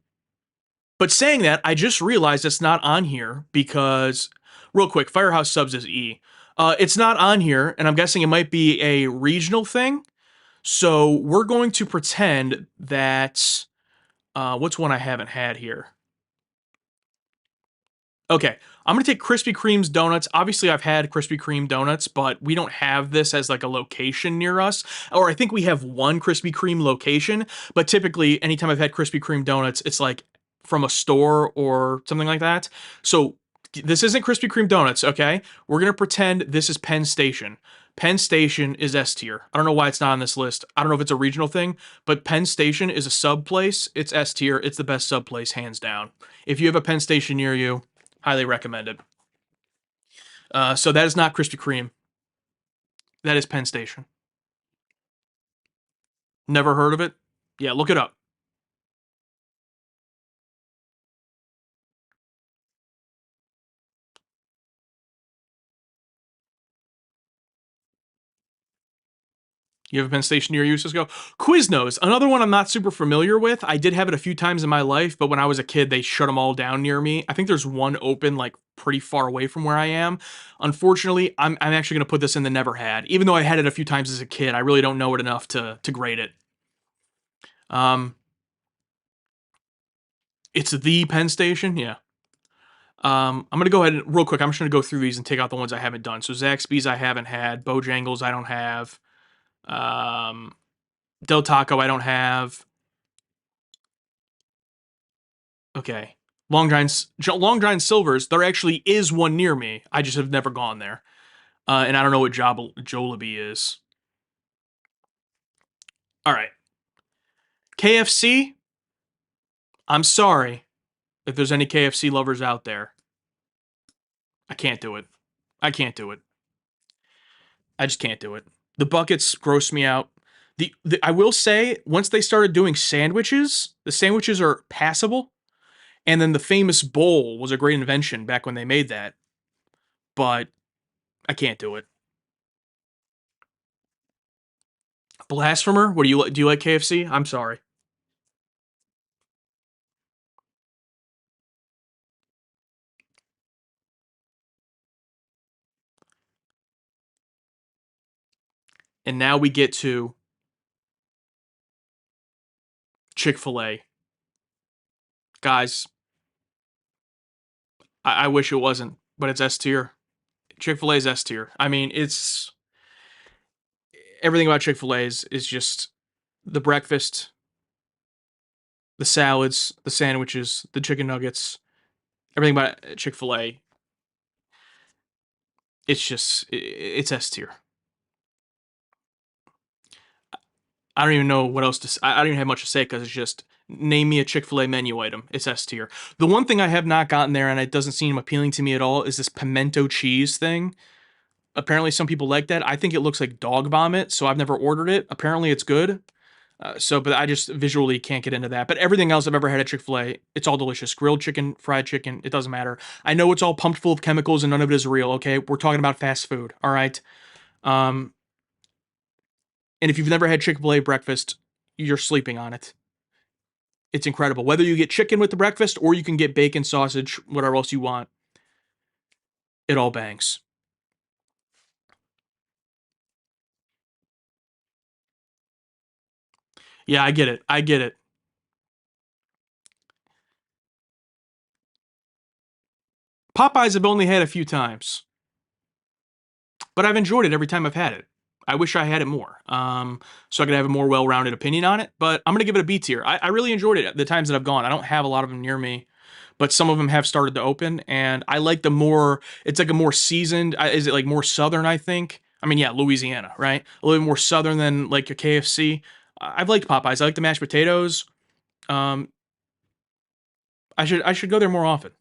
but saying that, I just realized it's not on here because, real quick, Firehouse Subs is E. It's not on here, and I'm guessing it might be a regional thing. So we're going to pretend that. What's one I haven't had here? Okay, I'm gonna take Krispy Kreme's donuts. Obviously, I've had Krispy Kreme donuts, but we don't have this as like a location near us. Or I think we have one Krispy Kreme location, but typically, anytime I've had Krispy Kreme donuts, it's like from a store or something like that. So this isn't Krispy Kreme donuts, okay? We're gonna pretend this is Penn Station. Penn Station is S tier. I don't know why it's not on this list. I don't know if it's a regional thing, but Penn Station is a sub place. It's S tier. It's the best sub place, hands down. If you have a Penn Station near you, highly recommended. So that is not Krispy Kreme. That is Penn Station. Never heard of it? Yeah, look it up. You have a Penn Station near you, Cisco? Quiznos, another one I'm not super familiar with. I did have it a few times in my life, but when I was a kid, they shut them all down near me. I think there's one open like pretty far away from where I am. Unfortunately, I'm actually going to put this in the never had. Even though I had it a few times as a kid, I really don't know it enough to grade it. It's the Penn Station, yeah. I'm gonna go ahead and real quick. I'm just gonna go through these and take out the ones I haven't done. So Zaxby's I haven't had. Bojangles I don't have. Um, Del Taco I don't have. Okay. Long John Silver's. There actually is one near me. I just have never gone there. And I don't know what Jollibee is. All right. KFC. I'm sorry if there's any KFC lovers out there. I can't do it. I can't do it. I just can't do it. The buckets gross me out. I will say once they started doing sandwiches, the sandwiches are passable. And then the famous bowl was a great invention back when they made that. But I can't do it. Blasphemer, what do you like KFC? I'm sorry. And now we get to Chick-fil-A. Guys, I wish it wasn't, but it's S tier. Chick-fil-A is S tier. I mean, it's everything about Chick-fil-A is just the breakfast, the salads, the sandwiches, the chicken nuggets, everything about Chick-fil-A. It's S tier. I don't even know what else to. I don't even have much to say because it's just name me a Chick-fil-A menu item. It's S tier. The one thing I have not gotten there and it doesn't seem appealing to me at all is this pimento cheese thing. Apparently, some people like that. I think it looks like dog vomit, so I've never ordered it. Apparently, it's good. But I just visually can't get into that. But everything else I've ever had at Chick-fil-A, it's all delicious. Grilled chicken, fried chicken, it doesn't matter. I know it's all pumped full of chemicals and none of it is real. Okay, we're talking about fast food. All right. Um, and if you've never had Chick-fil-A breakfast, you're sleeping on it. It's incredible. Whether you get chicken with the breakfast or you can get bacon, sausage, whatever else you want, it all bangs. Yeah, I get it. I get it. Popeyes I've only had a few times, but I've enjoyed it every time I've had it. I wish I had it more, so I could have a more well-rounded opinion on it. But I'm gonna give it a B tier. I really enjoyed it the times that I've gone. I don't have a lot of them near me, but some of them have started to open, and I like the more. It's like a more seasoned. Is it like more southern? I think. I mean, yeah, Louisiana, right? A little bit more southern than like your KFC. I've liked Popeyes. I like the mashed potatoes. Um, I should go there more often.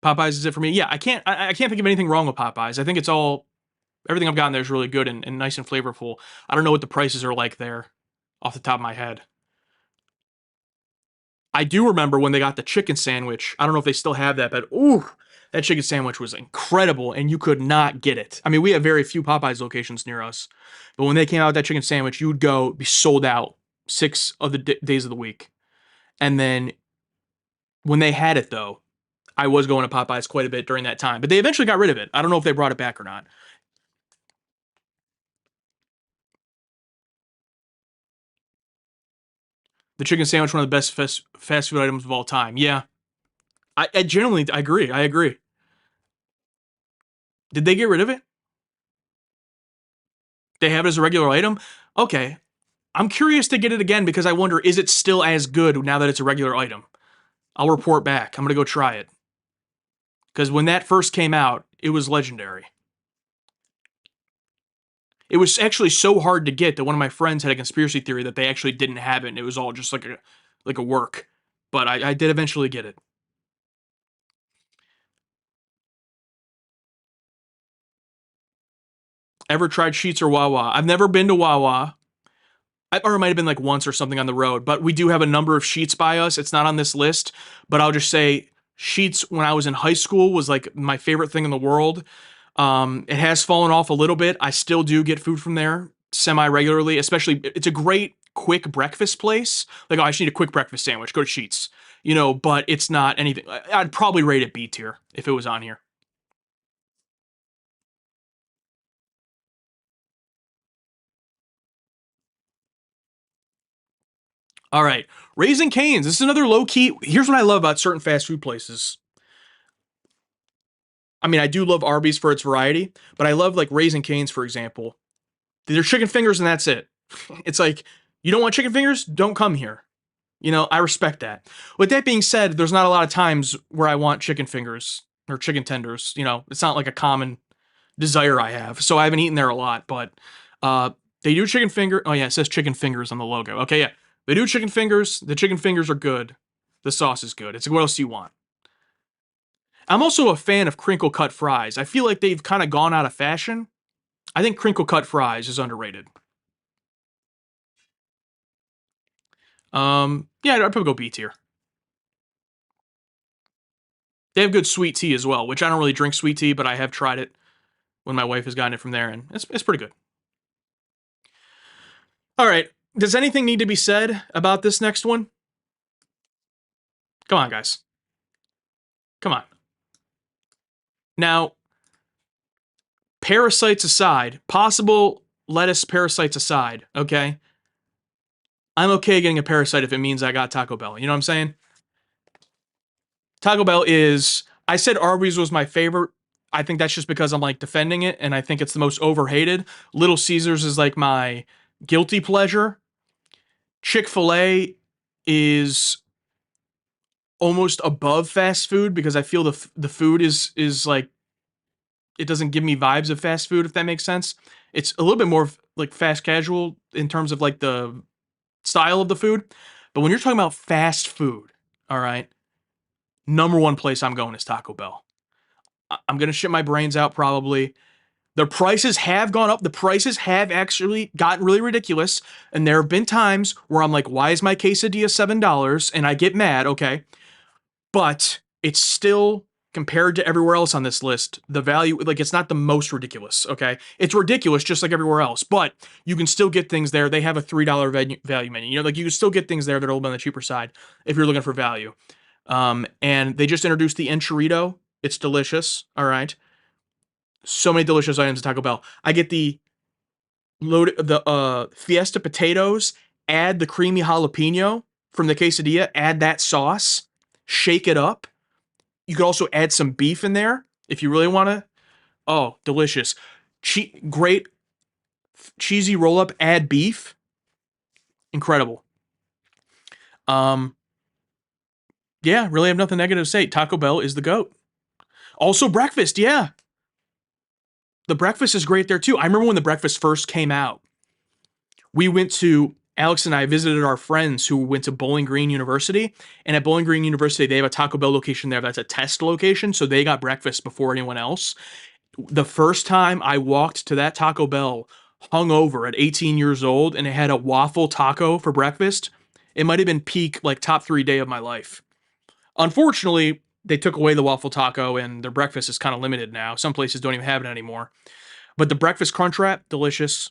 Popeyes is it for me. Yeah, I can't think of anything wrong with Popeyes. I think it's all everything I've gotten there is really good and nice and flavorful. I don't know what the prices are like there off the top of my head. I do remember when they got the chicken sandwich. I don't know if they still have that, but ooh, that chicken sandwich was incredible, and you could not get it. I mean, we have very few Popeyes locations near us, but when they came out with that chicken sandwich, you would go be sold out 6 of the days of the week. And then when they had it though, I was going to Popeyes quite a bit during that time, but they eventually got rid of it. I don't know if they brought it back or not. The chicken sandwich, one of the best fast food items of all time. Yeah, I generally I agree. I agree. Did they get rid of it? They have it as a regular item. Okay, I'm curious to get it again because I wonder is it still as good now that it's a regular item? I'll report back. I'm gonna go try it because when that first came out, it was legendary. It was actually so hard to get that one of my friends had a conspiracy theory that they actually didn't have it, and it was all just like a work. But I did eventually get it. Ever tried Sheets or Wawa? I've never been to Wawa. Or it might have been like once or something on the road, but we do have a number of Sheets by us. It's not on this list, but I'll just say Sheets when I was in high school was like my favorite thing in the world. It has fallen off a little bit. I still do get food from there semi regularly, especially it's a great quick breakfast place. Like, oh, I just need a quick breakfast sandwich. Go to Sheets, but it's not anything. I'd probably rate it B tier if it was on here. All right, Raising Cane's. This is another low key. Here's what I love about certain fast food places. I mean, I do love Arby's for its variety, but I love like Raising Cane's, for example. They're chicken fingers and that's it. It's like, you don't want chicken fingers? Don't come here. I respect that. With that being said, there's not a lot of times where I want chicken fingers or chicken tenders. It's not like a common desire I have. So I haven't eaten there a lot, but uh, they do chicken finger. Oh, yeah, it says chicken fingers on the logo. Okay, yeah. They do chicken fingers. The chicken fingers are good. The sauce is good. It's like, what else do you want? I'm also a fan of crinkle cut fries. I feel like they've kind of gone out of fashion. I think crinkle cut fries is underrated. Yeah, I'd probably go B tier. They have good sweet tea as well, which I don't really drink sweet tea, but I have tried it when my wife has gotten it from there, and it's pretty good. All right. Does anything need to be said about this next one? Come on, guys. Come on. Now, parasites aside, possible lettuce parasites aside, okay? I'm okay getting a parasite if it means I got Taco Bell. You know what I'm saying? Taco Bell is, I said Arby's was my favorite. I think that's just because I'm like defending it and I think it's the most overhated. Little Caesars is like my guilty pleasure. Chick-fil-A is almost above fast food because I feel the food is like it doesn't give me vibes of fast food if that makes sense. It's a little bit more like fast casual in terms of like the style of the food. But when you're talking about fast food, all right, number one place I'm going is Taco Bell. I'm going to shit my brains out probably. The prices have gone up. The prices have actually gotten really ridiculous. And there have been times where I'm like, why is my quesadilla $7? And I get mad, okay? But it's still, compared to everywhere else on this list, the value, like, it's not the most ridiculous, okay? It's ridiculous just like everywhere else, but you can still get things there. They have a $3 value menu. Like, you can still get things there that are a little bit on the cheaper side if you're looking for value. And they just introduced the Enchilito. It's delicious, all right? So many delicious items at Taco Bell. I get the Fiesta potatoes, add the creamy jalapeno from the quesadilla, add that sauce, shake it up. You could also add some beef in there if you really want to. Oh, delicious. Great cheesy roll up, add beef. Incredible. Um, yeah, really have nothing negative to say. Taco Bell is the GOAT. Also, breakfast, yeah. The breakfast is great there too. I remember when the breakfast first came out. We went to Alex and I visited our friends who went to Bowling Green University, and at Bowling Green University, they have a Taco Bell location there that's a test location, so they got breakfast before anyone else. The first time I walked to that Taco Bell hungover at 18 years old and it had a waffle taco for breakfast, it might have been peak, like, top 3 day of my life. Unfortunately, they took away the waffle taco and their breakfast is kind of limited now. Some places don't even have it anymore. But the breakfast crunch wrap, delicious.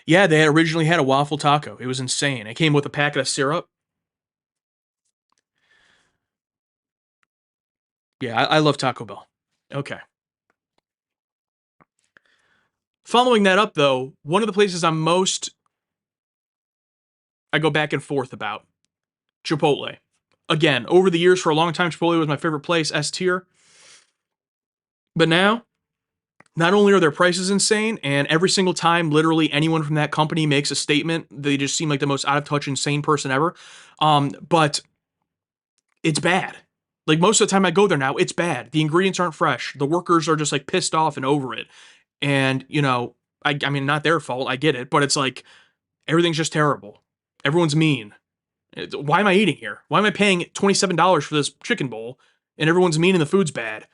Yeah, they had originally had a waffle taco. It was insane. It came with a packet of syrup. Yeah, I love Taco Bell. Okay. Following that up, though, one of the places I go back and forth about, Chipotle. Again, over the years, for a long time, Chipotle was my favorite place, S tier. But now, not only are their prices insane, and every single time, literally anyone from that company makes a statement, they just seem like the most out of touch, insane person ever. But it's bad. Like, most of the time I go there now, it's bad. The ingredients aren't fresh. The workers are just like pissed off and over it. And, I mean, not their fault. I get it. But it's like, everything's just terrible. Everyone's mean. Why am I eating here? Why am I paying $27 for this chicken bowl and everyone's mean and the food's bad?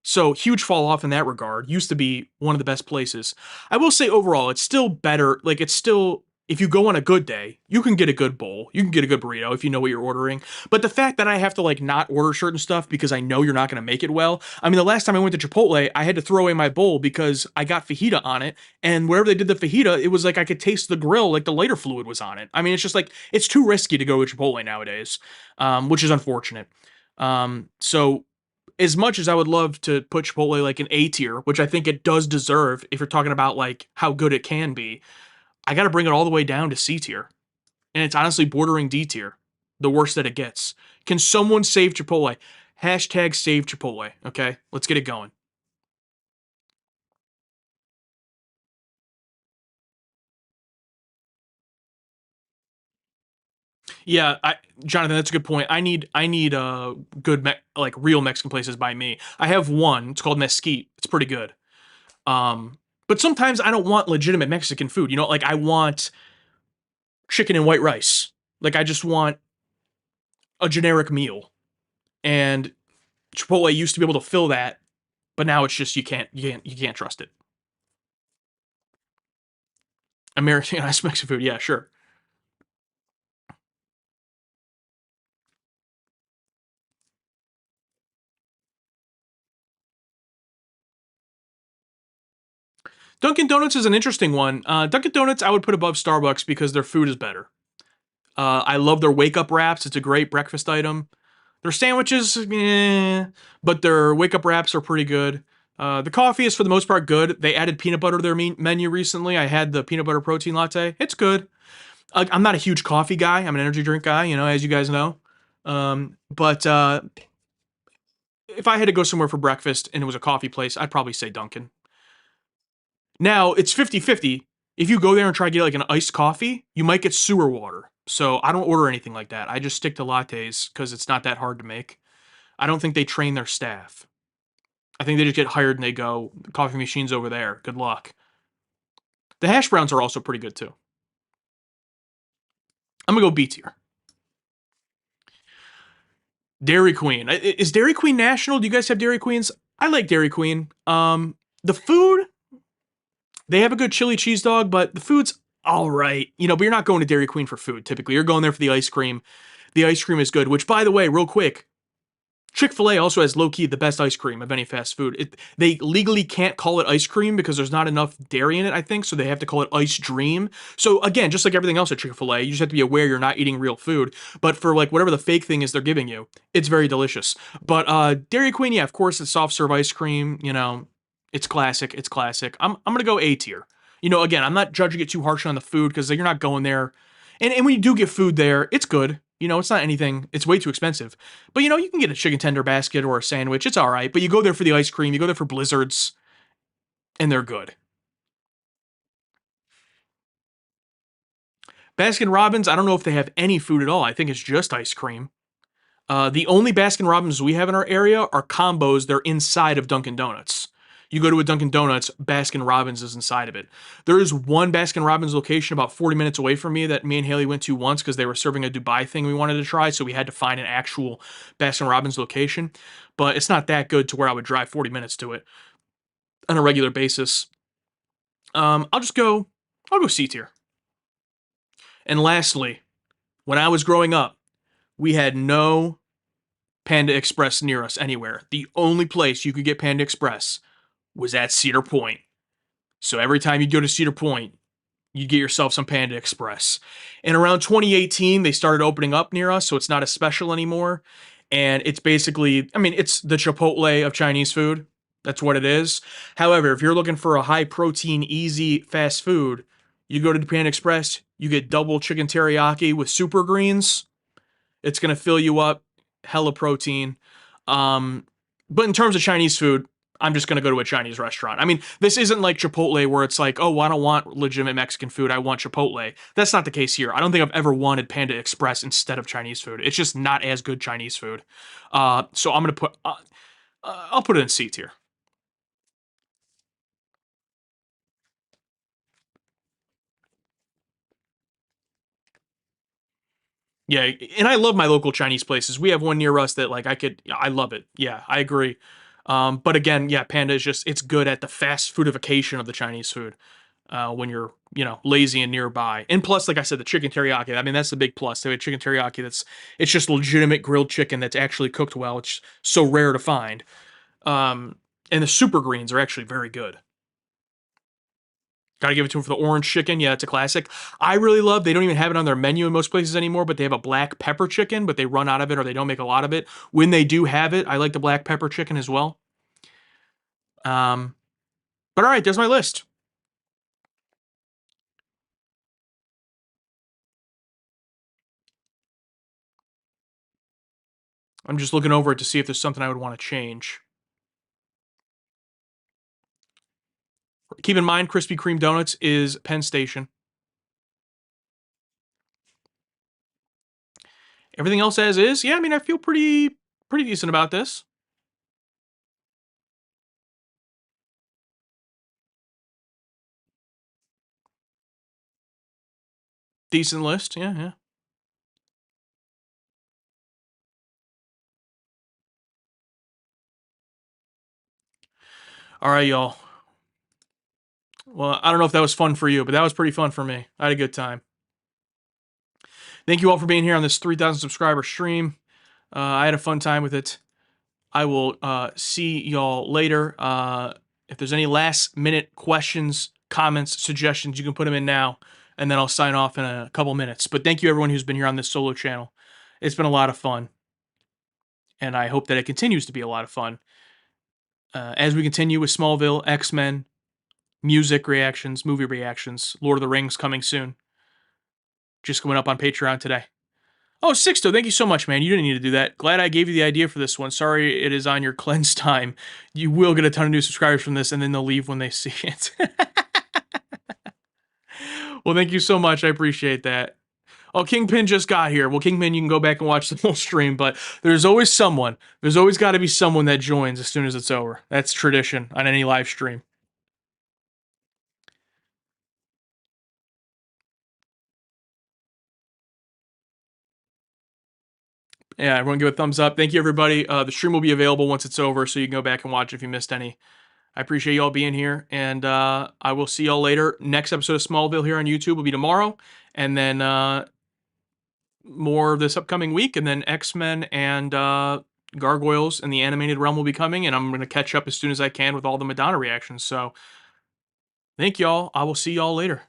So, huge fall off in that regard. Used to be one of the best places. I will say overall, it's still better. Like, it's still, if you go on a good day, you can get a good bowl. You can get a good burrito if you know what you're ordering. But the fact that I have to, like, not order certain stuff because I know you're not going to make it well. I mean, the last time I went to Chipotle, I had to throw away my bowl because I got fajita on it. And wherever they did the fajita, it was like I could taste the grill, like the lighter fluid was on it. I mean, it's just like, it's too risky to go to Chipotle nowadays, which is unfortunate. So, as much as I would love to put Chipotle like an A tier, which I think it does deserve if you're talking about like how good it can be, I got to bring it all the way down to C tier. And it's honestly bordering D tier, the worst that it gets. Can someone save Chipotle? Hashtag save Chipotle. Okay, let's get it going. Yeah, Jonathan, that's a good point. I need good like real Mexican places by me. I have one. It's called Mesquite. It's pretty good. But sometimes I don't want legitimate Mexican food. Like I want chicken and white rice. Like I just want a generic meal. And Chipotle used to be able to fill that, but now it's just you can't trust it. American Mexican food, yeah, sure. Dunkin' Donuts is an interesting one. Dunkin' Donuts I would put above Starbucks because their food is better. I love their wake up wraps. It's a great breakfast item. Their sandwiches, but their wake up wraps are pretty good. The coffee is for the most part good. They added peanut butter to their menu recently. I had the peanut butter protein latte. It's good. I'm not a huge coffee guy. I'm an energy drink guy, as you guys know. But if I had to go somewhere for breakfast and it was a coffee place, I'd probably say Dunkin'. Now, it's 50-50. If you go there and try to get like an iced coffee, you might get sewer water. So I don't order anything like that. I just stick to lattes because it's not that hard to make. I don't think they train their staff. I think they just get hired and they go, coffee machine's over there. Good luck. The hash browns are also pretty good too. I'm gonna go B tier. Dairy Queen. Is Dairy Queen national? Do you guys have Dairy Queens? I like Dairy Queen. The food, they have a good chili cheese dog, but the food's all right. But you're not going to Dairy Queen for food typically. You're going there for the ice cream. The ice cream is good, which by the way, real quick, Chick-fil-A also has low-key the best ice cream of any fast food. They legally can't call it ice cream because there's not enough dairy in it, I think, so they have to call it Ice Dream. So again, just like everything else at Chick-fil-A, you just have to be aware you're not eating real food. But for like whatever the fake thing is they're giving you, it's very delicious. But Dairy Queen, yeah, of course, it's soft serve ice cream. It's classic. It's classic. I'm gonna go A tier. Again, I'm not judging it too harshly on the food because you're not going there. And when you do get food there, it's good. It's not anything, it's way too expensive. But you can get a chicken tender basket or a sandwich. It's all right. But you go there for the ice cream, you go there for blizzards, and they're good. Baskin Robbins, I don't know if they have any food at all. I think it's just ice cream. The only Baskin Robbins we have in our area are combos. They're inside of Dunkin' Donuts. You go to a Dunkin' Donuts, Baskin Robbins is inside of it. There is one Baskin Robbins location about 40 minutes away from me that me and Haley went to once because they were serving a Dubai thing we wanted to try, so we had to find an actual Baskin Robbins location. But it's not that good to where I would drive 40 minutes to it on a regular basis. I'll go C tier. And lastly, when I was growing up, we had no Panda Express near us anywhere. The only place you could get Panda Express was at Cedar Point. So every time you go to Cedar Point, you get yourself some Panda Express. And around 2018, they started opening up near us, so it's not as special anymore. And it's basically, I mean, it's the Chipotle of Chinese food. That's what it is. However, if you're looking for a high protein, easy, fast food, you go to the Panda Express, you get double chicken teriyaki with super greens. It's going to fill you up, hella protein. But in terms of Chinese food, I'm just going to go to a Chinese restaurant. I mean, this isn't like Chipotle where it's like, oh, I don't want legitimate Mexican food. I want Chipotle. That's not the case here. I don't think I've ever wanted Panda Express instead of Chinese food. It's just not as good Chinese food. So I'm going to put, I'll put it in C tier. Yeah, and I love my local Chinese places. We have one near us that like I love it. Yeah, I agree. But again, yeah, Panda is just it's good at the fast foodification of the Chinese food. When you're lazy and nearby, and plus, like I said, the chicken teriyaki. I mean, that's the big plus. They have chicken teriyaki it's just legitimate grilled chicken that's actually cooked well. It's so rare to find. And the super greens are actually very good. Gotta give it to them for the orange chicken. Yeah, it's a classic. I really love, they don't even have it on their menu in most places anymore, but they have a black pepper chicken, but they run out of it or they don't make a lot of it. When they do have it, I like the black pepper chicken as well. But all right, there's my list. I'm just looking over it to see if there's something I would want to change. Keep in mind, Krispy Kreme Donuts is Penn Station. Everything else as is, yeah, I mean, I feel pretty decent about this. Decent list, yeah, yeah. All right, y'all. Well, I don't know if that was fun for you, but that was pretty fun for me. I had a good time. Thank you all for being here on this 3,000 subscriber stream. I had a fun time with it. I will see y'all later. If there's any last minute questions, comments, suggestions, you can put them in now, and then I'll sign off in a couple minutes. But thank you everyone who's been here on this solo channel. It's been a lot of fun, and I hope that it continues to be a lot of fun. As we continue with Smallville, X-Men, music reactions, movie reactions, Lord of the Rings coming soon. Just going up on Patreon today. Oh, Sixto, thank you so much, man. You didn't need to do that. Glad I gave you the idea for this one. Sorry it is on your cleanse time. You will get a ton of new subscribers from this, and then they'll leave when they see it. Well, thank you so much. I appreciate that. Oh, Kingpin just got here. Well, Kingpin, you can go back and watch the whole stream, but there's always someone. There's always got to be someone that joins as soon as it's over. That's tradition on any live stream. Yeah, everyone give a thumbs up. Thank you, everybody. The stream will be available once it's over, so you can go back and watch if you missed any. I appreciate y'all being here, and I will see y'all later. Next episode of Smallville here on YouTube will be tomorrow, and then more this upcoming week, and then X-Men and Gargoyles and the animated realm will be coming, and I'm going to catch up as soon as I can with all the Madonna reactions. So, thank y'all. I will see y'all later.